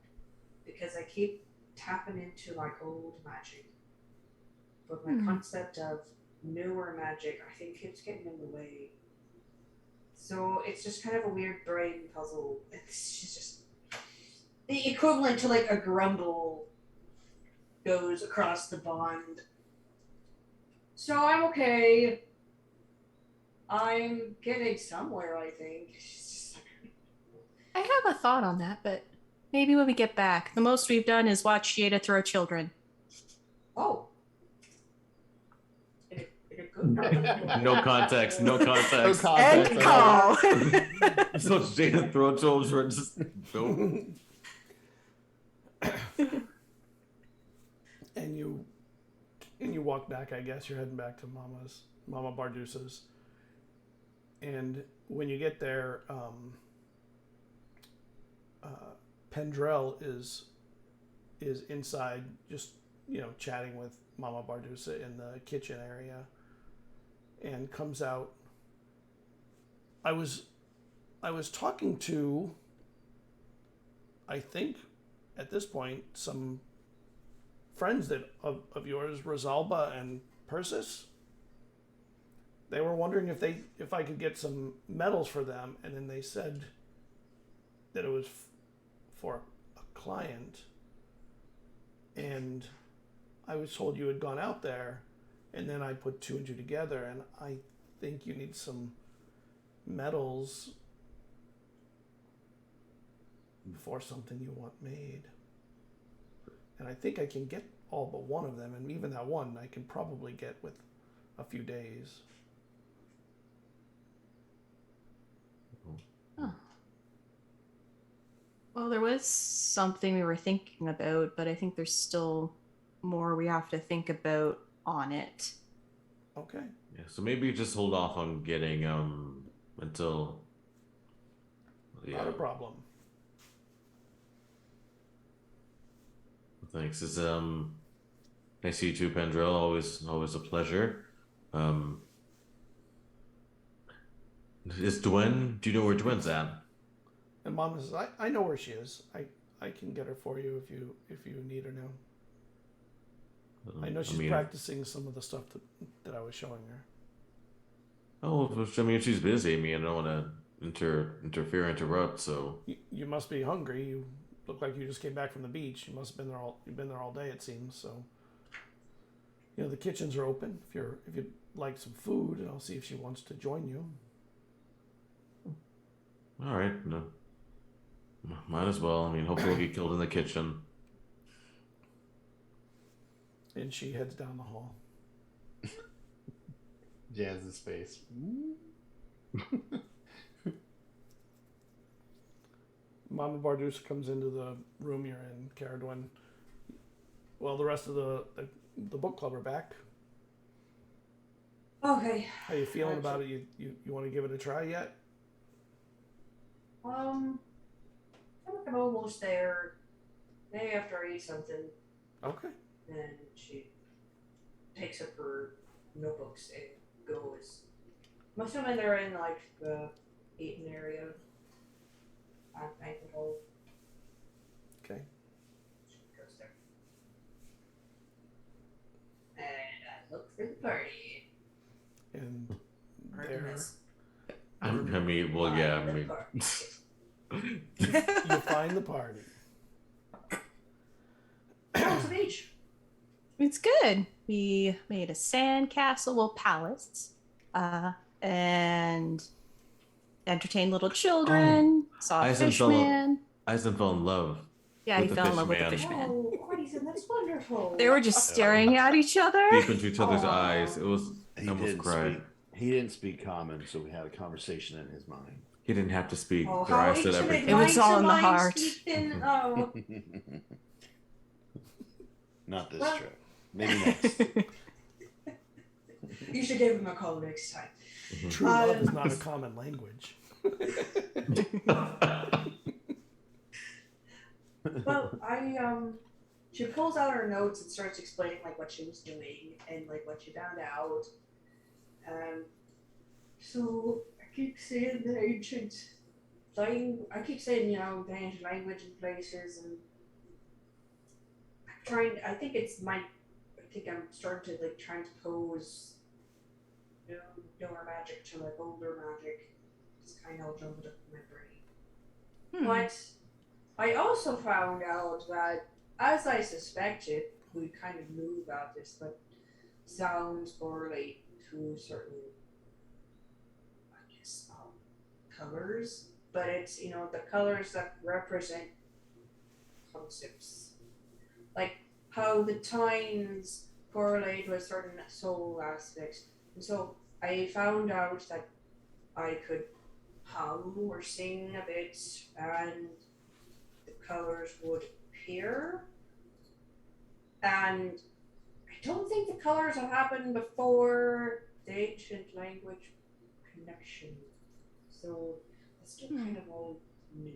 because I keep tapping into like old magic, but my concept of newer magic I think keeps getting in the way. So it's just kind of a weird brain puzzle. It's just the equivalent to like a grumble goes across the bond. So I'm okay. I'm getting somewhere, I think. I have a thought on that, but maybe when we get back. The most we've done is watch Jada throw children. Oh. In a good No context. No context. End call. So Jada throw children. Just nope. And you walk back, I guess. You're heading back to Mama Bardusa's. And when you get there, Pendrell is inside, just chatting with Mama Bardusa in the kitchen area, and comes out. I was talking to, I think, at this point, some friends of yours, Rosalba and Persis. They were wondering if I could get some medals for them, and then they said that it was for a client, and I was told you had gone out there, and then I put two and two together, and I think you need some medals for something you want made, and I think I can get all but one of them, and even that one I can probably get with a few days. Huh. Well, there was something we were thinking about, but I think there's still more we have to think about on it. Okay. Yeah, so maybe just hold off on getting until. Yeah. Not a problem. Thanks. It's nice to see you too, Pendrell. Always a pleasure. Is Dwen? Do you know where Dwen's at? And Mom says, I know where she is. I can get her for you if you need her now. I know she's practicing some of the stuff that I was showing her. Oh, I mean, if she's busy. I mean, I don't want to interrupt. So you must be hungry. You look like you just came back from the beach. You've been there all day, it seems. So, the kitchens are open. If you'd like some food, and I'll see if she wants to join you. All right, no, might as well. I mean, hopefully we'll get killed in the kitchen. And she heads down the hall. Jazz's face. Mama Bardus comes into the room you're in, Cerridwen. Well, the rest of the book club are back. Okay. How you feeling about it? You want to give it a try yet? I think I'm almost there. Maybe after I eat something. Okay. And she takes up her notebooks and goes. I'm assuming they're in like the eating area. Banquet hall. Okay. She goes there. And I look for the party. And I mean, well, yeah, I mean. you find the party. How's the beach? It's good. We made a sandcastle, palace, and entertained little children. Saw a fish man. Eizen fell in love. Yeah, he fell in love with the fish man. Oh, Eizen, that's wonderful. They were just staring at each other. Deep into each other's eyes. It was. I almost cried. He didn't speak common, so we had a conversation in his mind. He didn't have to speak. Oh, Their eyes said everything. It was all in the heart. Oh. Not this trip. Maybe next. You should give him a call next time. True love is not a common language. Well, she pulls out her notes and starts explaining like what she was doing and like what she found out. So I keep saying the ancient thing. I keep saying, the ancient language and places, and I'm trying. I think I'm starting to like trying to pose newer magic to like older magic. Just kind of all jumbled up in my brain. But I also found out that, as I suspected, we kind of knew about this, but sounds correlate to certain, I guess, colors. But it's, the colors that represent concepts. Like how the tines correlate with certain soul aspects. And so I found out that I could hum or sing a bit, and the colors would appear. And I don't think the colors have happened before the ancient language connection. So it's still kind of all new.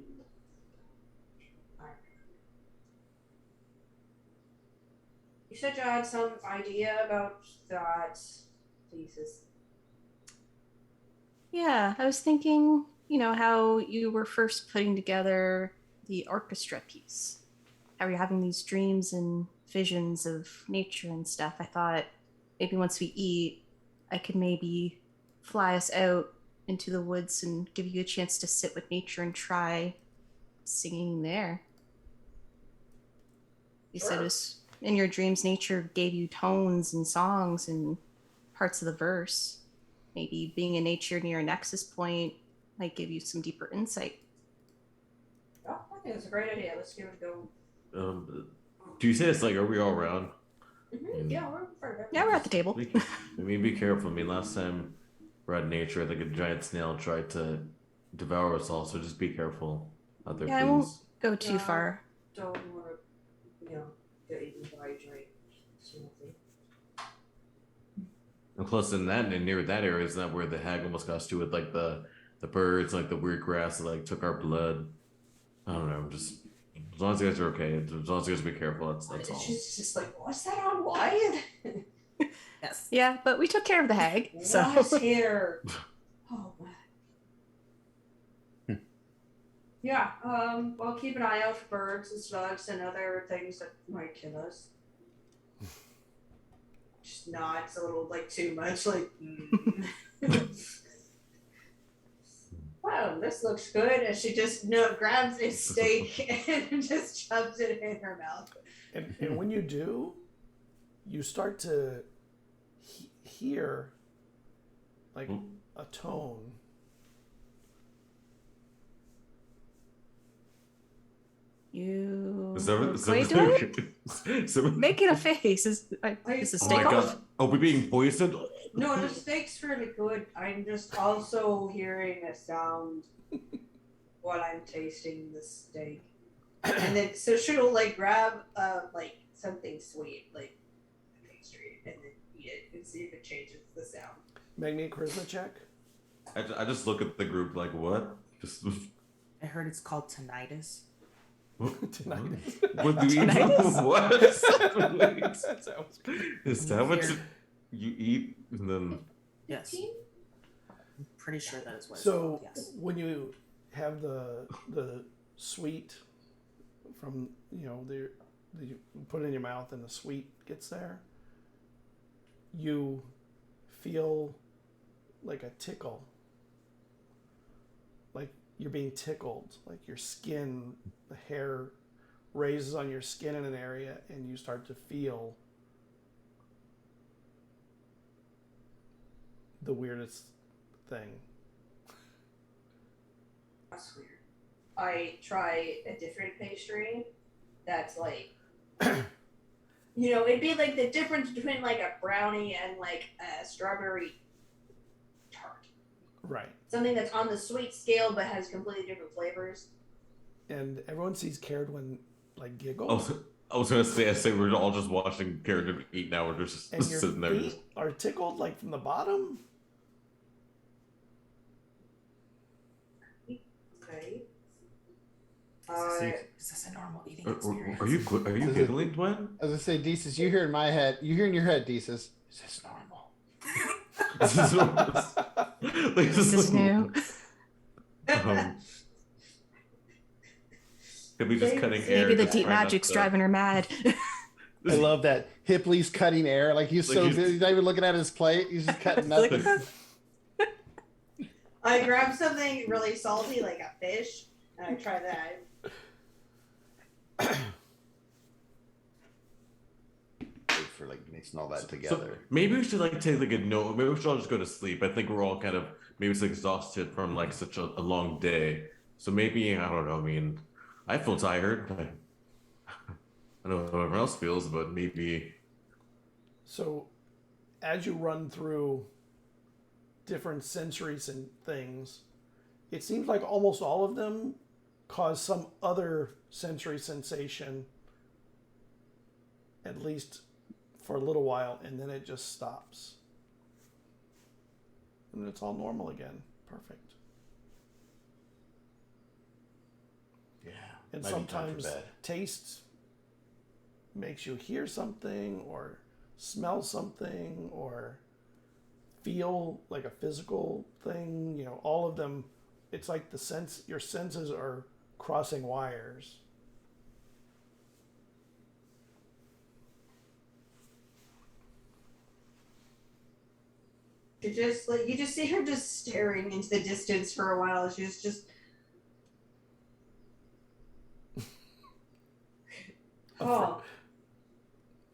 You said you had some idea about that thesis. Yeah, I was thinking, how you were first putting together the orchestra piece. How you're having these dreams and visions of nature and stuff. I thought maybe once we eat, I could maybe fly us out into the woods and give you a chance to sit with nature and try singing there. You said it was in your dreams, nature gave you tones and songs and parts of the verse. Maybe being in nature near a nexus point might give you some deeper insight. Oh, I think it's a great idea. Let's give it a go. Do you say it's like, are we all around? Yeah, we're further. Yeah, we're at the table. Be careful. I mean, last time we're at nature, like a giant snail tried to devour us all. So just be careful out there, Yeah, I won't please. go too far. Don't want to, get eaten by a giant snail thing. And plus, near that area is that where the hag almost got us to with like the birds, like the weird grass that like took our blood. I don't know. Just as long as you guys are okay, as long as you guys be careful, that's all. She's just like, what's that on Wyatt? Yes. Yeah, but we took care of the hag. So What's here? Oh man. Yeah, we'll keep an eye out for birds and slugs and other things that might kill us. Just nods a little like too much, like wow, this looks good. And she just grabs a steak and just shoves it in her mouth. And when you do, you start to hear like a tone. you Is that wait, do it? Making a face. Is the Oh steak my off? god! Are we being poisoned? No, the steak's really good. I'm just also hearing a sound while I'm tasting the steak. And then, so she'll like grab like something sweet, like a pastry, and then eat it and see if it changes the sound. Make me a charisma check. I just look at the group like, what? Just I heard it's called tinnitus. Tonight. what do you Tinnitus? What? Is that what Weird. you eat? And then Yes. I'm pretty sure that is what it's So called. Yes. when you have the sweet from you put it in your mouth and the sweet gets there, you feel like a tickle, like you're being tickled, like your skin, the hair raises on your skin in an area, and you start to feel the weirdest thing. That's weird. I try a different pastry that's like, it'd be like the difference between like a brownie and like a strawberry tart. Right. Something that's on the sweet scale but has completely different flavors. And everyone sees Cerridwen like giggle. I was gonna say we're all just watching character eat now. We're just And your sitting there. feet are tickled like from the bottom. Okay. Is this a normal eating experience? Are you giggling, Dwayne? As I say, Desus, you hear in my head, you hear in your head, Desus, is this normal? This is This is new. Could be just cutting air. Maybe the just deep trying not magic's to- driving her mad. I love that. Hipley's cutting air. Like he's Like so he's- busy. He's not even looking at his plate. He's just cutting nothing. I grab something really salty like a fish and I try that. Wait for like mixing all that So together. maybe we should like take like a note. Maybe we should all just go to sleep. I think we're all kind of maybe it's exhausted from like such a long day. So maybe I don't know. I mean, I feel tired. I don't know how everyone else feels, but maybe. So, as you run through different sensories and things, it seems like almost all of them cause some other sensory sensation, at least for a little while, and then it just stops. And it's all normal again. Perfect. Yeah. And might be time for sometimes bed. taste makes you hear something or smell something or feel like a physical thing. All of them, it's like your senses are crossing wires. You just see her just staring into the distance for a while. She's just oh,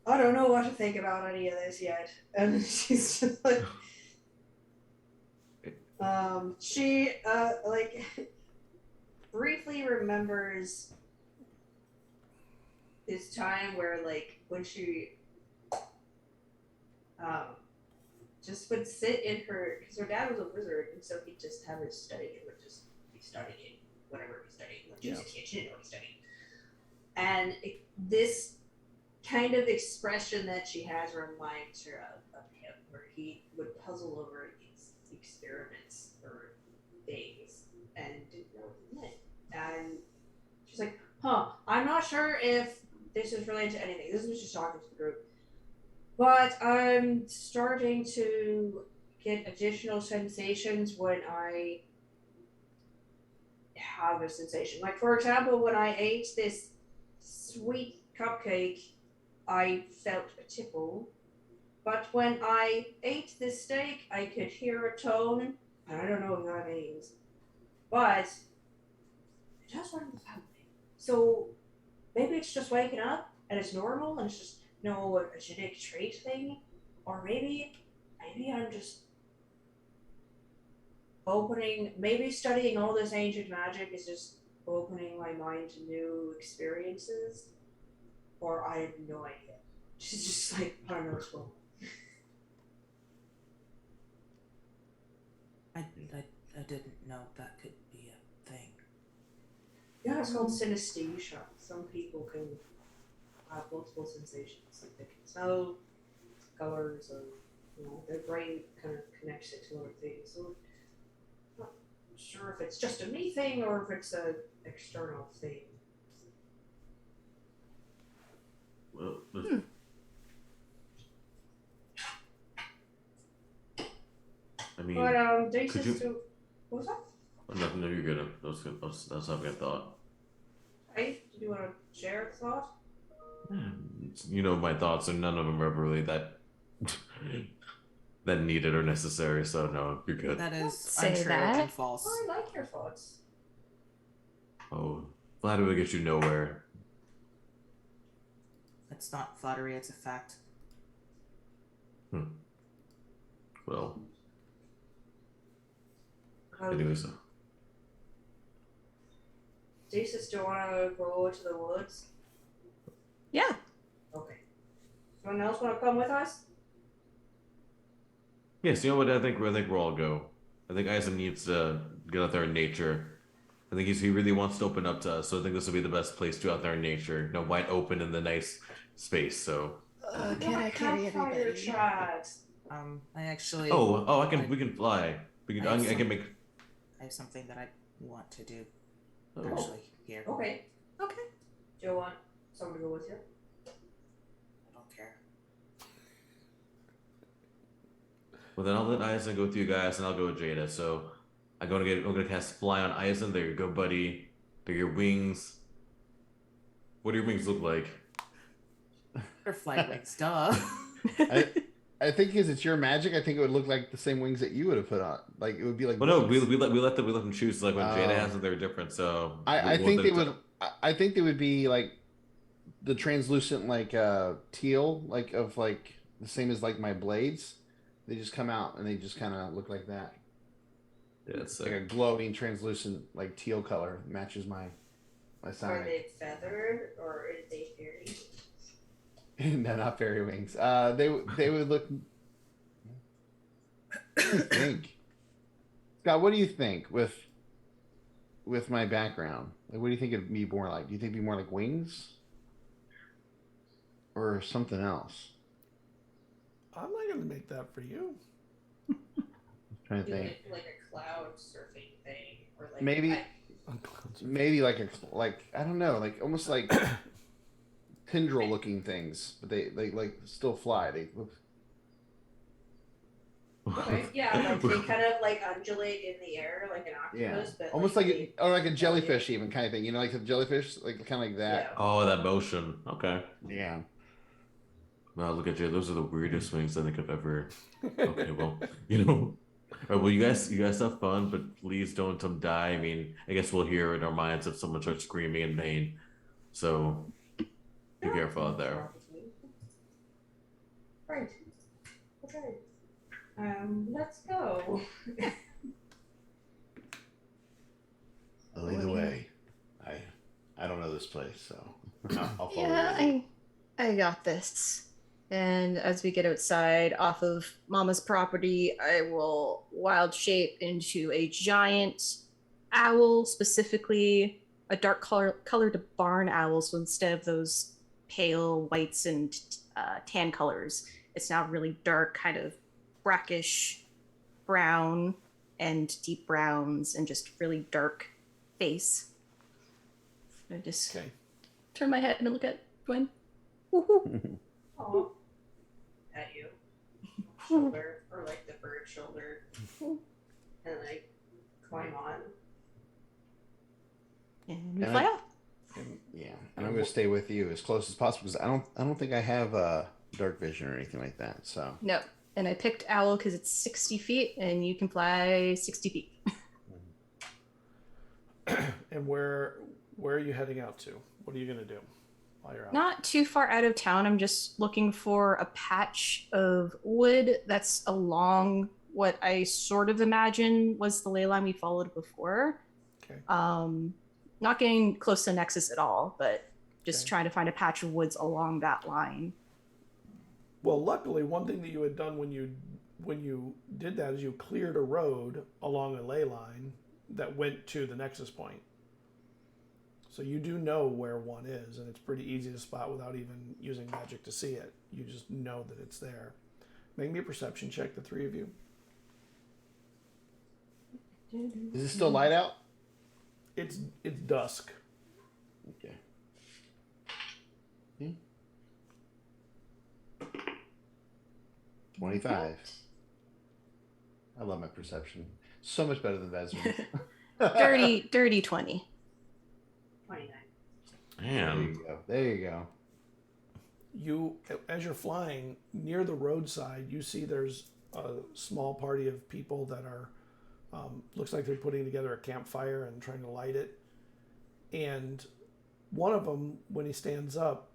I don't know what to think about any of this yet. And she's just like, she like briefly remembers this time where like when she just would sit in her, because her dad was a wizard, and so he'd just have his study and would just be studying whatever he's studying. Like, she's a kid, she didn't know what he's studying. And this kind of expression that she has reminds her of him, where he would puzzle over these experiments or things and didn't know what they meant. And she's like, I'm not sure if this is related to anything. This is just talking to the group. But I'm starting to get additional sensations when I have a sensation. Like, for example, when I ate this sweet cupcake, I felt a tickle. But when I ate this steak, I could hear a tone, and I don't know what that means. But it does run in the family. So maybe it's just waking up, and it's normal, and it's just a genetic trait thing, or maybe I'm just maybe studying all this ancient magic is just opening my mind to new experiences, or I have no idea. She's just like, I don't know what's going on. I didn't know that could be a thing. Yeah, it's called synesthesia. Some people can have multiple sensations. Like they can smell colors, or their brain kind of connects it to other things. So I'm not sure if it's just a me thing or if it's an external thing. Well, I mean, But could you? What was that? Nothing. No, you're good. That's having a thought. Hey, did you want to share a thought? You know my thoughts, and none of them are really that needed or necessary. So no, you're good. That is Say untrue that. and false. Oh, I like your thoughts. Oh, flattery will get you nowhere. It's not flattery, it's a fact. Well, Um, anyways, Jesus, do you want to go to the woods? Yeah. Okay. Someone else want to come with us? yes. You know what? I think we'll all go. I think Eizen needs to get out there in nature. I think he really wants to open up to us. So I think this will be the best place to out there in nature. Wide open in the nice space. So. Can I carry everybody? Chat. I actually. Oh! We can fly. I can make. I have something that I want to do. Oh. Actually, here. Okay. Okay. Do you want someone to go with you? I don't care. Well, then I'll let Eizen go with you guys, and I'll go with Jada. So I'm gonna cast Fly on Eizen. There you go, buddy. There are your wings. What do your wings look like? They're flight wings, duh. I think because it's your magic, I think it would look like the same wings that you would have put on. Like it would be like. Well, no, wings. we let them choose. Like when Jada has it, they're different. So I think they would. I think they would be like the translucent, like teal, like of like the same as like my blades. They just come out and they just kind of look like that. Yeah, it's like a glowing, translucent, like teal color matches my side. Are they feathered or are they fairy? No, not fairy wings. They would look. What do you think, Scott? What do you think with my background? Like, what do you think it'd be more like? Do you think it'd be more like wings or something else? I'm not gonna make that for you. I'm trying to Do think. it like a cloud surfing thing, or like Maybe like I don't know, like almost like tendril looking things, but they like still fly. They Okay, yeah, like they kind of like undulate in the air like an octopus, but almost like or like a jellyfish even kind of thing. Like a jellyfish, like kind of like that. Yeah. Oh, that motion. Okay. Yeah. Wow, look at you. Those are the weirdest wings I think I've ever. Okay, well, All right, well, you guys have fun, but please don't die. I mean, I guess we'll hear in our minds if someone starts screaming in pain. So be careful out there. Right. Okay. Let's go. Well, either way, I don't know this place, so I'll follow Yeah, you. I got this. And as we get outside off of Mama's property, I will wild shape into a giant owl, specifically a dark colored barn owl. So instead of those pale whites and tan colors, it's now really dark, kind of brackish brown and deep browns and just really dark face. I just turn my head and look at Gwen. Woohoo! Oh, at you, shoulder, or like the bird shoulder, and like climb on. And we fly off. Yeah, and I'm gonna stay with you as close as possible because I don't think I have dark vision or anything like that. So no, and I picked owl because it's 60 feet and you can fly 60 feet. And where are you heading out to? What are you gonna do while you're out? Not too far out of town. I'm just looking for a patch of wood that's along what I sort of imagine was the ley line we followed before. Okay. Not getting close to Nexus at all, but just trying to find a patch of woods along that line. Well, luckily, one thing that you had done when you did that is you cleared a road along a ley line that went to the Nexus point. So you do know where one is, and it's pretty easy to spot without even using magic to see it. You just know that it's there. Make me a perception check, the three of you. is it still light out? It's dusk. Okay. 25. I love my perception. So much better than Vezran. dirty 20. 29. Man. There you go. You, as you're flying near the roadside, you see there's a small party of people that are, looks like they're putting together a campfire and trying to light it. And one of them, when he stands up,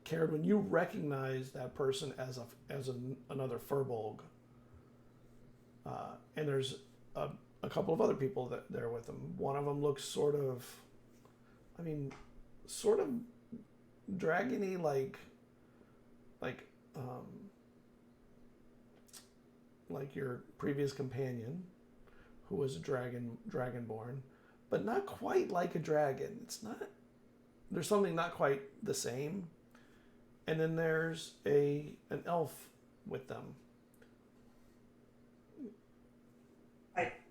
Cerridwen, you recognize that person as another Firbolg. And there's a couple of other people that they're with him. One of them looks sort of dragony, like your previous companion, who was a dragonborn, but not quite like a dragon. There's something not quite the same. And then there's an elf with them.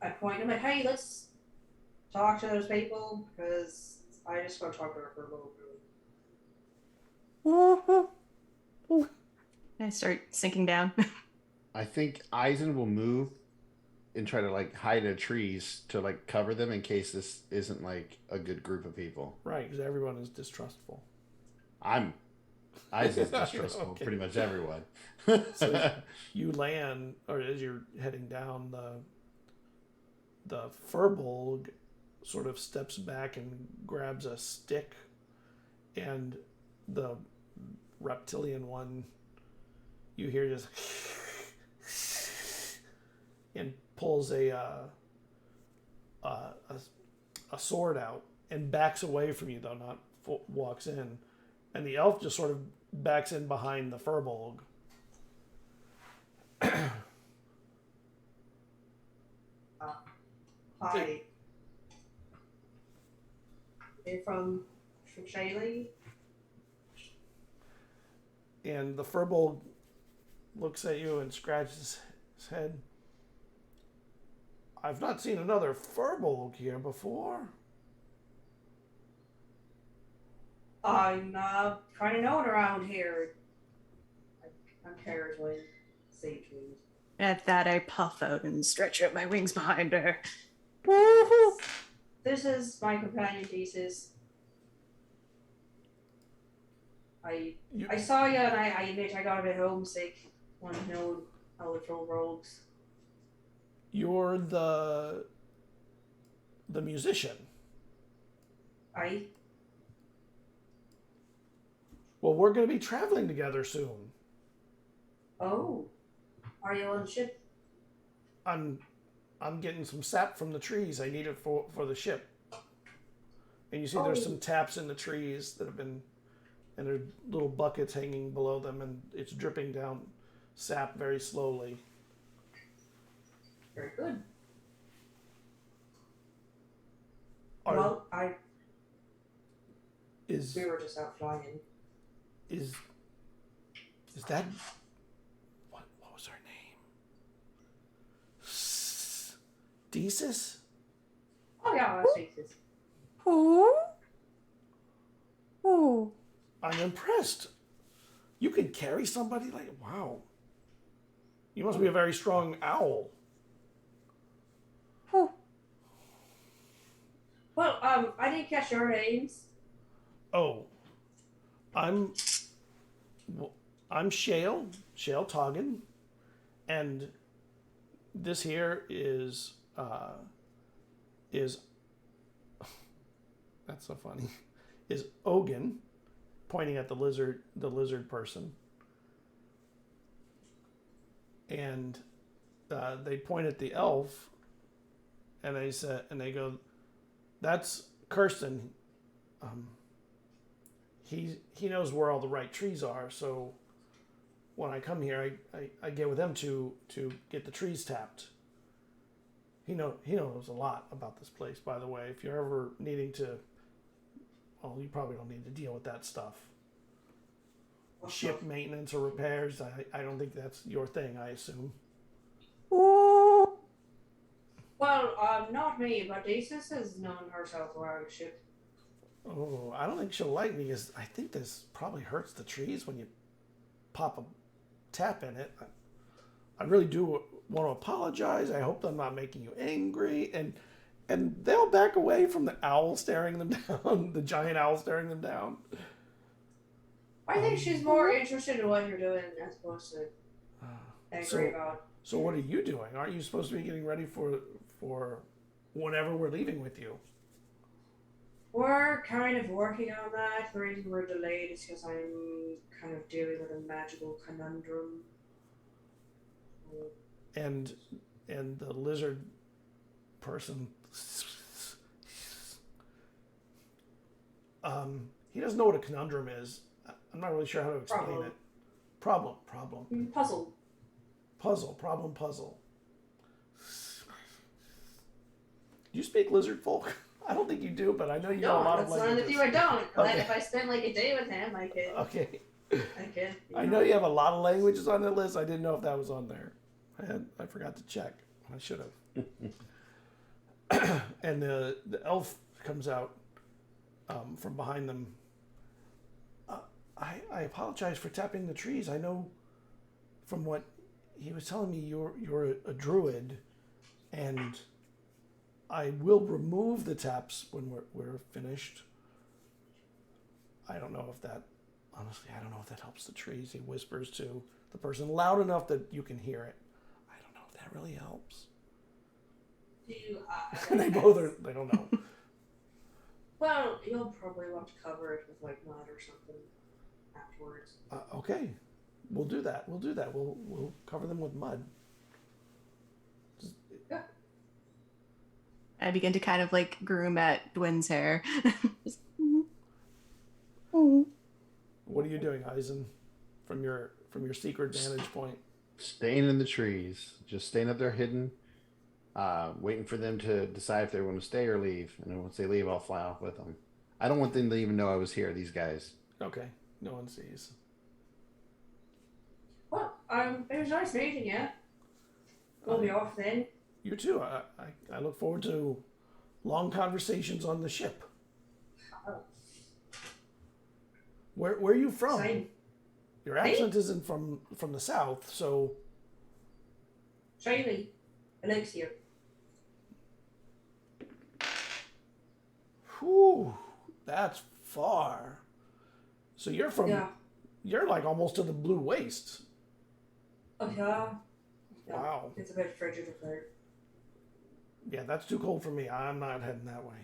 I point. I'm like, hey, let's talk to those people because I just want to talk to her for a little bit. I start sinking down. I think Eizen will move and try to like hide in trees to like cover them in case this isn't like a good group of people. Right, because everyone is distrustful. Eizen's distrustful, pretty much everyone. So you land, or as you're heading down, the Firbolg sort of steps back and grabs a stick, and the reptilian one, you hear just and pulls a sword out and backs away from you, though not walks in, and the elf just sort of backs in behind the Firbolg. Hi. They're from Shaylee. And the Firbolg looks at you and scratches his head. I've not seen another Firbolg here before. I'm kind of known around here. I'm Cerridwen, Sagewynd. At that, I puff out and stretch out my wings behind her. This is my companion thesis. I saw you and I admit I got a bit homesick. Want to know how the troll rogues. You're the musician. Well, we're going to be traveling together soon. Oh, are you on the ship? I'm getting some sap from the trees. I need it for the ship. And you see there's some taps in the trees that have been, and there are little buckets hanging below them, and it's dripping down sap very slowly. Very good. Are, Well, is we were just out flying. is that what was her name? Desis? Oh yeah, that's Jesus. Who? Who? I'm impressed. You can carry somebody like wow. You must be a very strong owl. Who? Well, I didn't catch your names. Oh, I'm Shale Toggin, and this here is that's so funny, is Ogun, pointing at the lizard person, and they point at the elf, and they go, that's Kirsten. He knows where all the right trees are, so when I come here, I get with him to get the trees tapped. He knows a lot about this place, by the way. If you're ever needing to, well, you probably don't need to deal with that stuff. Ship maintenance or repairs, I don't think that's your thing, I assume. Ooh. Well, not me, but Isis has known herself around the ship. Oh, I don't think she'll like me, because I think this probably hurts the trees when you pop a tap in it. I really do want to apologize. I hope I'm not making you angry. And they'll back away from the owl staring them down, the giant owl staring them down. I think she's more interested in what you're doing as opposed to angry about. So what are you doing? Aren't you supposed to be getting ready for whenever we're leaving with you? We're kind of working on that. The reason we're delayed is because I'm kind of dealing with a magical conundrum. And the lizard person, he doesn't know what a conundrum is. I'm not really sure how to explain it. Problem. Puzzle. Puzzle. Do you speak lizard folk? I don't think you do, but I know you know a lot of languages. No, that's one of the two I don't. But Okay. if I spend like a day with him, I could. Okay. I could. I know you have a lot of languages on that list. I didn't know if that was on there. I forgot to check. I should have. And the elf comes out from behind them. I apologize for tapping the trees. I know from what he was telling me you're a druid, and I will remove the taps when we're finished. I don't know if that helps the trees. He whispers to the person loud enough that you can hear it. I don't know if that really helps. Do you, They don't know. Well, you'll probably want to cover it with like mud or something afterwards. Okay, we'll do that. We'll cover them with mud. Yeah. I begin to kind of like groom at Dwin's hair. What are you doing, Eizen, from your secret vantage point? Staying in the trees, just staying up there hidden, waiting for them to decide if they're going to stay or leave. And then once they leave, I'll fly off with them. I don't want them to even know I was here, these guys. Okay, no one sees. Well, it was nice meeting you. We'll be off then. You too. I look forward to long conversations on the ship. Oh. Where are you from? Same. Your accent isn't from the south, so. Shaylee. Elixia. Whew, that's far. So you're from. Yeah. You're like almost to the blue wastes. Oh yeah. Wow. It's a bit frigid up there. Yeah, that's too cold for me. I'm not heading that way.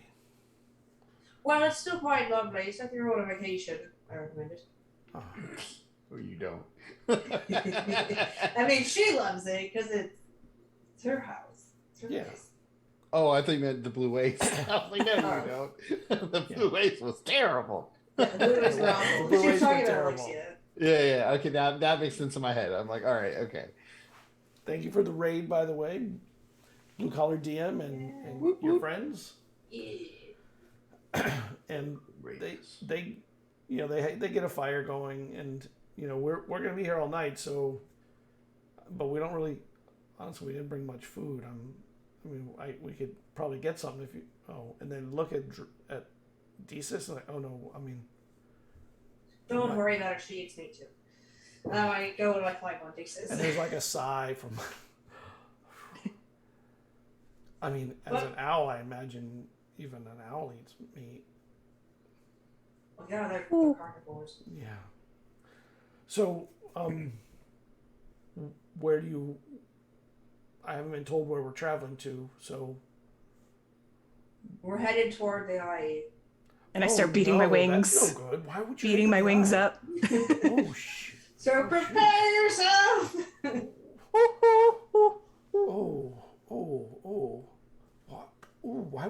Well, it's still quite lovely. It's like you're on a vacation. I recommend it. Oh. Or you don't. I mean, she loves it because it's her house. It's her Yeah. place. Oh, I think you meant the blue waste. I was like, no, you don't. The blue waste was terrible. Yeah, the blue ways are awful. The blue She's ways talking are about terrible. Elixia. Yeah. Okay, that makes sense in my head. I'm like, all right, okay. Thank you for the raid, by the way, Blue Collar DM and your friends. Yeah. And they they get a fire going, and we're gonna be here all night. So, but we don't really, honestly, we didn't bring much food. We could probably get something if you. Oh, and then look at Desus and Don't worry about it. She eats me too. I go to like 5 on Desus. And there's like a sigh from. As an owl, I imagine even an owl eats meat. Well, yeah, they're carnivores. Yeah. So, where do you? I haven't been told where we're traveling to, so. We're headed toward the eye. And I start beating my wings. That's no good. Why would you? Beating my wings up. Oh shit. So prepare yourself. Why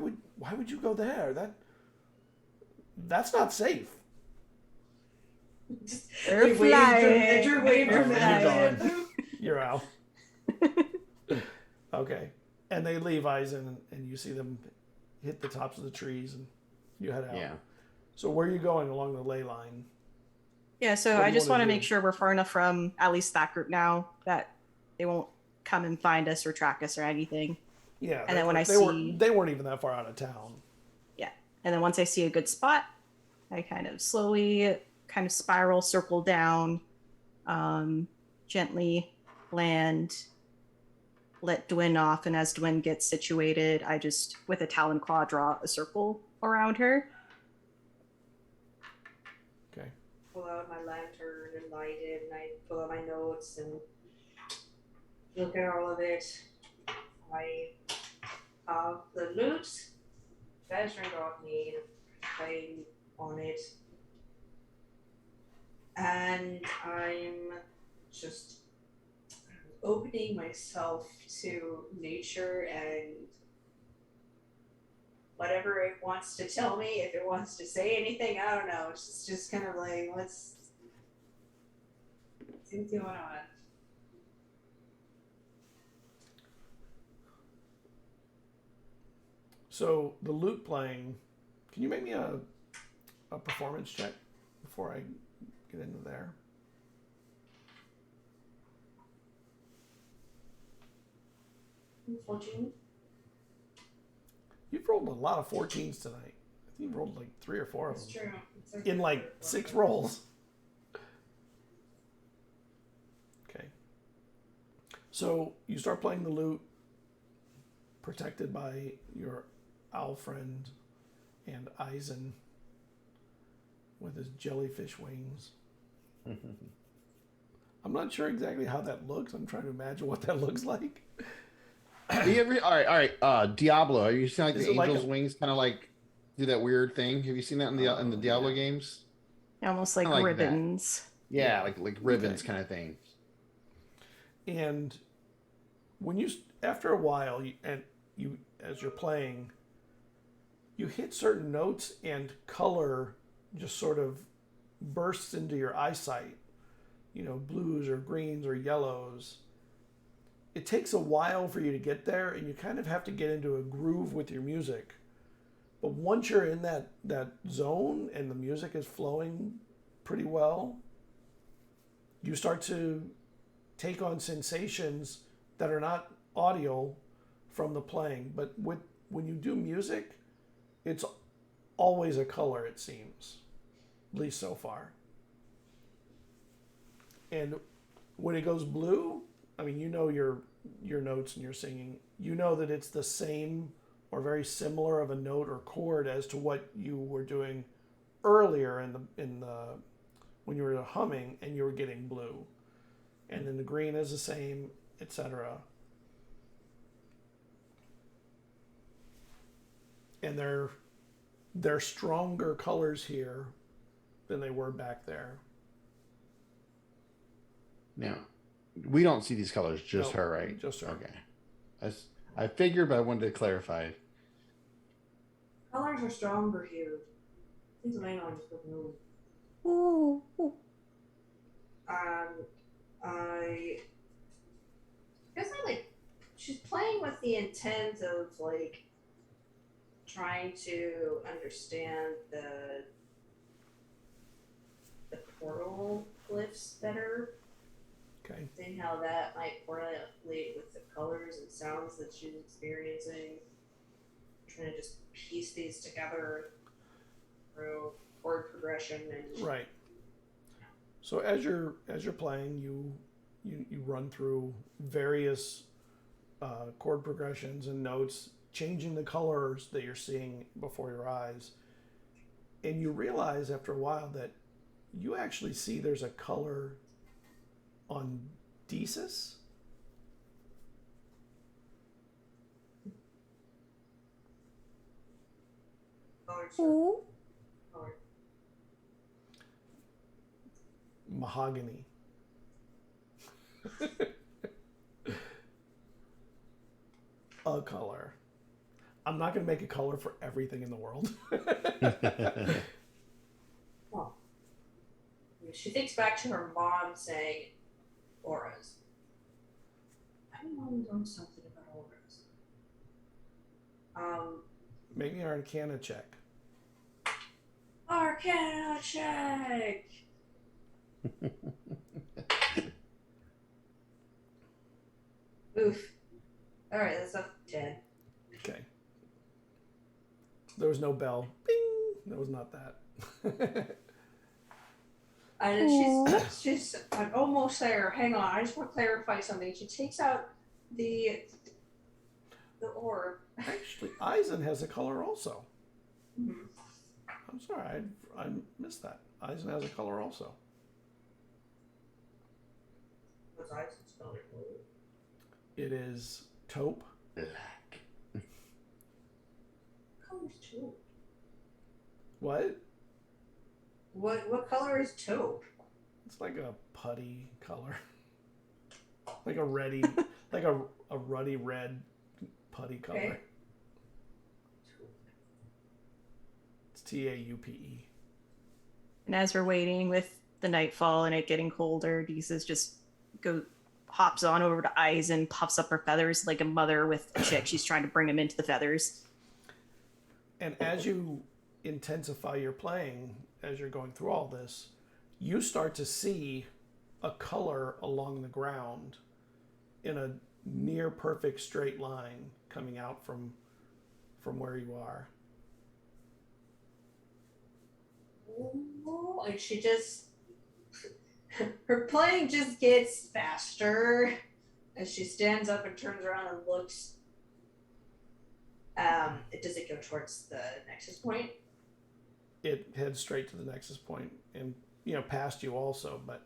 would you go there? That's not safe. They're flying. You're out. Okay. And they leave Eizen, and you see them hit the tops of the trees, and you head out. Yeah. So where are you going along the ley line? Yeah, so What do I you just wanna want to do? make sure we're far enough from at least that group now that they won't come and find us or track us or anything. Yeah. And then when they weren't even that far out of town. Yeah. And then once I see a good spot, I kind of slowly spiral, circle down, gently land, let Dwyn off. And as Dwyn gets situated, I just, with a talon claw, draw a circle around her. Okay. Pull out my lantern and light it, and I pull out my notes and look at all of it. I have the loot, measuring off me, play on it, and I'm just opening myself to nature and whatever it wants to tell me. If it wants to say anything, I don't know. It's just kind of like, let's see what's going on. So the lute playing, can you make me a performance check before I get into there? Fortune. You've rolled a lot of 14s tonight. I think you've rolled like 3 or 4 of That's them. true. It's In like 6 rolls. Okay. So you start playing the lute, protected by your owl friend and Eizen with his jellyfish wings. I'm not sure exactly how that looks. I'm trying to imagine what that looks like. All right. Diablo. Are you seeing like Is the it like angel's a- wings kind of like do that weird thing? Have you seen that in the Diablo yeah. games? Almost like I like that. ribbons. Yeah, like ribbons Okay. kind of thing. And when after a while, as you're playing, you hit certain notes and color just sort of bursts into your eyesight. Blues or greens or yellows. It takes a while for you to get there, and you kind of have to get into a groove with your music. But once you're in that zone and the music is flowing pretty well, you start to take on sensations that are not audio from the playing. But when you do music, it's always a color, it seems, at least so far. And when it goes blue, your notes and your singing, that it's the same or very similar of a note or chord as to what you were doing earlier in the when you were humming and you were getting blue. And then the green is the same, etc. And they're stronger colors here than they were back there. Yeah. We don't see these colors, just No, her, right? just her. Okay. I figured, but I wanted to clarify. colors are stronger here. Things going on just don't know. Ooh. Ooh. I guess she's playing with the intent of like trying to understand the portal glyphs better. Okay. Seeing how that might correlate with the colors and sounds that she's experiencing. Trying to just piece these together through chord progression and Right. So as you're playing, you run through various chord progressions and notes, changing the colors that you're seeing before your eyes, and you realize after a while that you actually see there's a color on Desus. Ooh. Mahogany. A color. I'm not going to make a color for everything in the world. Well, she thinks back to her mom saying auras. My mom knows something about auras. Make me an Arcana check. Arcana check. Oof. All right, that's a 10. Okay. There was no bell. Bing. That was not that. And she's I'm almost there. Hang on, I just want to clarify something. She takes out the orb. Actually, Eizen has a color also. Mm-hmm. I'm sorry, I missed that. Eizen has a color also. What's Eizen's color? It is taupe. Black. Color's taupe. What? What color is taupe? It's like a putty color. Like a reddy, like a ruddy red putty color. Okay. It's Taupe. And as we're waiting with the nightfall and it getting colder, Desus just hops on over to Eizen, puffs up her feathers like a mother with a chick. She's trying to bring him into the feathers. And as you intensify your playing, as you're going through all this, you start to see a color along the ground in a near perfect straight line coming out from where you are. Oh, and she just her playing just gets faster as she stands up and turns around and looks. Does it go towards the nexus point? It heads straight to the nexus point and past you also, but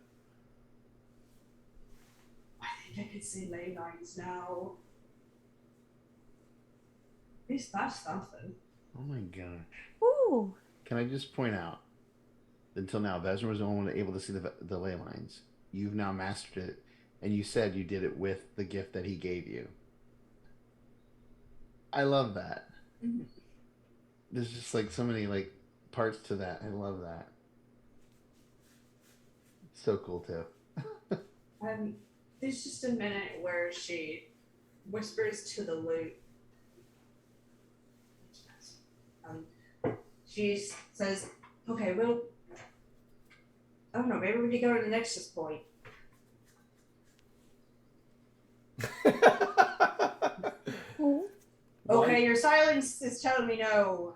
I think I can see ley lines now. At least that's something. Oh my god. Ooh. Can I just point out, until now, Vesna was the only one able to see the ley lines. You've now mastered it, and you said you did it with the gift that he gave you. I love that. Mm-hmm. There's just like so many like parts to that. I love that. So cool too. There's just a minute where she whispers to the lute. She says, "Okay, well, I don't know. Maybe we could go to the nexus point." Okay, your silence is telling me no.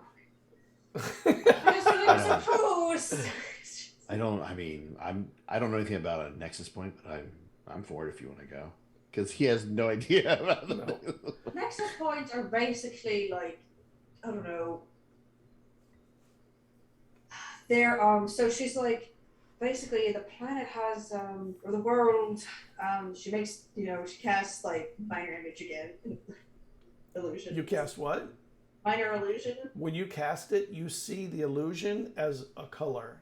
I don't know anything about a nexus point, but I'm for it if you want to go, because he has no idea about them. Nexus points are basically like, I don't know. They're so she's like, basically the planet has or the world she makes she casts like minor image again. Illusion. You cast what? Minor illusion. When you cast it, you see the illusion as a color.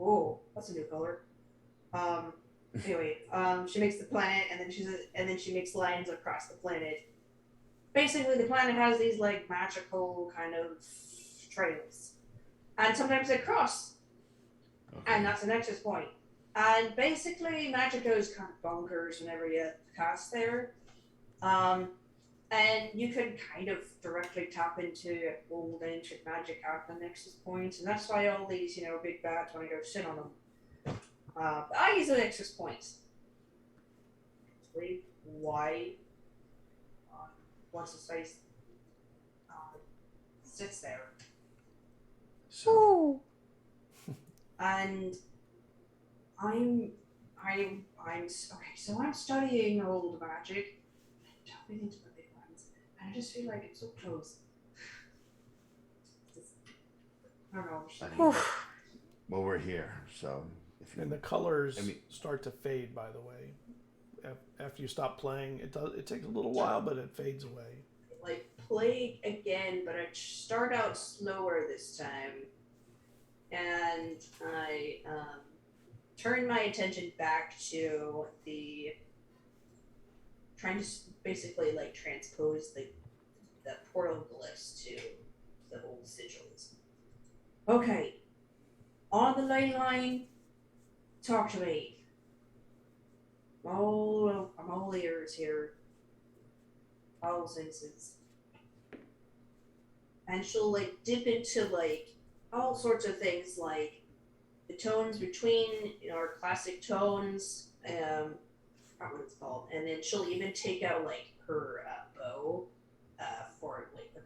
Oh, that's a new color. Anyway, she makes the planet, and then she makes lines across the planet. Basically, the planet has these like magical kind of trails. And sometimes they cross. Okay. And that's an access point. And basically, magic goes kind of bonkers whenever you cast there. And you can kind of directly tap into old ancient magic at the nexus points, and that's why all these, big bats want to go sit on them. But I use the nexus points. Why? Once the space sits there. Oh. And I'm okay. So I'm studying old magic, tapping into the big ones, and I just feel like it's so close. I don't know. I mean, well, we're here, so. And the colors start to fade. By the way, after you stop playing, it takes a little while, but it fades away. Like play again, but I start out slower this time, and I turn my attention back to the trying to basically like transpose the portal glyphs to the old sigils. Okay, on the ley line, talk to me. I'm all ears here. All senses. And she'll like dip into like all sorts of things like the tones between our classic tones, I forgot what it's called, and then she'll even take out like her bow for like the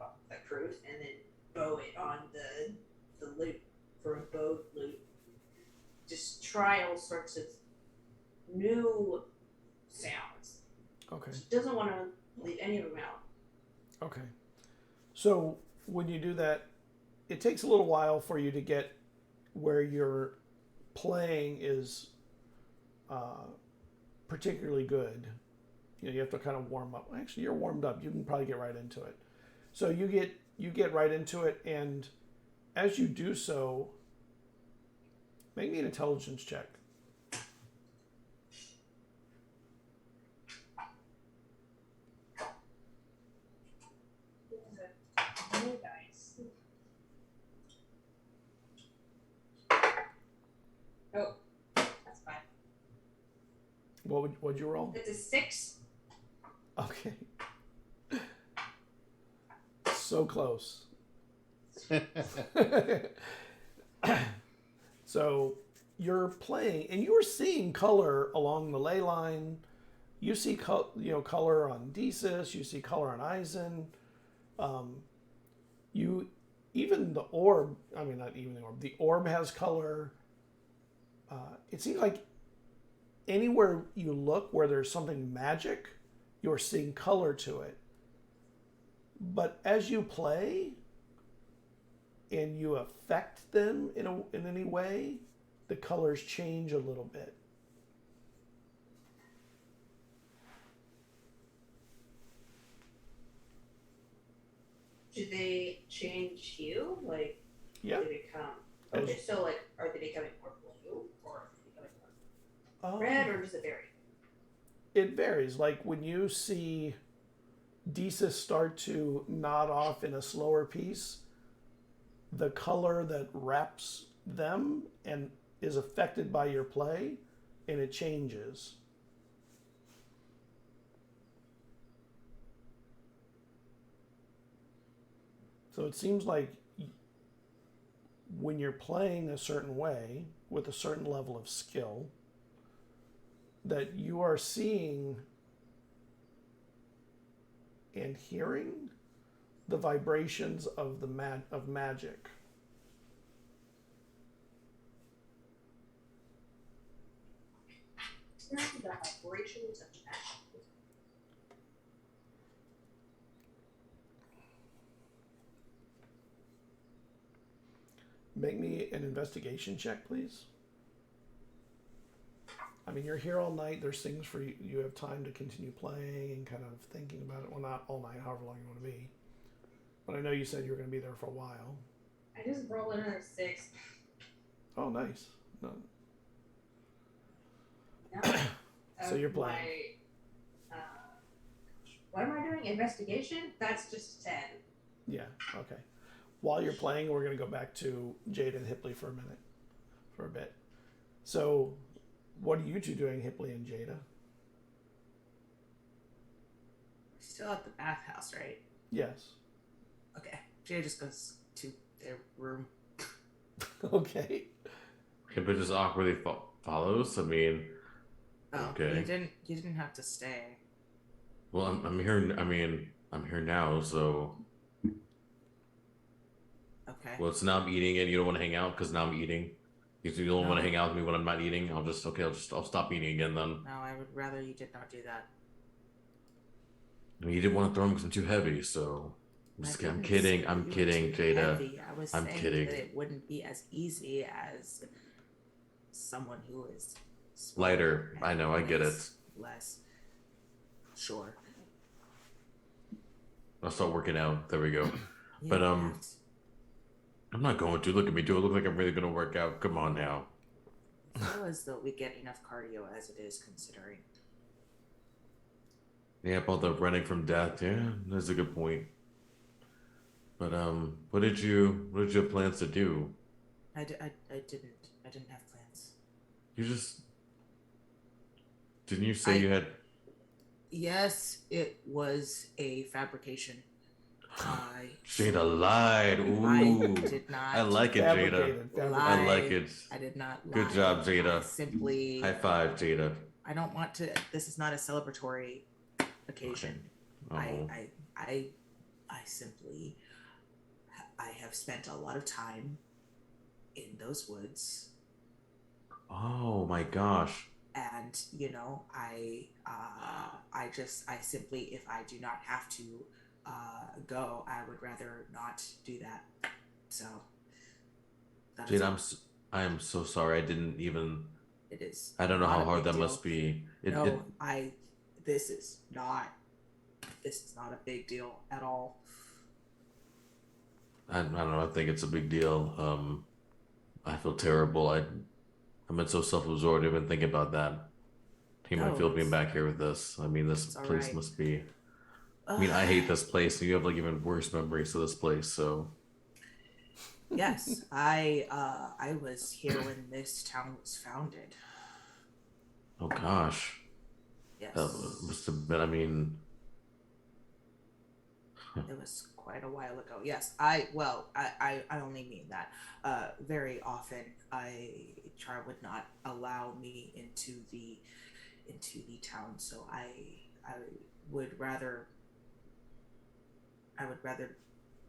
proof, and then bow it on the loop for a bowed loop. Just try all sorts of new sounds. Okay. She doesn't want to leave any of them out. Okay. So when you do that, it takes a little while for you to get where your playing is particularly good. You have to kind of warm up. Actually, you're warmed up. You can probably get right into it. So you get right into it, and as you do so, make me an intelligence check. Oh, that's fine. What'd you roll? It's a 6. Okay. So close. So you're playing, and you are seeing color along the ley line. You see, color on Desus. You see color on Eizen. Even the orb. I mean, not even the orb. The orb has color. It seems like anywhere you look where there's something magic, you're seeing color to it. But as you play and you affect them in any way, the colors change a little bit. Do they change hue? Like, Yeah. do they become... Okay, so, like, are they becoming more blue? Or are they becoming more red? Or does it vary? It varies. Like, when you see Desus start to nod off in a slower piece, the color that wraps them and is affected by your play, and it changes. So it seems like when you're playing a certain way with a certain level of skill, that you are seeing and hearing the vibrations of of magic. The vibrations of magic. Make me an investigation check, please. I mean, you're here all night. There's things for you. You have time to continue playing and kind of thinking about it. Well, not all night, however long you want to be. But I know you said you were going to be there for a while. I just rolled another 6. Oh, nice. No. No. So you're playing. What am I doing? Investigation? That's just 10. Yeah, okay. while you're playing, we're going to go back to Jada and Hipley for a bit. So, what are you two doing, Hipley and Jada? We're still at the bathhouse, right? Yes. Okay. Jada just goes to their room. Okay. But just awkwardly follows. I mean, okay. You didn't have to stay. Well, I'm here. I mean, I'm here now, so. Okay. Well, so now I'm eating, and you don't want to hang out because now I'm eating. You don't want to hang out with me when I'm not eating. I'll stop eating again then. No, I would rather you did not do that. I mean, you didn't want to throw them because I'm too heavy, so. I'm kidding. I'm kidding, Jada. I'm kidding. That it wouldn't be as easy as someone who is lighter. I know. I get it. Less. Sure. I'll start working out. There we go. But I'm not going to. Look at me. Do it look like I'm really going to work out? Come on now. I feel as though we get enough cardio as it is, considering. Yeah, about the running from death. Yeah, that's a good point. But what did you have plans to do? I didn't have plans. You just didn't you say you had? Yes, it was a fabrication. Jada lied. Ooh, I did not. I like it, Jada. I like it. I did not lie. Good job, Jada. Simply high five, Jada. I don't want to. This is not a celebratory occasion. Okay. I simply. I have spent a lot of time in those woods. Oh my gosh. And I simply, if I do not have to go, I would rather not do that. So Jade, I am so sorry. I didn't even. It is. I don't know how hard that must be. This is not a big deal at all. I don't know. I think it's a big deal. I feel terrible. I've been so self-absorbed. I've been thinking about that. He might feel being back here with us. I mean, this place must be. I mean, I hate this place. And you have like even worse memories of this place. So. Yes, I was here when this town was founded. Oh gosh. Yes. That must have been. I mean. It was quite a while ago. Yes, I only mean that. Very often, Char would not allow me into the town, so I would rather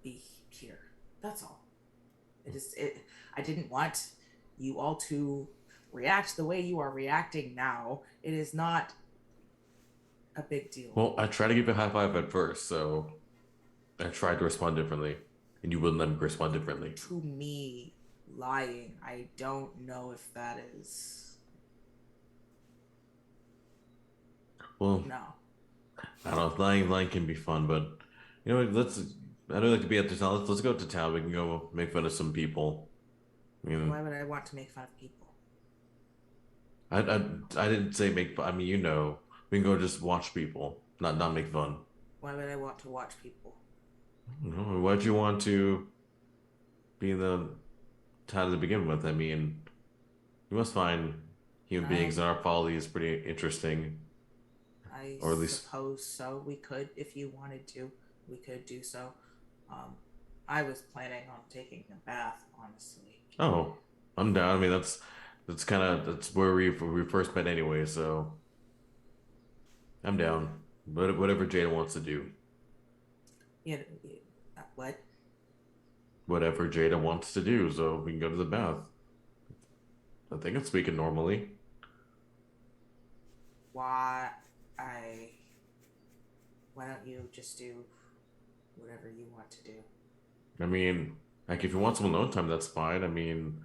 be here. That's all. I didn't want you all to react the way you are reacting now. It is not a big deal. Well, I tried to give you a high five at first, so. I tried to respond differently, and you wouldn't let me respond differently. To me, lying, I don't know if that is. Well, no. I don't know. Lying can be fun, but I don't like to be at the town. Let's go to town. We can go make fun of some people. Why would I want to make fun of people? I didn't say make fun. I mean, we can go just watch people, not make fun. Why would I want to watch people? No, why'd you want to be in the town to begin with? I mean, you must find human beings and our folly is pretty interesting. I suppose so. We could, if you wanted to, we could do so. I was planning on taking a bath, honestly. Oh, I'm down. I mean, that's where we first met anyway. So I'm down. But whatever Jada wants to do. Yeah. What? Whatever Jada wants to do, so we can go to the bath. I think I'm speaking normally. Why don't you just do whatever you want to do? I mean, like if you want some alone time, that's fine. I mean,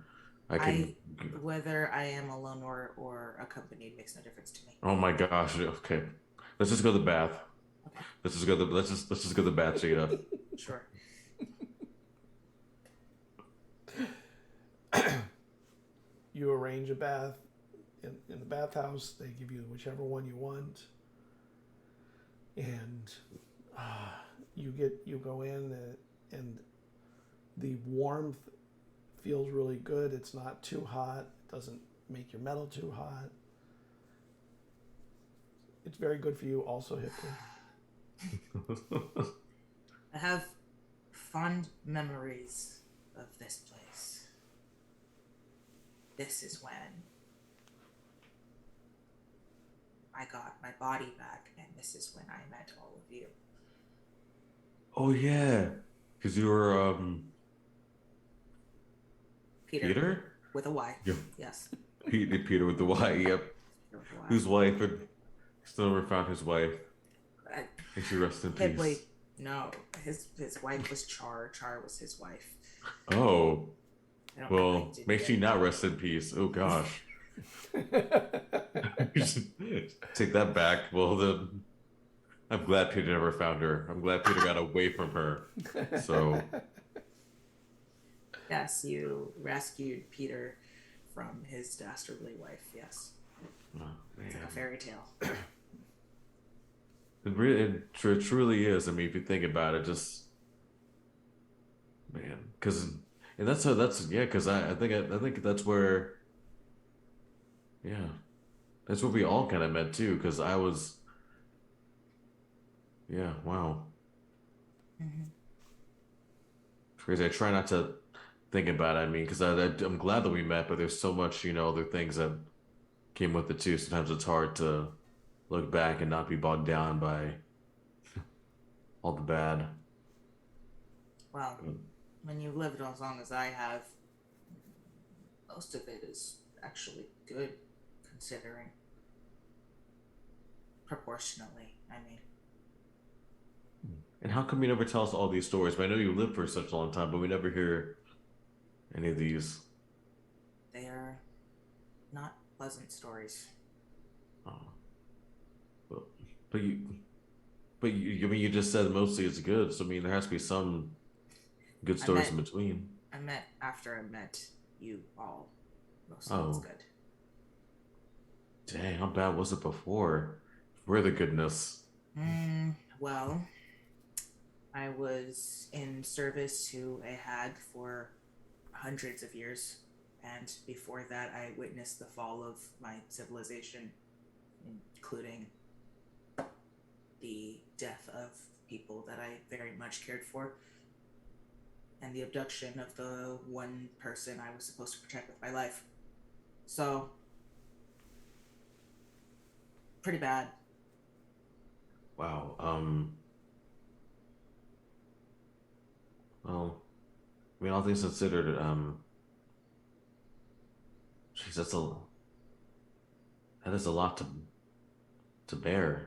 whether I am alone or accompanied makes no difference to me. Oh my gosh. Okay. Let's just go to the bath. Okay. Let's just go to the bath, Jada. Sure. You arrange a bath in the bathhouse. They give you whichever one you want, and you go in and The warmth feels really good. It's not too hot. It doesn't make your metal too hot. It's very good for you also, Hipkey. I have fond memories of this place. This is when I got my body back, and this is when I met all of you. Oh yeah, because you were Peter with a Y. Yeah. Yes. Peter with the Y. Yep. Whose wife? Still never found his wife. And she rests in peace. Wait, no, his wife was Char. Char was his wife. Oh, well, make sure you not rest in peace. Oh gosh. Take that back. Well then, I'm glad Peter never found her. I'm glad Peter got away from her. So. Yes, you rescued Peter from his dastardly wife. Yes. Oh, it's like a fairy tale. It truly is. I mean, if you think about it, just man, because because I think that's where, yeah, that's where we all kind of met too. Because I was, yeah, wow, crazy. I try not to think about it. I mean, because I'm glad that we met, but there's so much, other things that came with it too. Sometimes it's hard to look back and not be bogged down by all the bad. Well, when you've lived as long as I have, most of it is actually good, considering. Proportionally, I mean. And how come you never tell us all these stories? But I know you lived for such a long time, but we never hear any of these. They are not pleasant stories. Oh. But you, I mean, you just said mostly it's good. So I mean, there has to be some good stories in between. After I met you all. Mostly it's good. Dang, how bad was it before? Where the goodness? Well, I was in service to a hag for hundreds of years, and before that, I witnessed the fall of my civilization, including the death of people that I very much cared for, and the abduction of the one person I was supposed to protect with my life. So, pretty bad. Wow. Well, I mean, all things considered, geez, that is a lot to bear.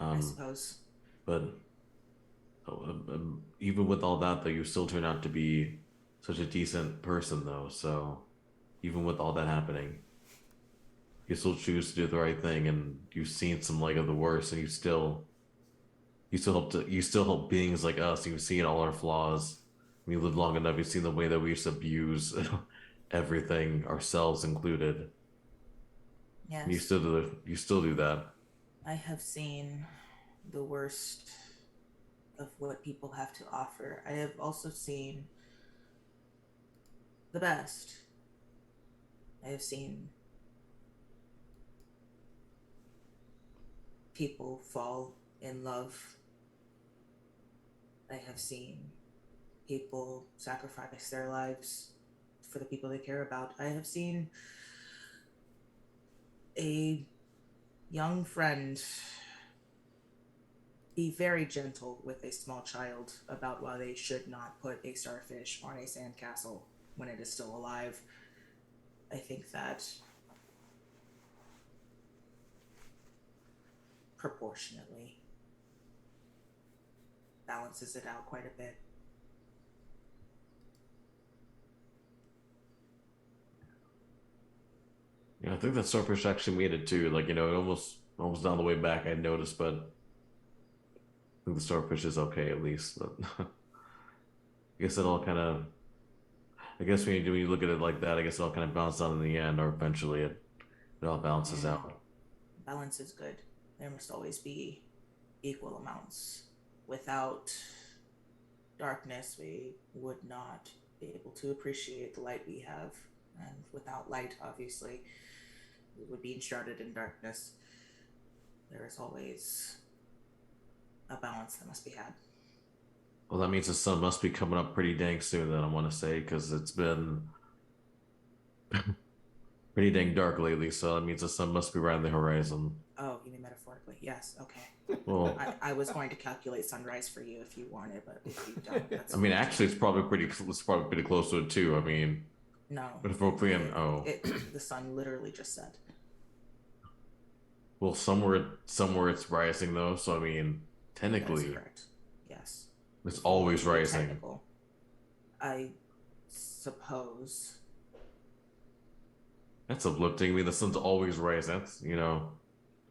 I suppose. But even with all that, though, you still turn out to be such a decent person, though. So even with all that happening, you still choose to do the right thing, and you've seen some of the worst, and you still help beings like us. You've seen all our flaws. When you live long enough, you've seen the way that we used to abuse everything, ourselves included. Yes. And you still do that. I have seen the worst of what people have to offer. I have also seen the best. I have seen people fall in love. I have seen people sacrifice their lives for the people they care about. I have seen a young friend be very gentle with a small child about why they should not put a starfish on a sandcastle when it is still alive. I think that proportionately balances it out quite a bit. Yeah, I think that starfish actually made it too. It almost down the way back I noticed, but I think the starfish is okay at least. But I guess it all kind of, when you look at it like that, I guess it all kind of balances out in the end, or eventually it all balances out. Balance is good. There must always be equal amounts. Without darkness, we would not be able to appreciate the light we have. And without light, obviously, we would be enshrouded in darkness. There is always a balance that must be had. Well, that means the sun must be coming up pretty dang soon, then I want to say, because it's been pretty dang dark lately, so that means the sun must be right on the horizon. Oh, you mean metaphorically? Yes, okay. Well, I was going to calculate sunrise for you if you wanted, but if you don't, that's I mean, actually, it's probably pretty close to it too. I mean, no. metaphorically, The sun literally just set. Well, somewhere it's rising though, so I mean, technically, That is correct. Yes. it's always rising. Technical. I suppose. That's uplifting. I mean, the sun's always rising. That's, I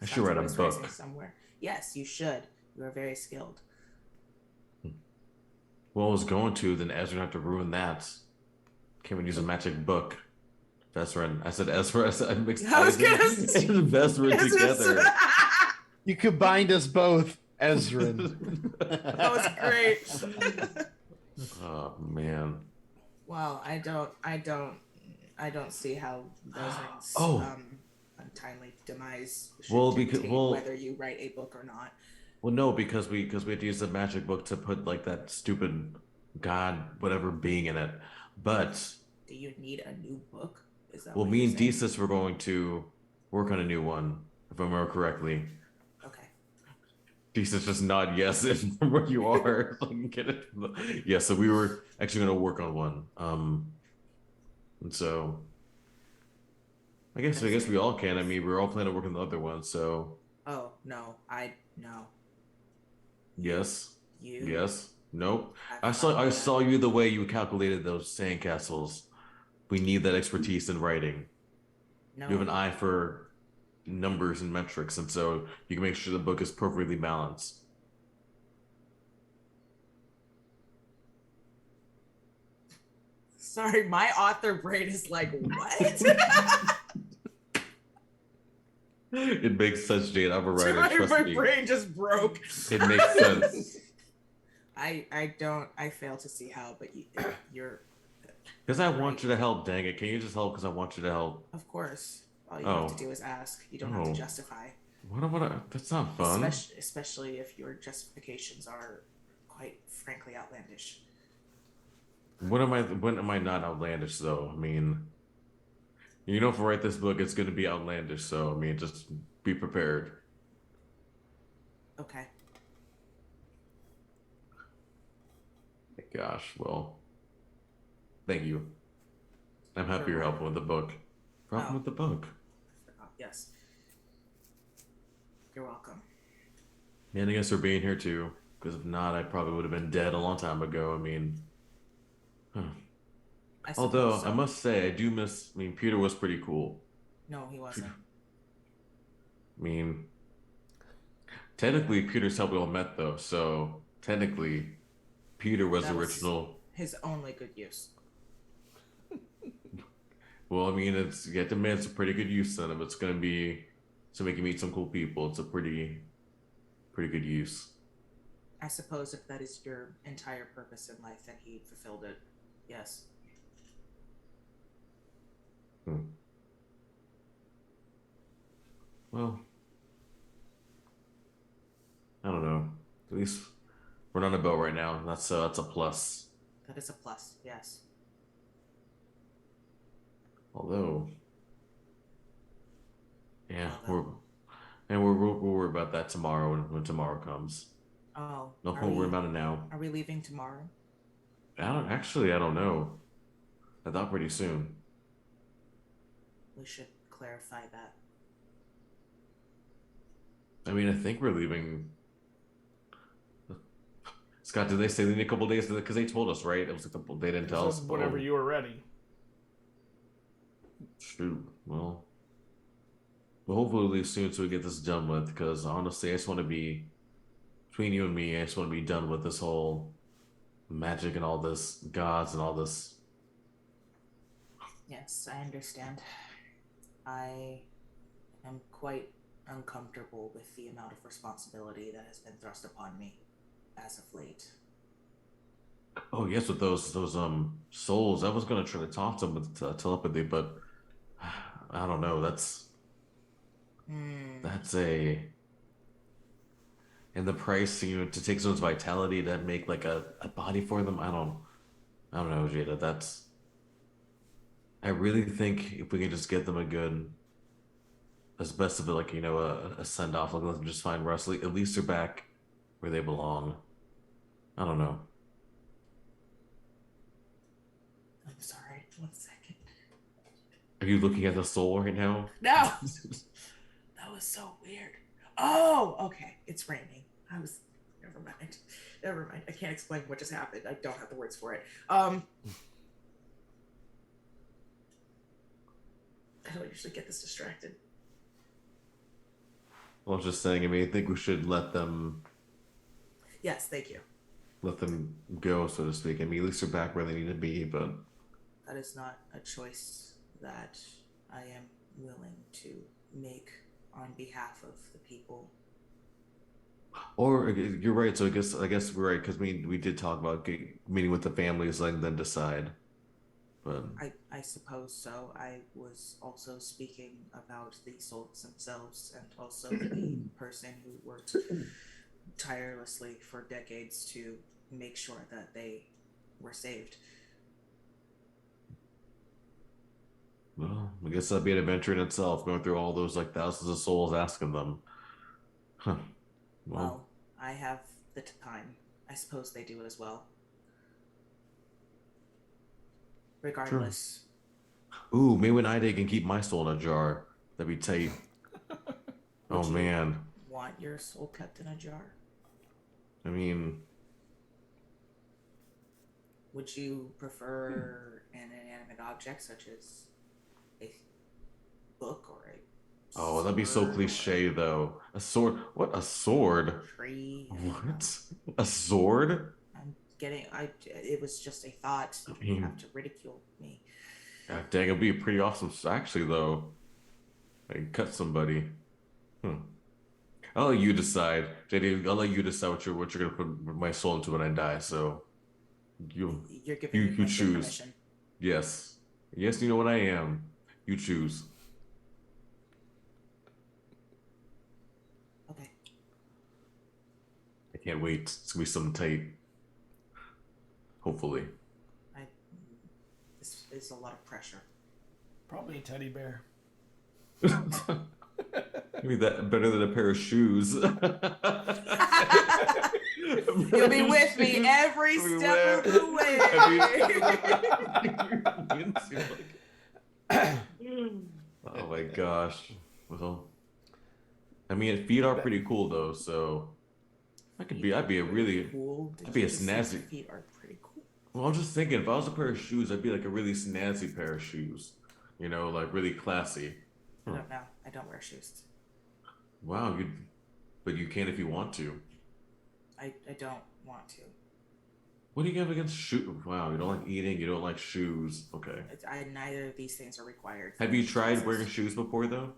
should Sun's write a always book. rising somewhere. Yes, you should. You are very skilled. Well, I was going to, then Ezra have to ruin that. Can't even use a magic book. Vesrin. I said Esper. I mixed Eizen and Vesrin together. You combined us both, Ezrin. That was great. Oh man. Well, I don't see how Vesrin's untimely demise should dictate whether you write a book or not. Well, no, because we had to use the magic book to put like that stupid god whatever being in it. But do you need a new book? Is that well, me and Desus were going to work on a new one, if I remember correctly. Okay. Desus just nod yes from where you are. Get it? Yeah, so we were actually going to work on one. And so I guess we all can. I mean, we're all planning to work on the other one, so. Oh no, no. Yes. You. Yes. Nope. I saw you the way you calculated those sandcastles. We need that expertise in writing. No. You have an eye for numbers and metrics, and so you can make sure the book is perfectly balanced. Sorry, my author brain is like, what? It makes sense, Jade. I'm a writer. Trust my me. brain just broke. It makes sense. I fail to see how, but you're. Because I want you to help, dang it. Can you just help because I want you to help? Of course. All you have to do is ask. You don't have to justify. That's not fun. Especially if your justifications are quite frankly outlandish. When am I not outlandish though? I mean, if I write this book, it's gonna be outlandish, so I mean just be prepared. Okay. Gosh, well. Thank you. I'm happy you're helping with the book. With the book. Yes. You're welcome. And I guess for being here too, because if not, I probably would have been dead a long time ago. I mean, although I must say, I do miss. I mean, Peter was pretty cool. No, he wasn't. I mean, technically, Peter's how we all met, though. So technically, Peter was the original. His only good use. Well, I mean, it's a pretty good use of it. It's gonna be to make you meet some cool people. It's a pretty good use. I suppose if that is your entire purpose in life, then he fulfilled it. Yes. Well, I don't know. At least we're on a boat right now. That's a plus. That is a plus. Yes. Although, yeah, we'll worry about that tomorrow when tomorrow comes. Oh. Don't worry about it now. Are we leaving tomorrow? I don't know. I thought pretty soon. We should clarify that. I mean, I think we're leaving. Scott, did they say they need a couple days? Because they told us, right? It was they didn't tell us. Whenever you were ready. Shoot. Well, hopefully we'll leave soon so we get this done with. Because honestly, I just want to be between you and me. I just want to be done with this whole magic and all this gods and all this. Yes, I understand. I am quite uncomfortable with the amount of responsibility that has been thrust upon me as of late. Oh yes, with those souls. I was gonna try to talk to them with telepathy, but I don't know. That's a and the price, to take someone's vitality to make like a body for them. I don't know, Jada. I really think if we can just get them a good, as best of it, like a send off, like let them just find Russ. At least they're back where they belong. I don't know. I'm sorry. 1 second. Are you looking at the soul right now? No. That was so weird. Oh, okay. It's raining. Never mind. Never mind. I can't explain what just happened. I don't have the words for it. I don't usually get this distracted. Well, I was just saying. I mean, I think we should let them Yes, thank you. go, so to speak. I mean, at least they're back where they need to be. But That is not a choice that I am willing to make on behalf of the people. or you're right. So I guess we're right because we did talk about meeting with the families and then decide. But I suppose so. I was also speaking about the souls themselves and also the person who worked tirelessly for decades to make sure that they were saved. well, I guess that'd be an adventure in itself, going through all those like thousands of souls, asking them. Huh. Well, I have the time. I suppose they do it as well. Regardless. Ooh, maybe when I can keep my soul in a jar. That'd be tight. Oh you man. Want your soul kept in a jar? I mean, Would you prefer an inanimate object such as a book or a oh, that'd be so sword cliche though. A sword? What? A sword? or a tree? I don't know. What? A sword? It was just a thought. You mean- have to ridicule me. God dang, it'd be pretty awesome. Actually, though, I can cut somebody. I'll let you decide, JD. I'll let you decide what you're gonna put my soul into when I die. So, You're giving you me complete choose. permission. Yes, you know what I am. You choose. Okay. I can't wait. It's gonna be something tight. Hopefully. This is a lot of pressure. Probably a teddy bear. Maybe that better than a pair of shoes. You'll be with me every step of the way. Oh my gosh. Well, I mean, feet are pretty cool though, so I'd be a really, cool. I'd be a snazzy. Feet are pretty cool. Well, I'm just thinking, if I was a pair of shoes, I'd be like a really snazzy pair of shoes. Like really classy. I don't know. I don't wear shoes. Wow, but you can if you want to. I don't want to. What do you have against shoes? Wow, you don't like eating, you don't like shoes. Okay. Neither of these things are required. Have you tried wearing shoes before though?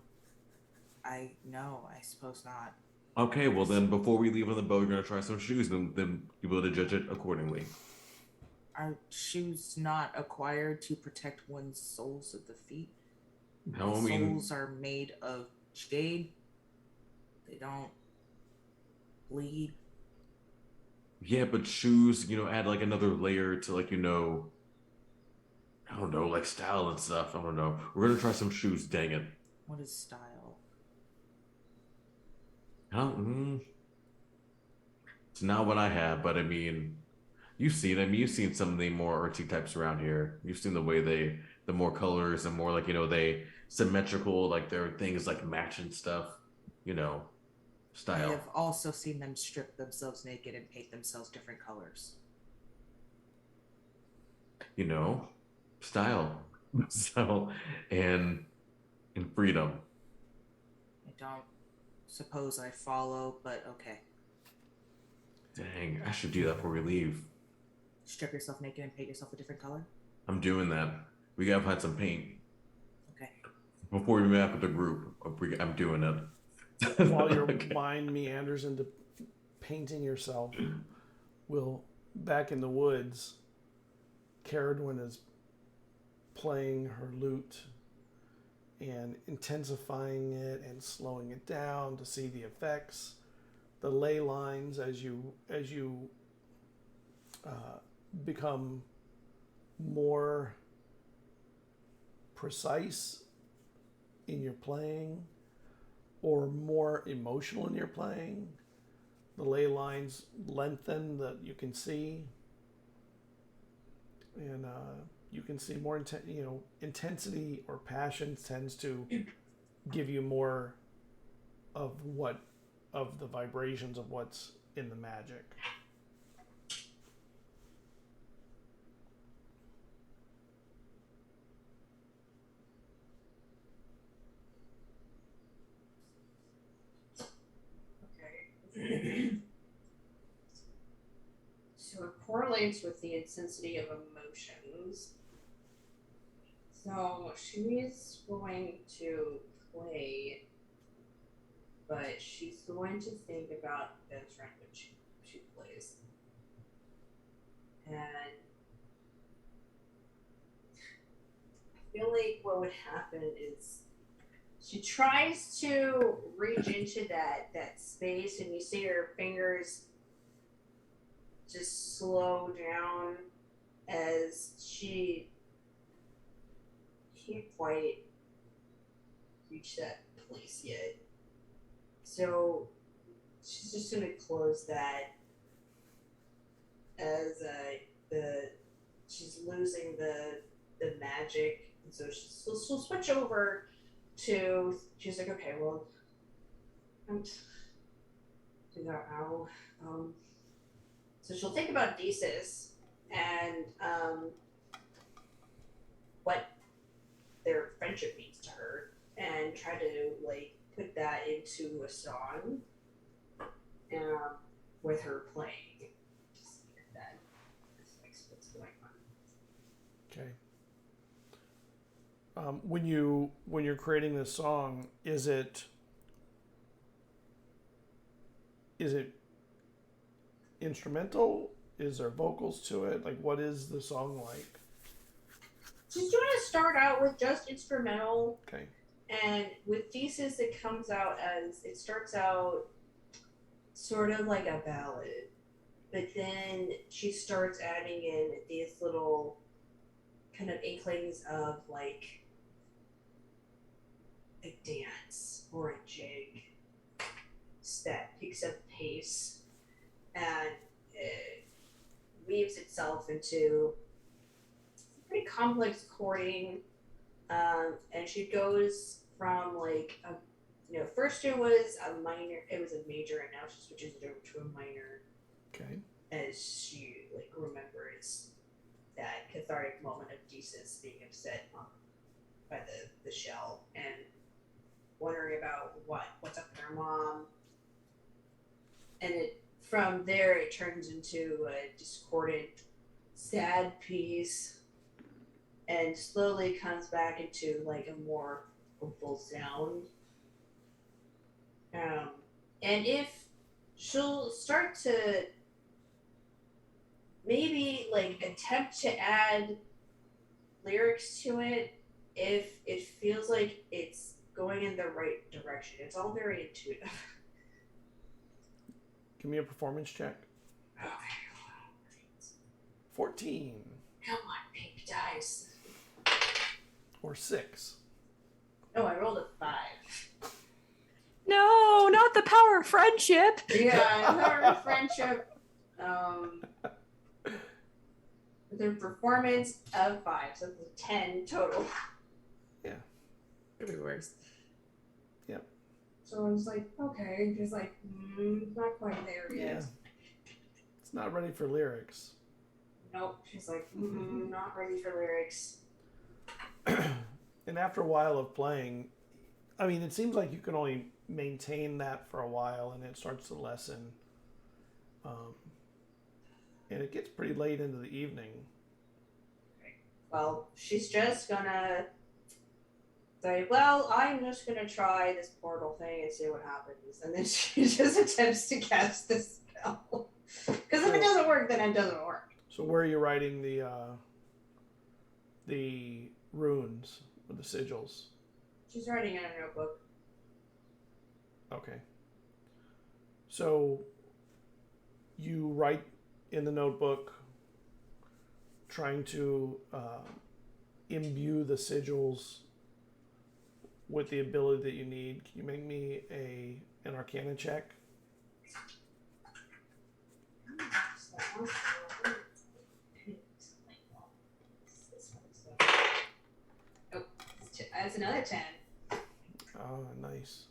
No, I suppose not. Okay, well then before we leave on the boat, you're gonna try some shoes, then you'll be able to judge it accordingly. Are shoes not acquired to protect one's soles of the feet? No, I mean, Soles are made of jade. They don't bleed. yeah, but shoes, add like another layer to like, I don't know, like style and stuff. I don't know. We're gonna try some shoes, dang it. What is style? It's not what I have, but I mean, you've seen some of the more artsy types around here. You've seen the way the more colors and more like, they symmetrical, like their things like match and stuff, style. I have also seen them strip themselves naked and paint themselves different colors. Style. So, and freedom. I don't suppose I follow, but okay. Dang, I should do that before we leave. Strip yourself naked and paint yourself a different color? I'm doing that. We gotta find some paint. Okay. Before we meet up with the group, I'm doing it. While your mind meanders into painting yourself, will back in the woods, Cerridwen is playing her lute and intensifying it and slowing it down to see the effects, the ley lines as you become more precise in your playing or more emotional in your playing. The ley lines lengthen that you can see, and you can see more intensity or passion tends to give you more of the vibrations of what's in the magic. So it correlates with the intensity of emotions. So she's going to play, but she's going to think about the instrument when she plays. And I feel like what would happen is she tries to reach into that space, and you see her fingers just slow down as she can't quite reach that place yet. So she's just gonna close that as she's losing the magic, and so she'll switch over to, she's like, okay, well, I'm figure out how. So she'll think about Desus and what their friendship means to her, and try to like put that into a song with her playing. Just see if that reflects what's going on. Okay. When you're creating this song, is it instrumental? Is there vocals to it? Like, what is the song like? She's going to start out with just instrumental. Okay. And with Desus, it starts out sort of like a ballad, but then she starts adding in these little kind of inklings of like a dance or a jig that picks up pace and it weaves itself into pretty complex chording, and she goes from like first it was a major, and now she switches it over to a minor. Okay. As she like remembers that cathartic moment of Desus being upset by the shell and wondering about what's up with her mom, and from there it turns into a discordant, sad piece, and slowly comes back into like a more hopeful sound. And if she'll start to maybe like attempt to add lyrics to it, if it feels like it's going in the right direction. It's all very intuitive. Give me a performance check. Okay. 14. Come on, pink dice. Or 6. Oh, I rolled a 5. No, not the power of friendship. Yeah, her friendship. Their performance of 5, so it's a 10 total. Yeah. Could be worse. Yep. So I was like, okay, just like, not quite there yet. Yeah. It's not ready for lyrics. Nope. She's like, not ready for lyrics. And after a while of playing, I mean, it seems like you can only maintain that for a while, and it starts to lessen. And it gets pretty late into the evening. Well, she's just gonna say, well, I'm just gonna try this portal thing and see what happens. And then she just attempts to cast the spell. Because if it doesn't work, then it doesn't work. So where are you writing the runes or the sigils? She's writing in a notebook. Okay. So you write in the notebook, trying to imbue the sigils with the ability that you need. Can you make me an Arcana check? Oh, that's another 10. Ah, nice.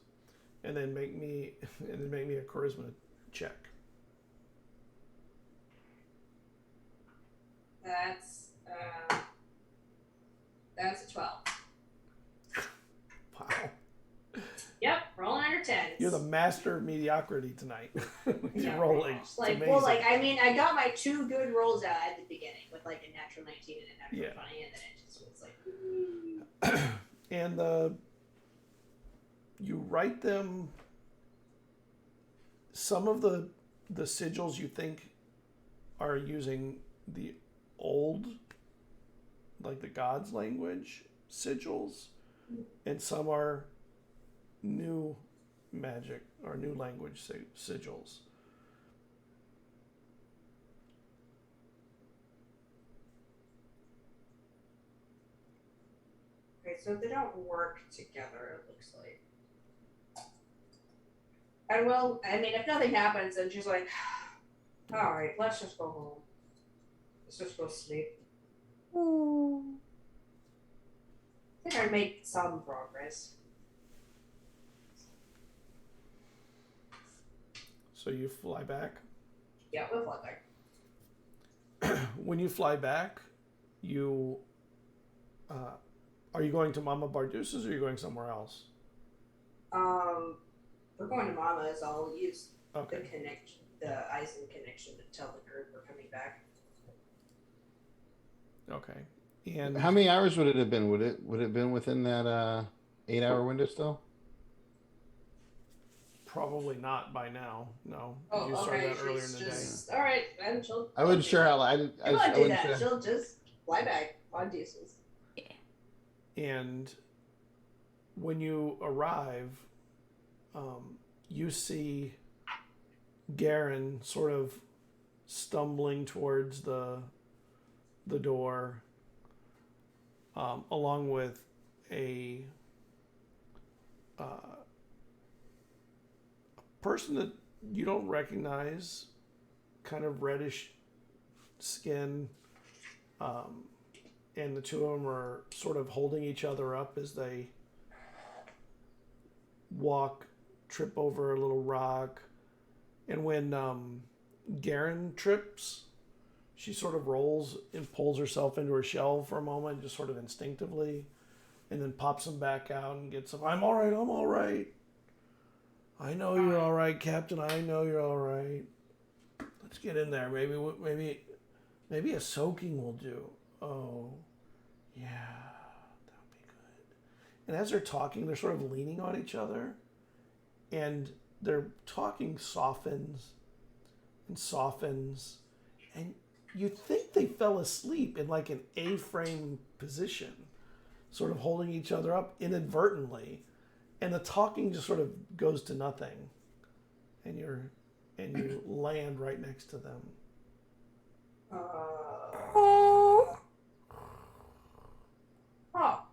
And then make me a charisma check. That's a 12. Wow. Yep, rolling under 10. You're the master of mediocrity tonight. You're Yeah, rolling. It's I mean, I got my 2 good rolls out at the beginning with like a natural 19 and a natural 20, and then it just was like. And you write them. Some of the sigils you think are using the old, like the gods' language sigils, and some are new magic or new language sigils. Okay, so they don't work together, it looks like. And well, I mean, if nothing happens, then she's like, all right, let's just go home. Let's just go sleep. I think I made some progress. So you fly back. Yeah, we'll fly back. When you fly back, you are you going to Mama Barduce's or are you going somewhere else? We're going to Mama's. I'll use the Eizen connection to tell the group we're coming back. Okay. And how many hours would it have been? Would it have been within that 8-hour window still? Probably not by now. No. Oh, You started that earlier in the day. All right, and she'll. I wasn't sure how. I do wasn't that. sure. She'll just fly back on Deuces. And when you arrive, you see Garen sort of stumbling towards the door, along with a person that you don't recognize, kind of reddish skin, and the two of them are sort of holding each other up as they trip over a little rock. And when Garen trips, she sort of rolls and pulls herself into her shell for a moment, just sort of instinctively, and then pops him back out and gets him. I'm all right. I know you're all right, Captain. I know you're all right. Let's get in there. Maybe a soaking will do. Oh, yeah, that would be good. And as they're talking, they're sort of leaning on each other, and their talking softens, and you think they fell asleep in like an A-frame position, sort of holding each other up inadvertently, and the talking just sort of goes to nothing, and you land right next to them.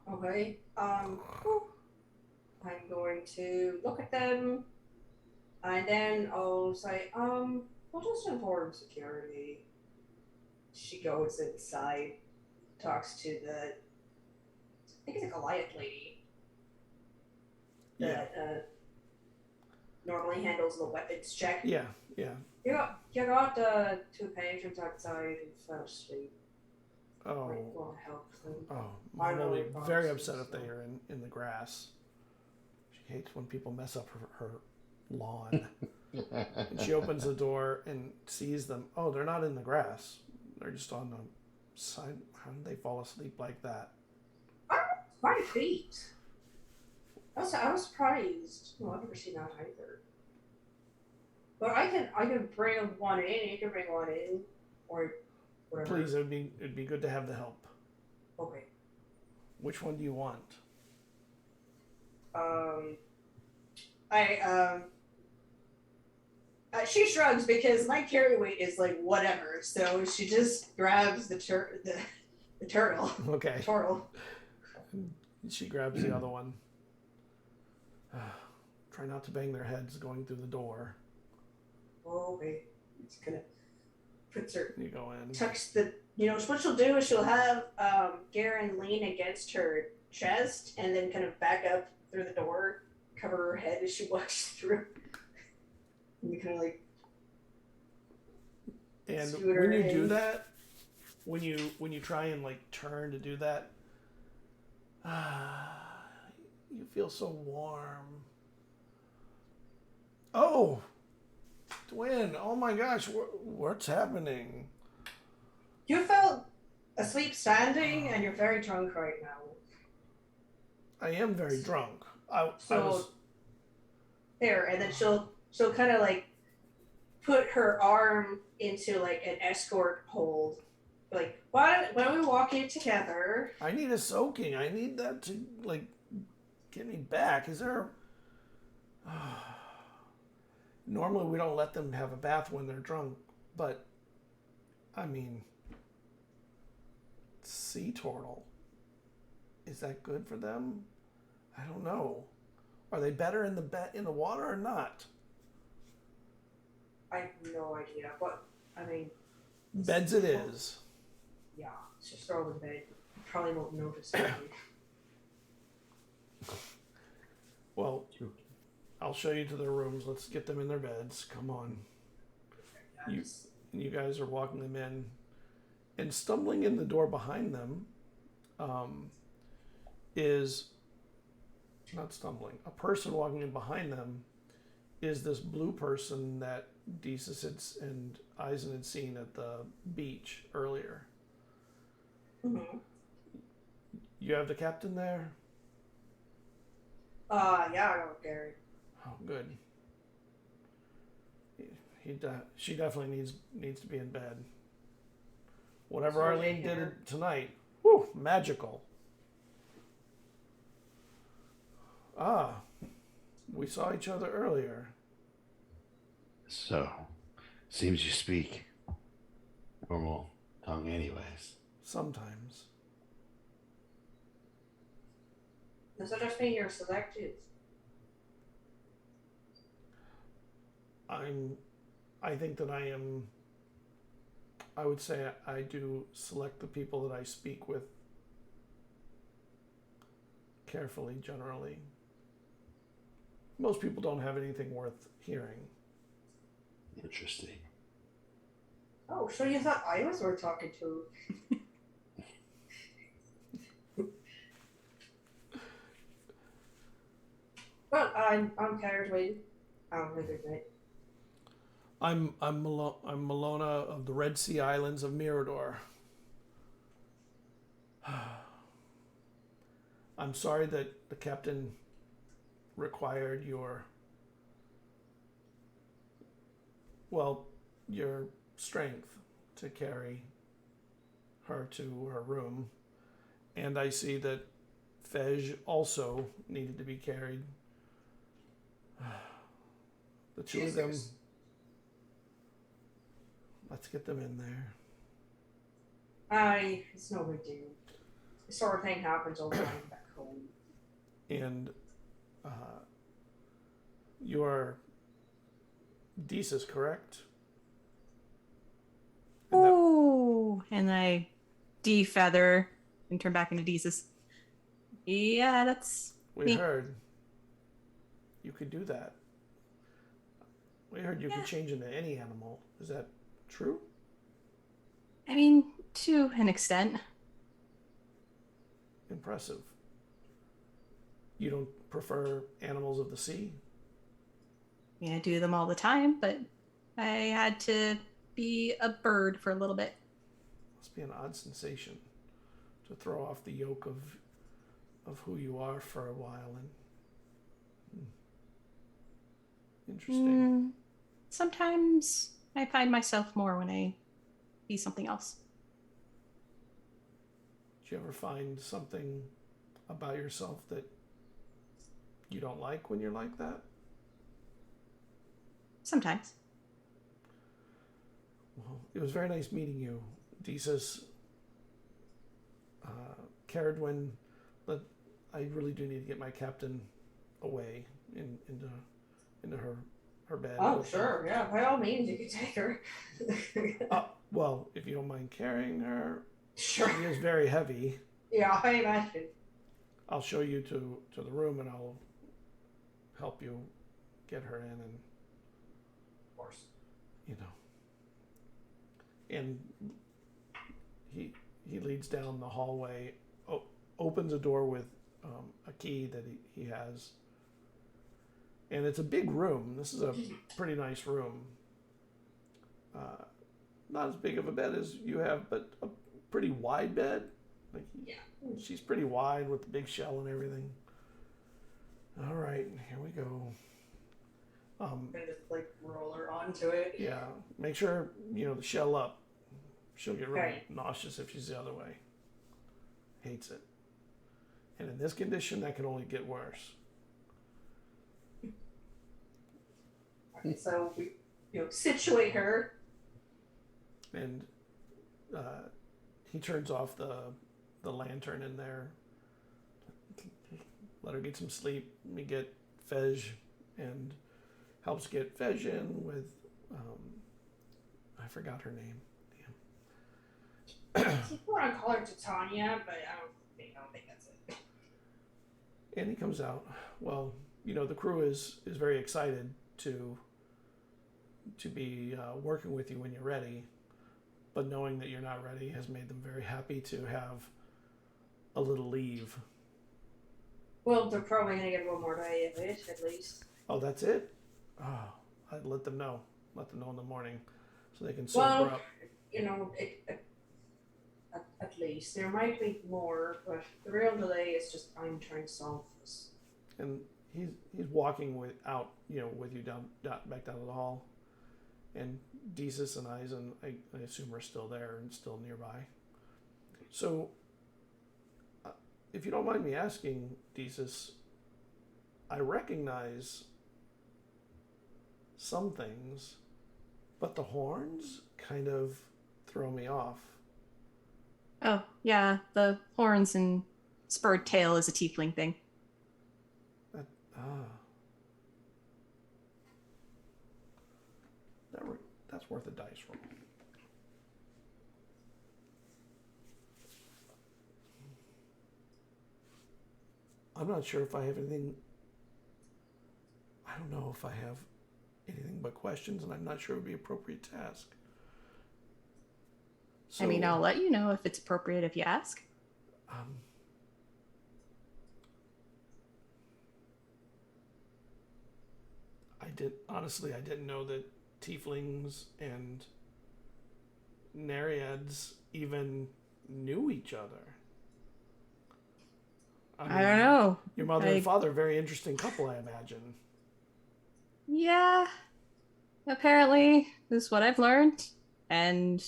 Okay. I'm going to look at them, and then I'll say, we'll just inform security. She goes inside, talks to I think it's a Goliath lady. That normally handles the weapons check. Yeah. You got 2 patrons outside who fell asleep. Oh. Might want to help them. Oh, Mom will be very upset if they are in the grass. She hates when people mess up her lawn. And she opens the door and sees them. Oh, they're not in the grass. They're just on the side. How did they fall asleep like that? 5 feet. I was surprised. No, I've never seen that either. But I can bring one in. You can bring one in, or whatever. Please, it'd be good to have the help. Okay. Which one do you want? She shrugs because my carry weight is like whatever, so she just grabs the turtle. Okay. Turtle. She grabs the other one. Try not to bang their heads going through the door. Oh, okay. It's gonna puts her. You go in. Tucks the. You know what she'll do is she'll have Garen lean against her chest and then kind of back up through the door, cover her head as she walks through. And you kind of like. And when you do that, when you try and like turn to do that, you feel so warm. Oh, Twin! Oh my gosh, what's happening? You felt asleep standing, and you're very drunk right now. I am very drunk. I was there, and then she'll kind of like put her arm into like an escort hold. Like, why don't we walk in together? I need a soaking. I need that to like get me back. Is there? Normally we don't let them have a bath when they're drunk, but I mean, sea turtle. Is that good for them? I don't know. Are they better in the water or not? I have no idea, but I mean, Beds it is. Yeah, just throw them in bed. You probably won't notice anything. Well, I'll show you to their rooms. Let's get them in their beds. Come on. You guys are walking them in, and stumbling in the door behind them is not stumbling. A person walking in behind them is this blue person that Desus and Eizen had seen at the beach earlier. Mm-hmm. You have the captain there? Yeah, I don't care. Oh, good. She definitely needs to be in bed. Whatever Arlene did tonight, whew, magical. We saw each other earlier. So, seems you speak normal tongue anyways. Sometimes. Does that just mean you're selective? I think that I would say I do select the people that I speak with carefully, generally. Most people don't have anything worth hearing. Interesting. Oh, so you thought I was worth talking to? Well, I'm Cerridwen. Have a good night. I'm Malona of the Red Sea Islands of Mirador. I'm sorry that the captain required your strength to carry her to her room. And I see that Fej also needed to be carried. The two of them, let's get them in there. It's no big deal. This sort of thing happens all the time back home. And you're Desus, correct? Oh, and I defeather and turn back into Desus. Yeah, that's We me. heard you could do that. We heard you could change into any animal. Is that true? I mean, to an extent. Impressive. You don't prefer animals of the sea? I mean, I do them all the time, but I had to be a bird for a little bit. Must be an odd sensation to throw off the yoke of who you are for a while. And interesting. Sometimes I find myself more when I be something else. Do you ever find something about yourself that you don't like when you're like that? Sometimes. Well, it was very nice meeting you, Desus. Cerridwen, but I really do need to get my captain away into her bed. Oh, sure. Yeah, by all means, you can take her. Well, if you don't mind carrying her, Sure. she is very heavy. Yeah, I imagine. I'll show you to the room and I'll help you get her in, and Of course. you know. And he leads down the hallway, opens a door with a key that he has, and it's a big room. This is a pretty nice room. Not as big of a bed as you have, but a pretty wide bed. Like Yeah. she's pretty wide with the big shell and everything. All right, here we go. And just like roll her onto it. Yeah, make sure the shell up. She'll get really Right. nauseous if she's the other way. Hates it. And in this condition, that can only get worse. Okay, so we situate her. And he turns off the lantern in there. Let her get some sleep. We get Fej and helps get Fej in with I forgot her name. People want to call her Titania, but I don't think that's it. And he comes out. Well, the crew is very excited to be working with you when you're ready, but knowing that you're not ready has made them very happy to have a little leave. Well, they're probably going to get one more day of it, at least. Oh, that's it? Oh, I'd let them know. Let them know in the morning so they can sober up. At least. There might be more, but the real delay is just I'm trying to solve this. And he's walking with you down back down to the hall. And Desus and Eizen, I assume, are still there and still nearby. So, if you don't mind me asking, Desus, I recognize some things, but the horns kind of throw me off. Oh, yeah, the horns and spurred tail is a tiefling thing. That's worth a dice roll. I'm not sure if I have anything. I don't know if I have anything but questions, and I'm not sure it would be appropriate to ask. So, I mean, I'll let you know if it's appropriate if you ask. I didn't know that tieflings and Nereids even knew each other. I don't know. Your mother and father, very interesting couple, I imagine. Yeah, apparently, this is what I've learned. And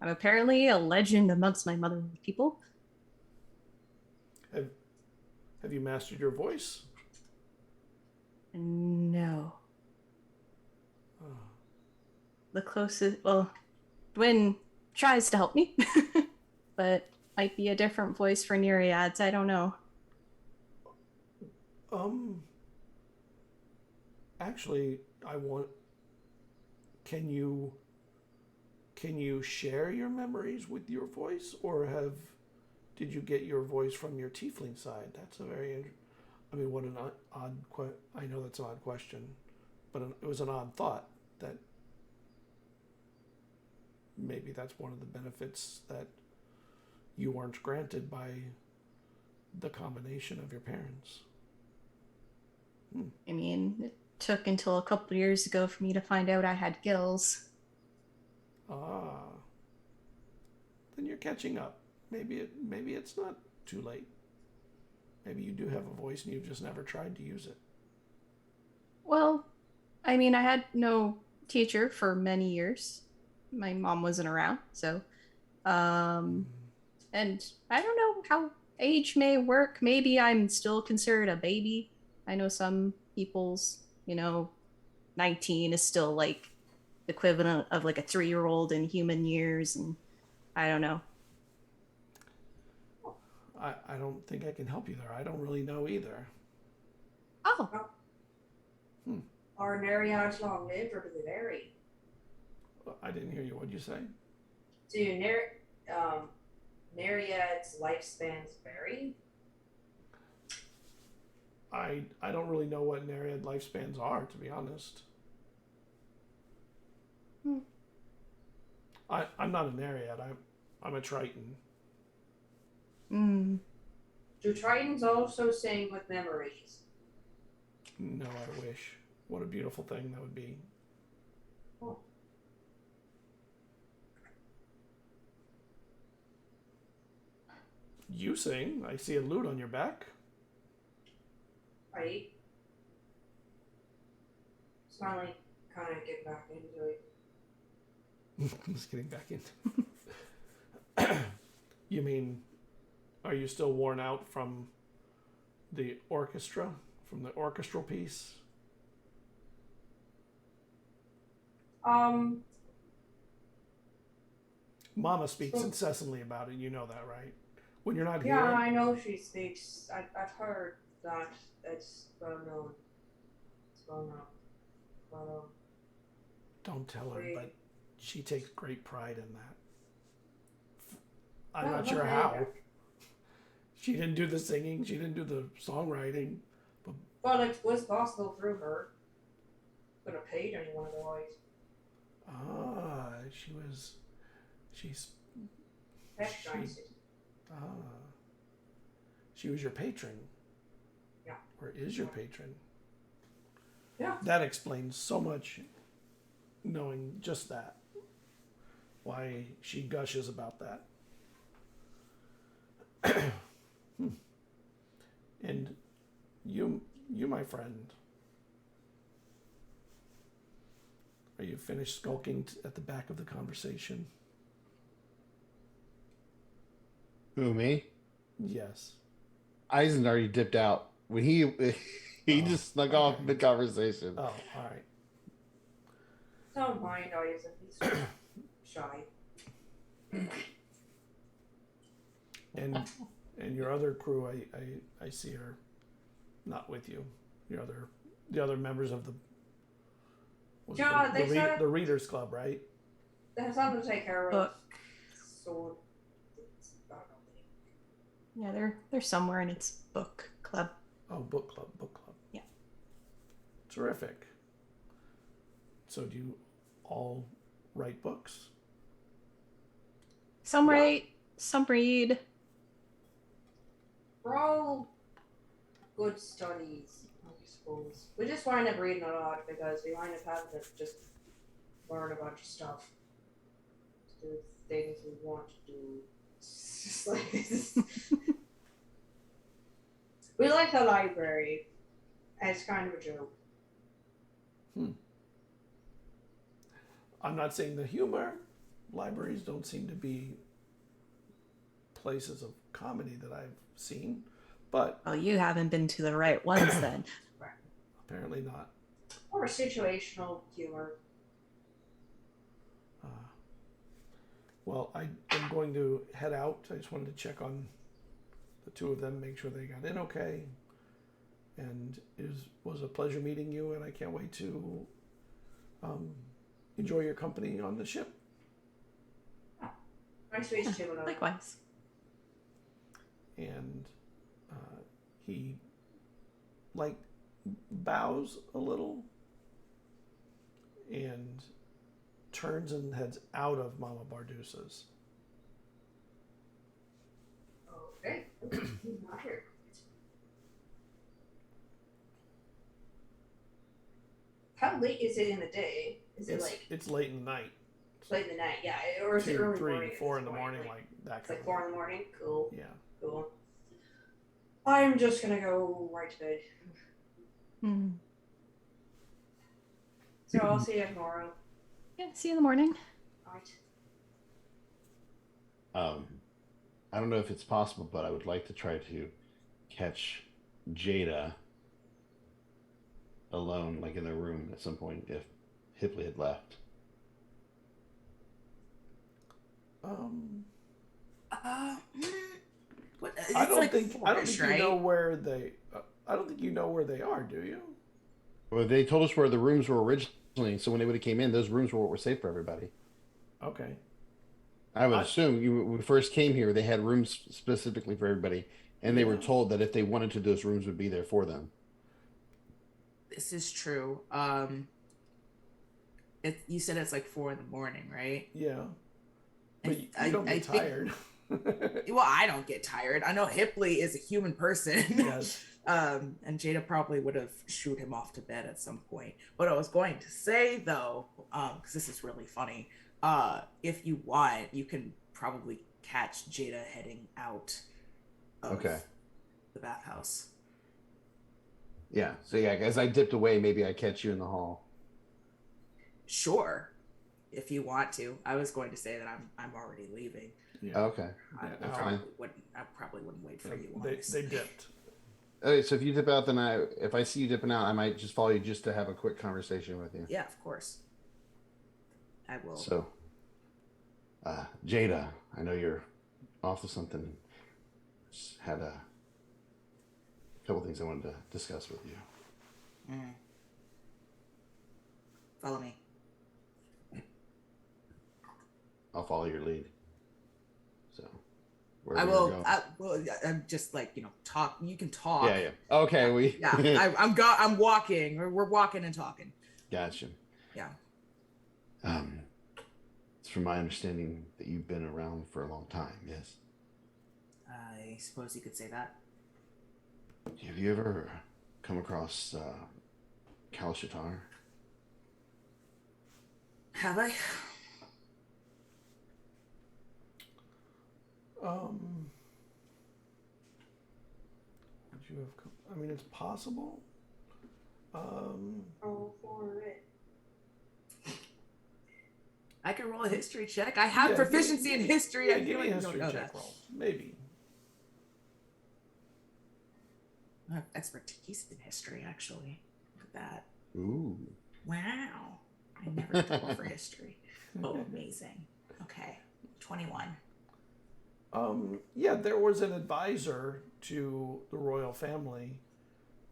I'm apparently a legend amongst my mother's people. Have you mastered your voice? No. Oh. The closest, well, Dwin tries to help me, but might be a different voice for Nereids. I don't know. Actually, can you share your memories with your voice, or did you get your voice from your tiefling side? That's a very, what an odd I know that's an odd question, but it was an odd thought that maybe that's one of the benefits that you weren't granted by the combination of your parents. I mean, it took until a couple years ago for me to find out I had gills. Then you're catching up. Maybe it's not too late. Maybe you do have a voice and you've just never tried to use it. Well, I mean, I had no teacher for many years. My mom wasn't around, so and I don't know how age may work. Maybe I'm still considered a baby. I know some people's, 19 is still like the equivalent of like a 3-year-old in human years, and I don't know. I don't think I can help you there. I don't really know either. Oh, Are Nereids long-lived or do they vary? I didn't hear you. What'd you say? Do Nereids' lifespans vary? I don't really know what Nereid lifespans are, to be honest. I'm not a Nereid. I'm a Triton. Do Tritons also sing with memories? No, I wish. What a beautiful thing that would be. Oh. You sing. I see a lute on your back. Right? It's finally kind of getting back into it. Just getting back into. You mean, are you still worn out from the orchestra? From the orchestral piece? Mama speaks incessantly about it. You know that, right? When you're not here. Yeah, I know she speaks. I've heard that. It's well known. It's well known. But, don't tell her, but she takes great pride in that. I'm No, not sure not how. either. She didn't do the singing. She didn't do the songwriting. But it was possible through her. Could have paid anyone otherwise. She's Patronized it. she was your patron. Yeah. Or is your patron. Yeah. That explains so much, knowing just that. Why she gushes about that. And you, my friend, are you finished skulking at the back of the conversation? Who, me? Yes. Eizen already dipped out. When he just snuck off mid-conversation. Oh, all right. Don't mind Eizen. He's shy. And your other crew, I see her not with you. The other members of the the Readers Club, right? They have something to take care of. So yeah, they're somewhere in its book club. Oh, book club. Yeah. Terrific. So do you all write books? Some write, some read. we're all good studies, I suppose. We just wind up reading a lot because we wind up having to just learn a bunch of stuff to do things we want to do. It's just like we like the library. It's kind of a joke. I'm not saying the humor. Libraries don't seem to be places of comedy that I've seen, but Well, you haven't been to the right ones then. apparently not. Or situational humor. Well, I am going to head out. I just wanted to check on the two of them, make sure they got in okay. And it was a pleasure meeting you, and I can't wait to enjoy your company on the ship. Nice to meet you, Jada. Likewise. And he bows a little and turns and heads out of Mama Bardusa's. Okay. He's not here. How late is it in the day? It's late in the night. Late in the night, yeah. Or is it 2, early 3, morning? 4 in the morning, like that It's kind like of 4 in the morning? Cool. Yeah. Cool. I'm just gonna go right to bed. So I'll see you tomorrow. Yeah, see you in the morning. Right. I don't know if it's possible, but I would like to try to catch Jada alone, like in their room at some point, if Hipley had left. What, I it's don't like think four-ish, you know where they. I don't think you know where they are, do you? Well, they told us where the rooms were originally, so when they would have came in, those rooms were what were safe for everybody. Okay. I would assume when we first came here, they had rooms specifically for everybody, and they were told that if they wanted to, those rooms would be there for them. This is true. You said it's like 4 a.m, right? Yeah. But you don't get tired. Well, I don't get tired. I know Hipley is a human person. Yes. And Jada probably would have shooed him off to bed at some point. What I was going to say though, because this is really funny, if you want, you can probably catch Jada heading out of the bathhouse. Yeah. So yeah, as I dipped away, maybe I catch you in the hall. Sure, if you want to. I was going to say that I'm already leaving. Yeah. Okay. I probably wouldn't wait for you. They dipped. Okay, so if you dip out, then if I see you dipping out, I might just follow you just to have a quick conversation with you. Yeah, of course. I will. So, Jada, I know you're off to something. Just had a couple things I wanted to discuss with you. Follow me. I'll follow your lead. So, I will. I'm just like, talk. You can talk. Yeah. Okay. I'm walking. We're walking and talking. Gotcha. Yeah. It's from my understanding that you've been around for a long time. Yes. I suppose you could say that. Have you ever come across Kalshatar? Have I? Would you have come? I mean, it's possible. Oh, for it. I can roll a history check. I have proficiency in history. Yeah, I give feel me a like you don't history know check that. roll. Maybe. I have expertise in history, actually. Look at that. Ooh. Wow. I never did roll for history. Oh, amazing. Okay. 21. Yeah, there was an advisor to the royal family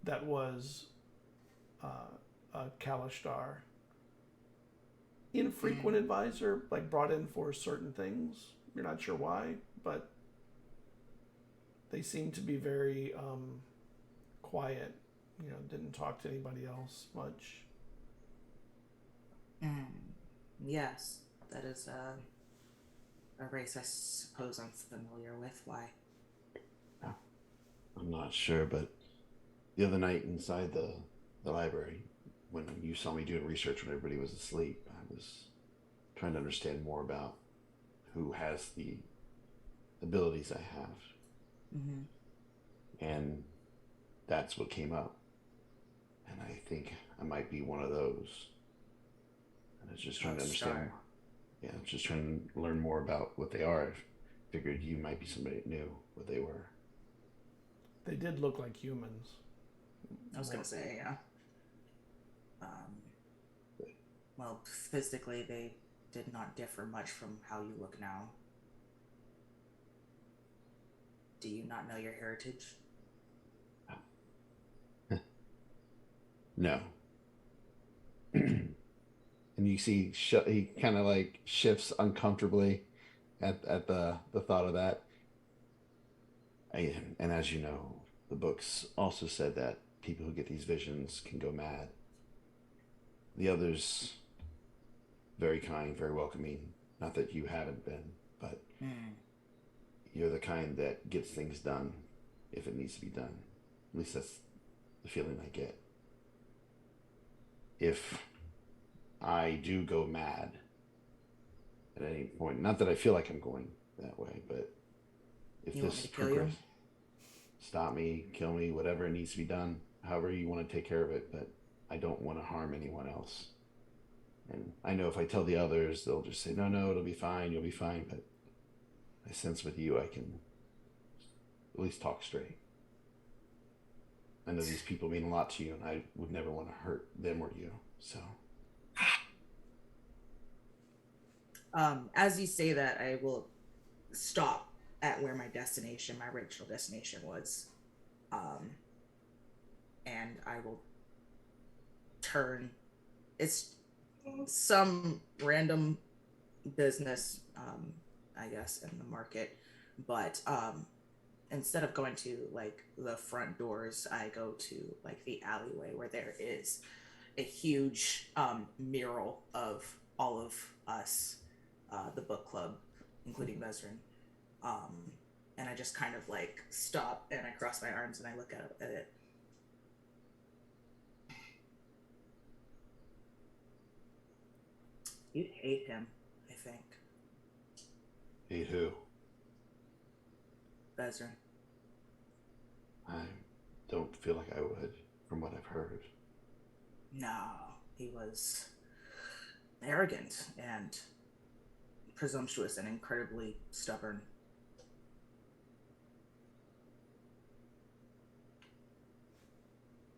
that was a Kalashtar. Infrequent advisor, like brought in for certain things. You're not sure why, but they seem to be very quiet. Didn't talk to anybody else much. Yes, that is a race I suppose I'm familiar with. Why? I'm not sure, but the other night inside the library, when you saw me doing research when everybody was asleep, I was trying to understand more about who has the abilities I have. And that's what came up. And I think I might be one of those. And I was just trying to understand. Yeah, I'm just trying to learn more about what they are. I figured you might be somebody that knew what they were. They did look like humans. I was going to say, yeah. Well, physically, they did not differ much from how you look now. Do you not know your heritage? No. And you see, he kind of like shifts uncomfortably at the thought of that. And as you know, the books also said that people who get these visions can go mad. The others, very kind, very welcoming. Not that you haven't been, but you're the kind that gets things done if it needs to be done. At least that's the feeling I get. If I do go mad at any point, not that I feel like I'm going that way, but if this progresses, stop me, kill me, whatever needs to be done, however you want to take care of it, but I don't want to harm anyone else. And I know if I tell the others, they'll just say, no, it'll be fine, you'll be fine. But I sense with you, I can at least talk straight. I know these people mean a lot to you, and I would never want to hurt them or you, so. As you say that, I will stop at where my original destination was. And I will turn. It's some random business, I guess, in the market. But instead of going to like the front doors, I go to like the alleyway where there is a huge mural of all of us, the book club, including Vezrin. And I just kind of like stop and I cross my arms and I look at it. You'd hate him, I think. Hate who? Vezrin. I don't feel like I would, from what I've heard. No, he was arrogant and presumptuous and incredibly stubborn.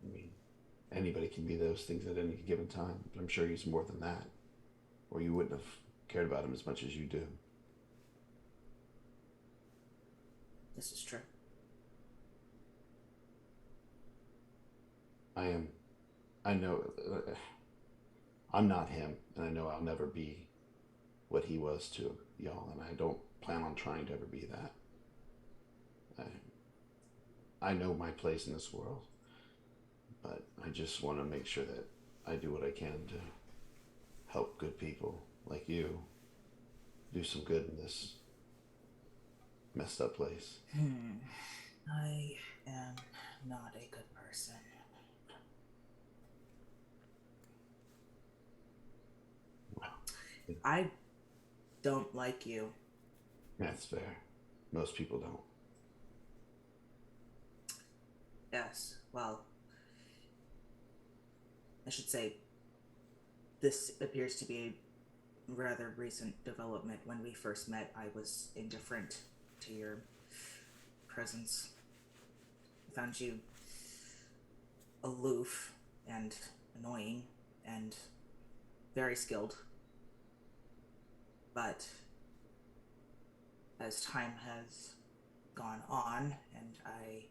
I mean, anybody can be those things at any given time, but I'm sure he's more than that. Or you wouldn't have cared about him as much as you do. This is true. I know, I'm not him, and I know I'll never be what he was to y'all, and I don't plan on trying to ever be that. I know my place in this world, but I just want to make sure that I do what I can to help good people like you do some good in this messed up place. I am not a good person. I don't like you. That's fair. Most people don't. Yes, well, I should say this appears to be a rather recent development. When we first met, I was indifferent to your presence. I found you aloof and annoying and very skilled. But as time has gone on and I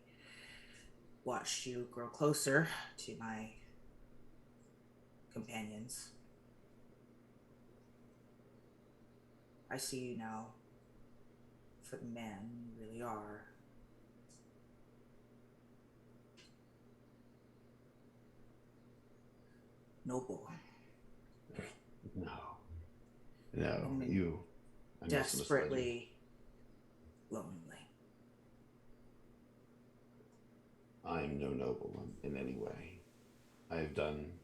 watched you grow closer to my companions, I see you now for the man you really are. Noble. No, you. I Desperately lonely. I'm no noble in any way. I've done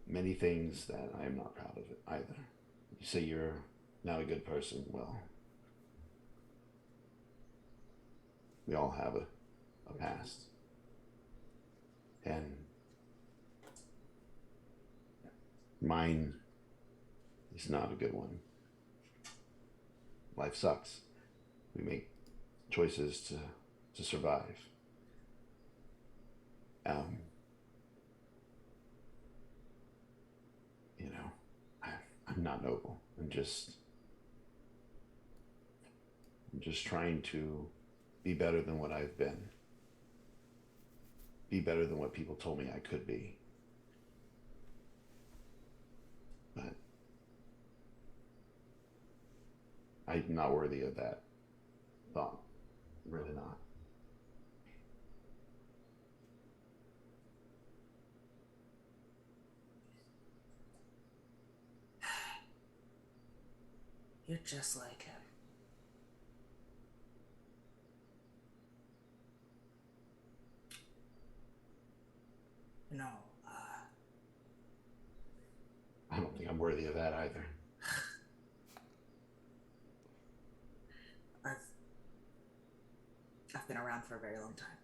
many things that I am not proud of it either. You say you're not a good person. Well, we all have a past. And mine is not a good one. Life sucks. We make choices to survive. You know, I'm not noble. I'm just trying to be better than what I've been. Be better than what people told me I could be. But I'm not worthy of that thought. Really not. You're just like him. No, I don't think I'm worthy of that either. I've been around for a very long time.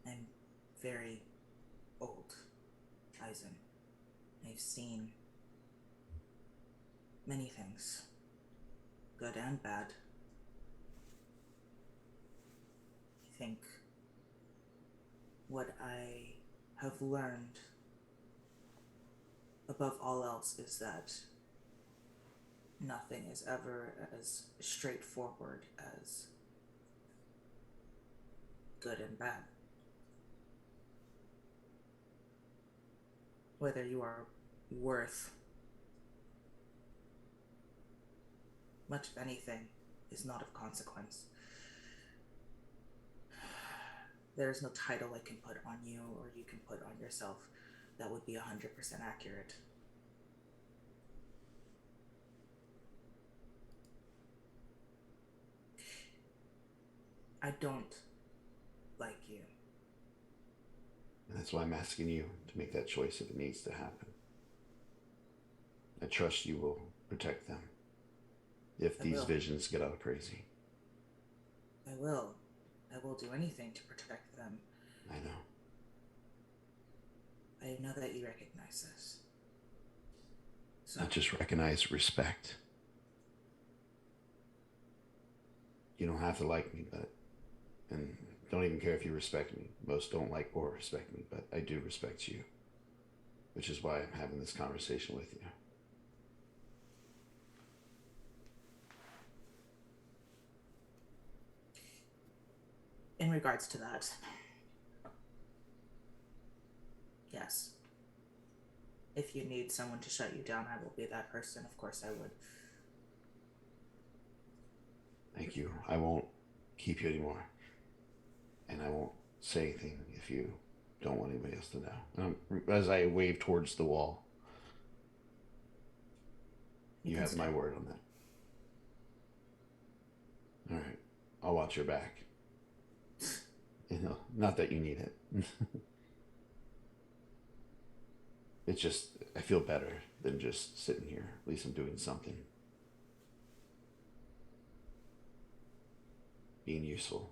I'm very old. I Eizen. They've seen many things, good and bad. I think what I have learned above all else is that nothing is ever as straightforward as good and bad. Whether you are worth much of anything is not of consequence. There is no title I can put on you or you can put on yourself that would be 100% accurate. I don't like you. And that's why I'm asking you to make that choice if it needs to happen. I trust you will protect them if these visions get all crazy. I will. I will do anything to protect them. I know. I know that you recognize this. So, Not just recognize, respect. You don't have to like me, and don't even care if you respect me. Most don't like or respect me, but I do respect you, which is why I'm having this conversation with you. in regards to that, yes. If you need someone to shut you down, I will be that person. Of course I would. Thank you. I won't keep you anymore. And I won't say anything if you don't want anybody else to know. As I wave towards the wall, you have my word on that. All right. I'll watch your back. You know, not that you need it. It's just, I feel better than just sitting here. At least I'm doing something. Being useful.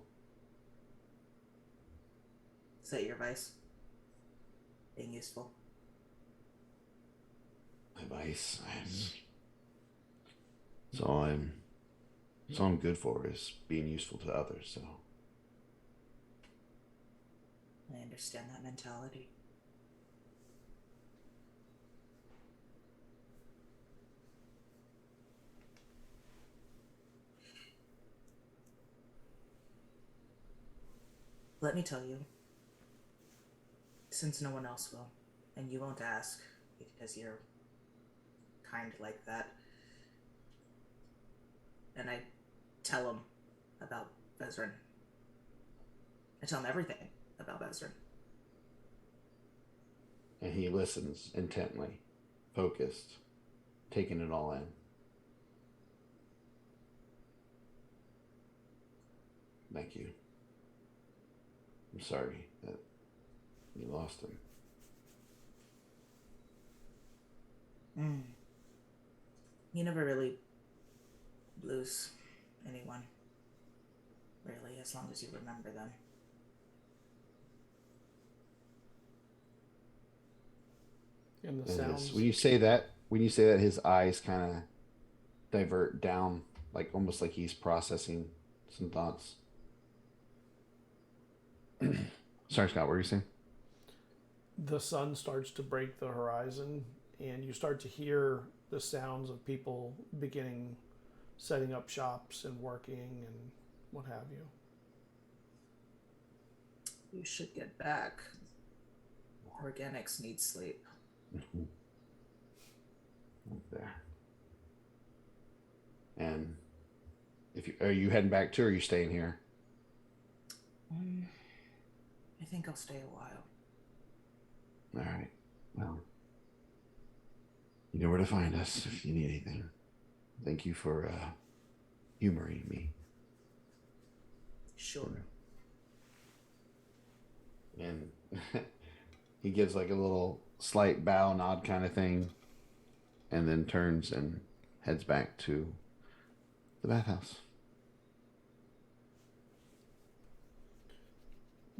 Is that your advice? Being useful? Advice. That's all I'm good for is being useful to others, so. I understand that mentality. Let me tell you, since no one else will, and you won't ask because you're kind like that, and I tell him about Bezrin. I tell him everything about Bezrin. And he listens intently, focused, taking it all in. Thank you. I'm sorry that you lost him. You never really lose anyone, really, as long as you remember them. And the sounds. When you say that, his eyes kind of divert down, like almost like he's processing some thoughts. Sorry, Scott, what were you saying? The sun starts to break the horizon, and you start to hear the sounds of people beginning setting up shops and working and what have you. You should get back. Organics need sleep. Mm-hmm. There. And are you heading back too, or are you staying here? I think I'll stay a while. All right. Well, you know where to find us if you need anything. Thank you for humoring me. Sure. And he gives like a little slight bow, nod kind of thing, and then turns and heads back to the bathhouse.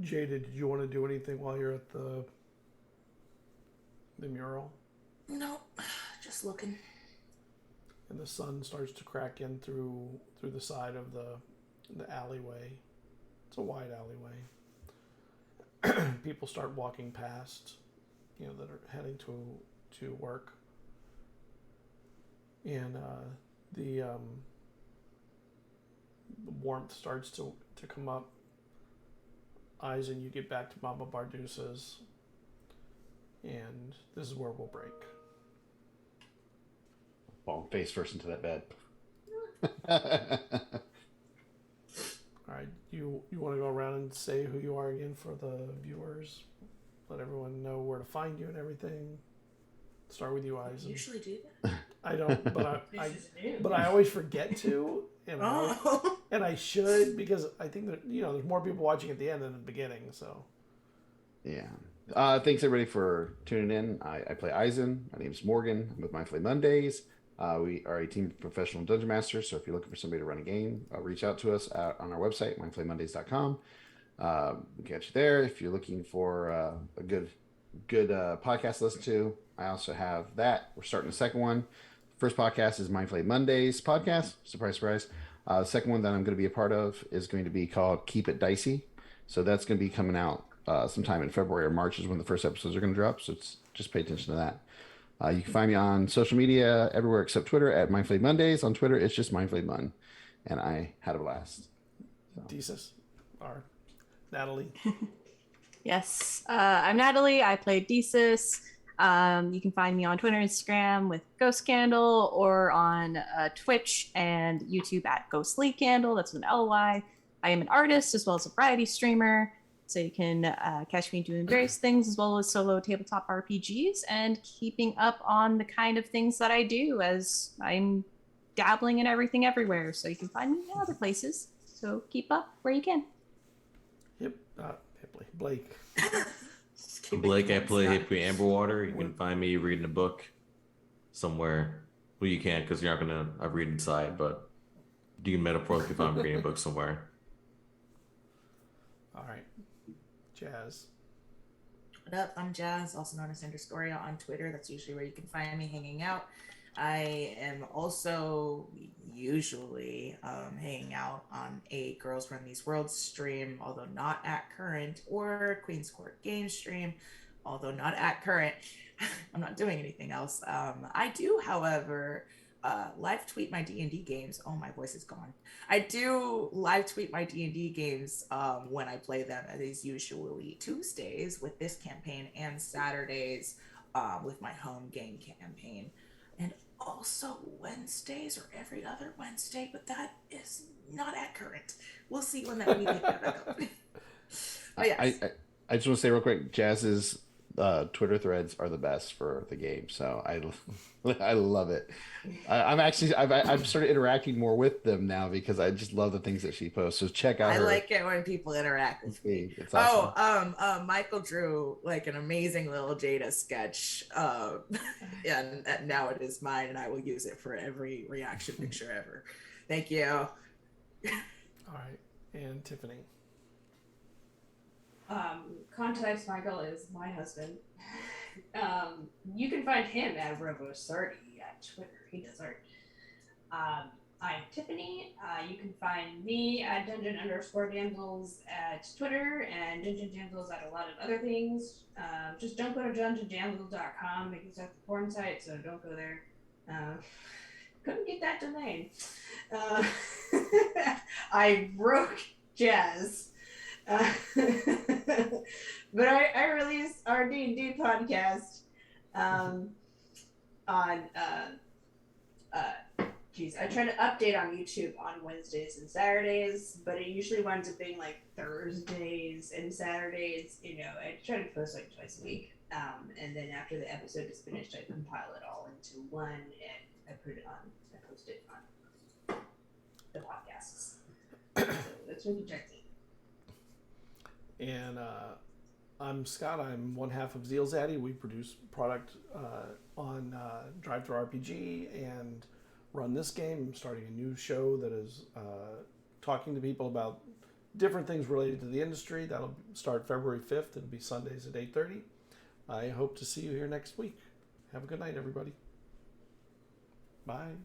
Jada, did you want to do anything while you're at the the mural. No, just looking. And the sun starts to crack in through the side of the alleyway. It's a wide alleyway. People start walking past, that are heading to work. And the warmth starts to come up. Eizen, you get back to Mama Bardusa's, and this is where we'll break. Fall face first into that bed. All right, you want to go around and say who you are again for the viewers? Let everyone know where to find you and everything. Start with you, Eizen. You usually do that. I don't, but I always forget to, and I should, because I think that there's more people watching at the end than at the beginning. So yeah. Thanks everybody for tuning in. I play Eizen. My name's Morgan. I'm with Mindfully Mondays. We are a team of professional dungeon masters. So if you're looking for somebody to run a game, reach out to us on our website, mindfullymondays.com. We can get you there. If you're looking for a good podcast to listen to, I also have that. We're starting the second one. First podcast is Mindfully Mondays podcast. Surprise, surprise. The second one that I'm going to be a part of is going to be called Keep It Dicey. So that's going to be coming out sometime in February or March is when the first episodes are going to drop. So just pay attention to that. You can find me on social media everywhere except Twitter at Mindfully Mondays. On Twitter, it's just Mindfully Mon. And I had a blast. Desus, or Natalie. Yes, I'm Natalie. I play Desus. You can find me on Twitter and Instagram with Ghost Candle, or on Twitch and YouTube at Ghostly Candle. That's with an LY. I am an artist as well as a variety streamer. So you can catch me doing various things as well as solo tabletop RPGs and keeping up on the kind of things that I do, as I'm dabbling in everything everywhere. So you can find me in other places. So keep up where you can. Yep. Blake. Blake, I play Hippie Amberwater. You can find me reading a book somewhere. Well, you can't, because you're not going to read inside, but you can metaphorically find me reading a book somewhere. All right. Jazz. What up? I'm Jazz, also known as Underscoria on Twitter. That's usually where you can find me hanging out. I am also usually hanging out on a Girls Run These Worlds stream, although not at current, or Queen's Court Games stream, although not at current. I'm not doing anything else. I do, however, live tweet my D&D games. Oh, my voice is gone. I do live tweet my D&D games when I play them. It is usually Tuesdays with this campaign and Saturdays with my home game campaign. And also Wednesdays or every other Wednesday, but that is not at current. We'll see when that we pick that back up. But yes. I just want to say real quick, Jazz's Twitter threads are the best for the game, so I love it. I've started interacting more with them now because I just love the things that she posts. So check out. I like it when people interact with me. It's awesome. Michael drew like an amazing little Jada sketch, and now it is mine, and I will use it for every reaction picture ever. Thank you. All right, and Tiffany. Context Michael is my husband. You can find him at RoboSardy at Twitter. He does art. I'm Tiffany. You can find me at Dungeon_Damsels at Twitter and Dungeon Damsels at a lot of other things. Just don't go to DungeonDamsels.com because that's a porn site, so don't go there. Couldn't get that domain. I broke Jazz. But I release our D&D podcast on I try to update on YouTube on Wednesdays and Saturdays, but it usually winds up being like Thursdays and Saturdays. I try to post like twice a week, and then after the episode is finished, I compile it all into one and I post it on the podcasts. So that's what you check it. And I'm Scott. I'm one half of ZealZaddy. We produce product on Drive-Thru RPG and run this game. I'm starting a new show that is talking to people about different things related to the industry. That'll start February 5th. It'll be Sundays at 8:30. I hope to see you here next week. Have a good night, everybody. Bye.